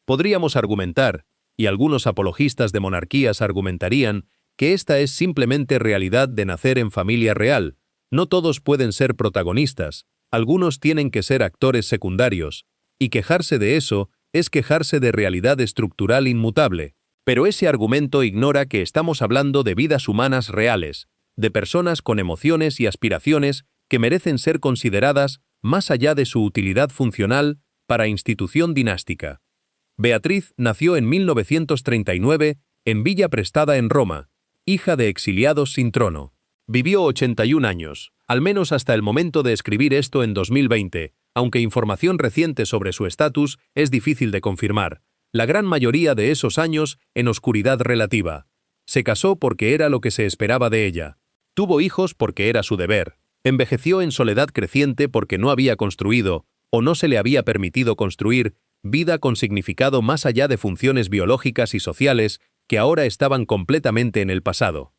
Podríamos argumentar, y algunos apologistas de monarquías argumentarían, que esta es simplemente realidad de nacer en familia real. No todos pueden ser protagonistas, algunos tienen que ser actores secundarios, y quejarse de eso es quejarse de realidad estructural inmutable. Pero ese argumento ignora que estamos hablando de vidas humanas reales, de personas con emociones y aspiraciones que merecen ser consideradas más allá de su utilidad funcional para institución dinástica. Beatriz nació en 1939 en Villa Prestada en Roma, hija de exiliados sin trono. Vivió 81 años, al menos hasta el momento de escribir esto en 2020, aunque información reciente sobre su estatus es difícil de confirmar. La gran mayoría de esos años en oscuridad relativa. Se casó porque era lo que se esperaba de ella. Tuvo hijos porque era su deber. Envejeció en soledad creciente porque no había construido, o no se le había permitido construir, vida con significado más allá de funciones biológicas y sociales que ahora estaban completamente en el pasado.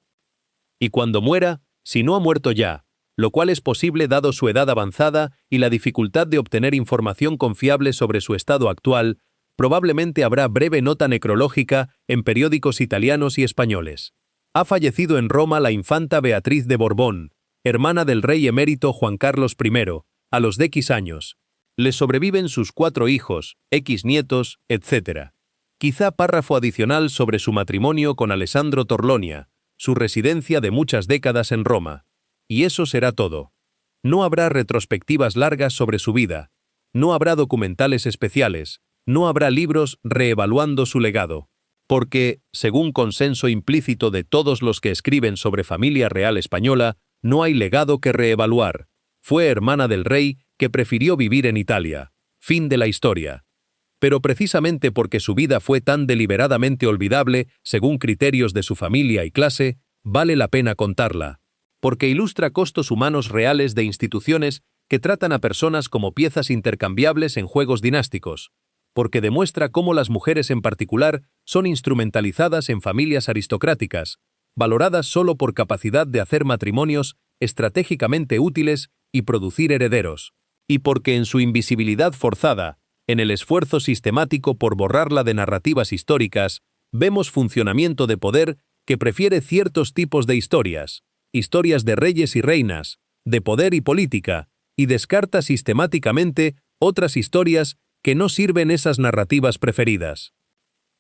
Y cuando muera, si no ha muerto ya, lo cual es posible dado su edad avanzada y la dificultad de obtener información confiable sobre su estado actual, probablemente habrá breve nota necrológica en periódicos italianos y españoles. Ha fallecido en Roma la infanta Beatriz de Borbón, hermana del rey emérito Juan Carlos I, a los de X años. Le sobreviven sus 4 hijos, X nietos, etc. Quizá párrafo adicional sobre su matrimonio con Alessandro Torlonia, su residencia de muchas décadas en Roma. Y eso será todo. No habrá retrospectivas largas sobre su vida. No habrá documentales especiales. No habrá libros reevaluando su legado. Porque, según consenso implícito de todos los que escriben sobre familia real española, no hay legado que reevaluar. Fue hermana del rey que prefirió vivir en Italia. Fin de la historia. Pero precisamente porque su vida fue tan deliberadamente olvidable, según criterios de su familia y clase, vale la pena contarla. Porque ilustra costos humanos reales de instituciones que tratan a personas como piezas intercambiables en juegos dinásticos. Porque demuestra cómo las mujeres en particular son instrumentalizadas en familias aristocráticas, valoradas solo por capacidad de hacer matrimonios estratégicamente útiles y producir herederos. Y porque en su invisibilidad forzada, en el esfuerzo sistemático por borrarla de narrativas históricas, vemos funcionamiento de poder que prefiere ciertos tipos de historias de reyes y reinas, de poder y política, y descarta sistemáticamente otras historias que no sirven esas narrativas preferidas.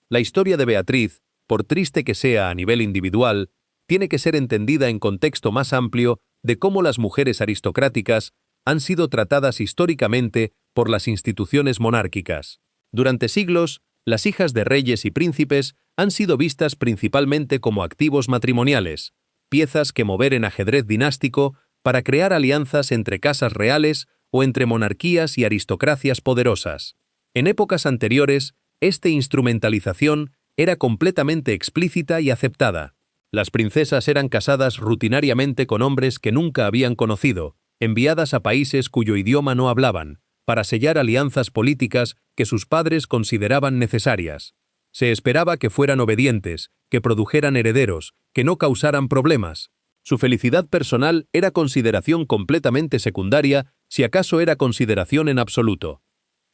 La historia de Beatriz, por triste que sea a nivel individual, tiene que ser entendida en contexto más amplio de cómo las mujeres aristocráticas han sido tratadas históricamente por las instituciones monárquicas. Durante siglos, las hijas de reyes y príncipes han sido vistas principalmente como activos matrimoniales, piezas que mover en ajedrez dinástico para crear alianzas entre casas reales o entre monarquías y aristocracias poderosas. En épocas anteriores, esta instrumentalización era completamente explícita y aceptada. Las princesas eran casadas rutinariamente con hombres que nunca habían conocido, enviadas a países cuyo idioma no hablaban, para sellar alianzas políticas que sus padres consideraban necesarias. Se esperaba que fueran obedientes, que produjeran herederos, que no causaran problemas. Su felicidad personal era consideración completamente secundaria, si acaso era consideración en absoluto.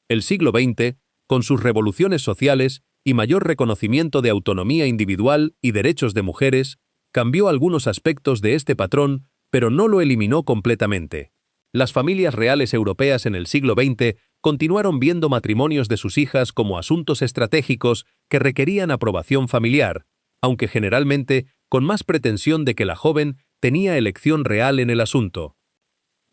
El siglo XX, con sus revoluciones sociales y mayor reconocimiento de autonomía individual y derechos de mujeres, cambió algunos aspectos de este patrón, pero no lo eliminó completamente. Las familias reales europeas en el siglo XX continuaron viendo matrimonios de sus hijas como asuntos estratégicos que requerían aprobación familiar, aunque generalmente con más pretensión de que la joven tenía elección real en el asunto.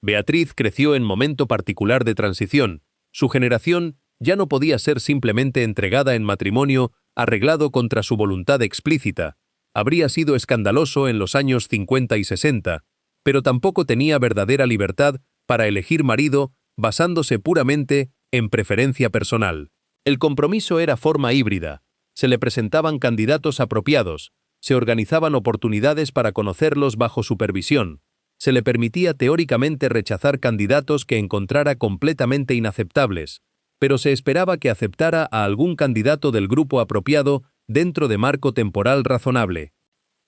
Beatriz creció en momento particular de transición. Su generación ya no podía ser simplemente entregada en matrimonio arreglado contra su voluntad explícita. Habría sido escandaloso en los años 50 y 60, pero tampoco tenía verdadera libertad para elegir marido basándose puramente en preferencia personal. El compromiso era forma híbrida. Se le presentaban candidatos apropiados, se organizaban oportunidades para conocerlos bajo supervisión, se le permitía teóricamente rechazar candidatos que encontrara completamente inaceptables, pero se esperaba que aceptara a algún candidato del grupo apropiado dentro de marco temporal razonable.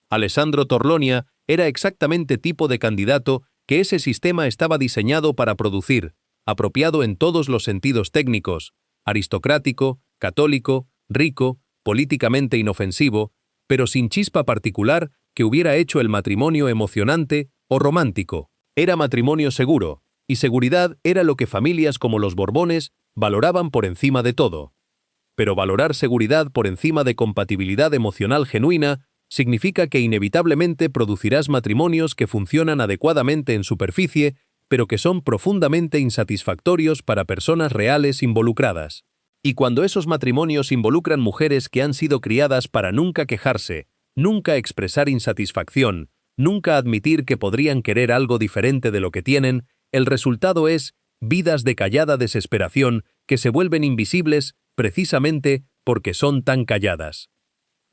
Alessandro Torlonia era exactamente tipo de candidato que ese sistema estaba diseñado para producir, apropiado en todos los sentidos técnicos, aristocrático, católico, rico, políticamente inofensivo, pero sin chispa particular que hubiera hecho el matrimonio emocionante o romántico. Era matrimonio seguro, y seguridad era lo que familias como los Borbones valoraban por encima de todo. Pero valorar seguridad por encima de compatibilidad emocional genuina significa que inevitablemente producirás matrimonios que funcionan adecuadamente en superficie, pero que son profundamente insatisfactorios para personas reales involucradas. Y cuando esos matrimonios involucran mujeres que han sido criadas para nunca quejarse, nunca expresar insatisfacción, nunca admitir que podrían querer algo diferente de lo que tienen, el resultado es vidas de callada desesperación que se vuelven invisibles precisamente porque son tan calladas.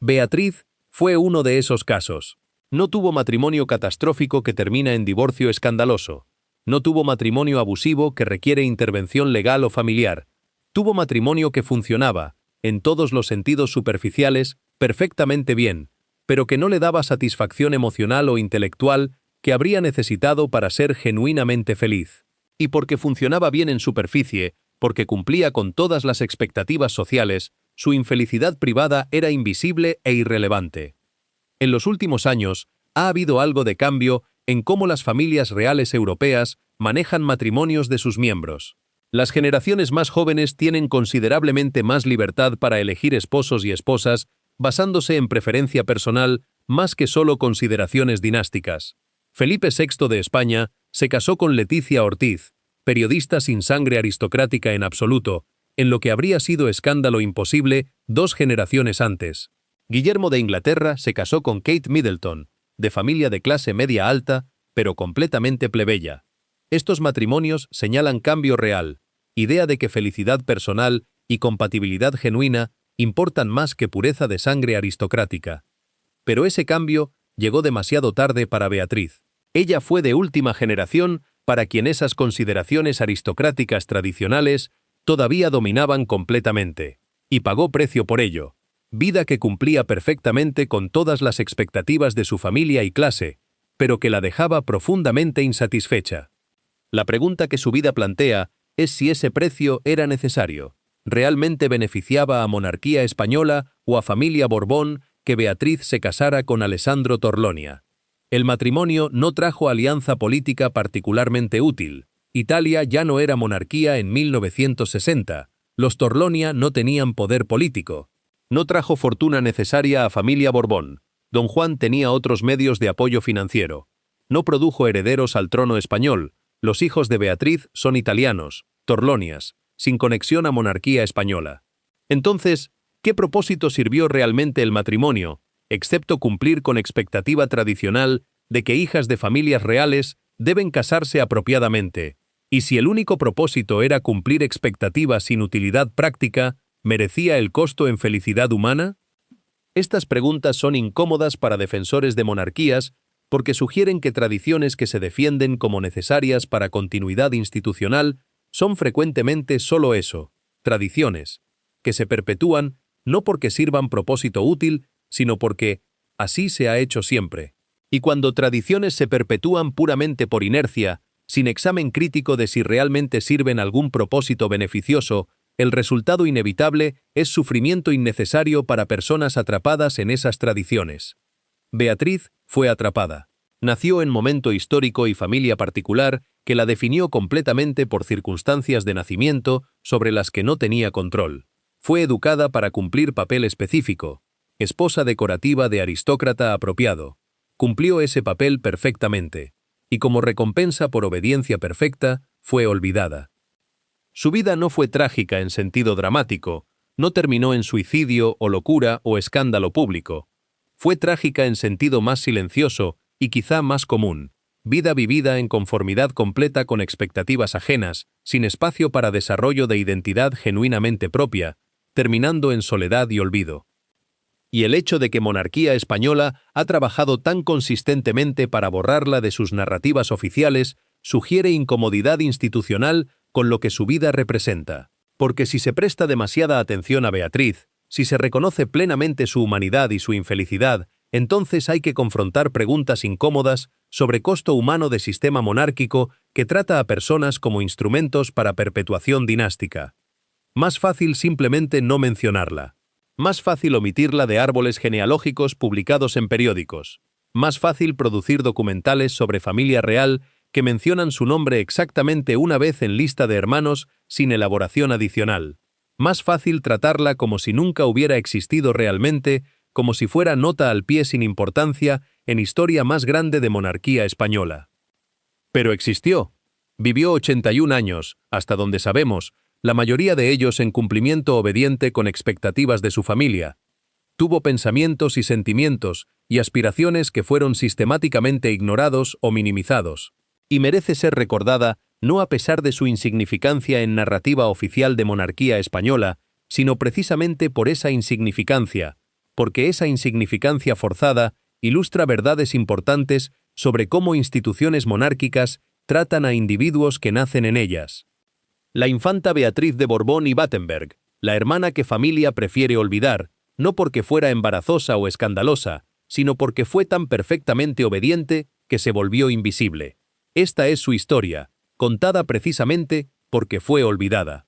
Beatriz fue uno de esos casos. No tuvo matrimonio catastrófico que termina en divorcio escandaloso. No tuvo matrimonio abusivo que requiere intervención legal o familiar. Tuvo matrimonio que funcionaba, en todos los sentidos superficiales, perfectamente bien, pero que no le daba satisfacción emocional o intelectual que habría necesitado para ser genuinamente feliz. Y porque funcionaba bien en superficie, porque cumplía con todas las expectativas sociales, su infelicidad privada era invisible e irrelevante. En los últimos años, ha habido algo de cambio en cómo las familias reales europeas manejan matrimonios de sus miembros. Las generaciones más jóvenes tienen considerablemente más libertad para elegir esposos y esposas basándose en preferencia personal más que solo consideraciones dinásticas. Felipe VI de España se casó con Leticia Ortiz, periodista sin sangre aristocrática en absoluto, en lo que habría sido escándalo imposible 2 generaciones antes. Guillermo de Inglaterra se casó con Kate Middleton, de familia de clase media alta, pero completamente plebeya. Estos matrimonios señalan cambio real, idea de que felicidad personal y compatibilidad genuina importan más que pureza de sangre aristocrática. Pero ese cambio llegó demasiado tarde para Beatriz. Ella fue de última generación para quien esas consideraciones aristocráticas tradicionales todavía dominaban completamente, y pagó precio por ello. Vida que cumplía perfectamente con todas las expectativas de su familia y clase, pero que la dejaba profundamente insatisfecha. La pregunta que su vida plantea es si ese precio era necesario. ¿Realmente beneficiaba a monarquía española o a familia Borbón que Beatriz se casara con Alessandro Torlonia? El matrimonio no trajo alianza política particularmente útil. Italia ya no era monarquía en 1960. Los Torlonia no tenían poder político. No trajo fortuna necesaria a familia Borbón. Don Juan tenía otros medios de apoyo financiero. No produjo herederos al trono español. Los hijos de Beatriz son italianos, Torlonias, sin conexión a monarquía española. Entonces, ¿qué propósito sirvió realmente el matrimonio, excepto cumplir con expectativa tradicional de que hijas de familias reales deben casarse apropiadamente? Y si el único propósito era cumplir expectativas sin utilidad práctica, ¿merecía el costo en felicidad humana? Estas preguntas son incómodas para defensores de monarquías porque sugieren que tradiciones que se defienden como necesarias para continuidad institucional son frecuentemente solo eso, tradiciones, que se perpetúan no porque sirvan propósito útil, sino porque así se ha hecho siempre. Y cuando tradiciones se perpetúan puramente por inercia, sin examen crítico de si realmente sirven algún propósito beneficioso, el resultado inevitable es sufrimiento innecesario para personas atrapadas en esas tradiciones. Beatriz fue atrapada. Nació en momento histórico y familia particular que la definió completamente por circunstancias de nacimiento sobre las que no tenía control. Fue educada para cumplir papel específico, esposa decorativa de aristócrata apropiado. Cumplió ese papel perfectamente, y como recompensa por obediencia perfecta, fue olvidada. Su vida no fue trágica en sentido dramático, no terminó en suicidio o locura o escándalo público. Fue trágica en sentido más silencioso y quizá más común, vida vivida en conformidad completa con expectativas ajenas, sin espacio para desarrollo de identidad genuinamente propia, terminando en soledad y olvido. Y el hecho de que Monarquía Española ha trabajado tan consistentemente para borrarla de sus narrativas oficiales sugiere incomodidad institucional con lo que su vida representa. Porque si se presta demasiada atención a Beatriz, si se reconoce plenamente su humanidad y su infelicidad, entonces hay que confrontar preguntas incómodas sobre costo humano de sistema monárquico que trata a personas como instrumentos para perpetuación dinástica. Más fácil simplemente no mencionarla. Más fácil omitirla de árboles genealógicos publicados en periódicos. Más fácil producir documentales sobre familia real que mencionan su nombre exactamente una vez en lista de hermanos sin elaboración adicional. Más fácil tratarla como si nunca hubiera existido realmente, como si fuera nota al pie sin importancia en historia más grande de monarquía española. Pero existió. Vivió 81 años, hasta donde sabemos, la mayoría de ellos en cumplimiento obediente con expectativas de su familia. Tuvo pensamientos y sentimientos y aspiraciones que fueron sistemáticamente ignorados o minimizados. Y merece ser recordada no a pesar de su insignificancia en narrativa oficial de monarquía española, sino precisamente por esa insignificancia, porque esa insignificancia forzada ilustra verdades importantes sobre cómo instituciones monárquicas tratan a individuos que nacen en ellas. La infanta Beatriz de Borbón y Battenberg, la hermana que familia prefiere olvidar, no porque fuera embarazosa o escandalosa, sino porque fue tan perfectamente obediente que se volvió invisible. Esta es su historia, contada precisamente porque fue olvidada.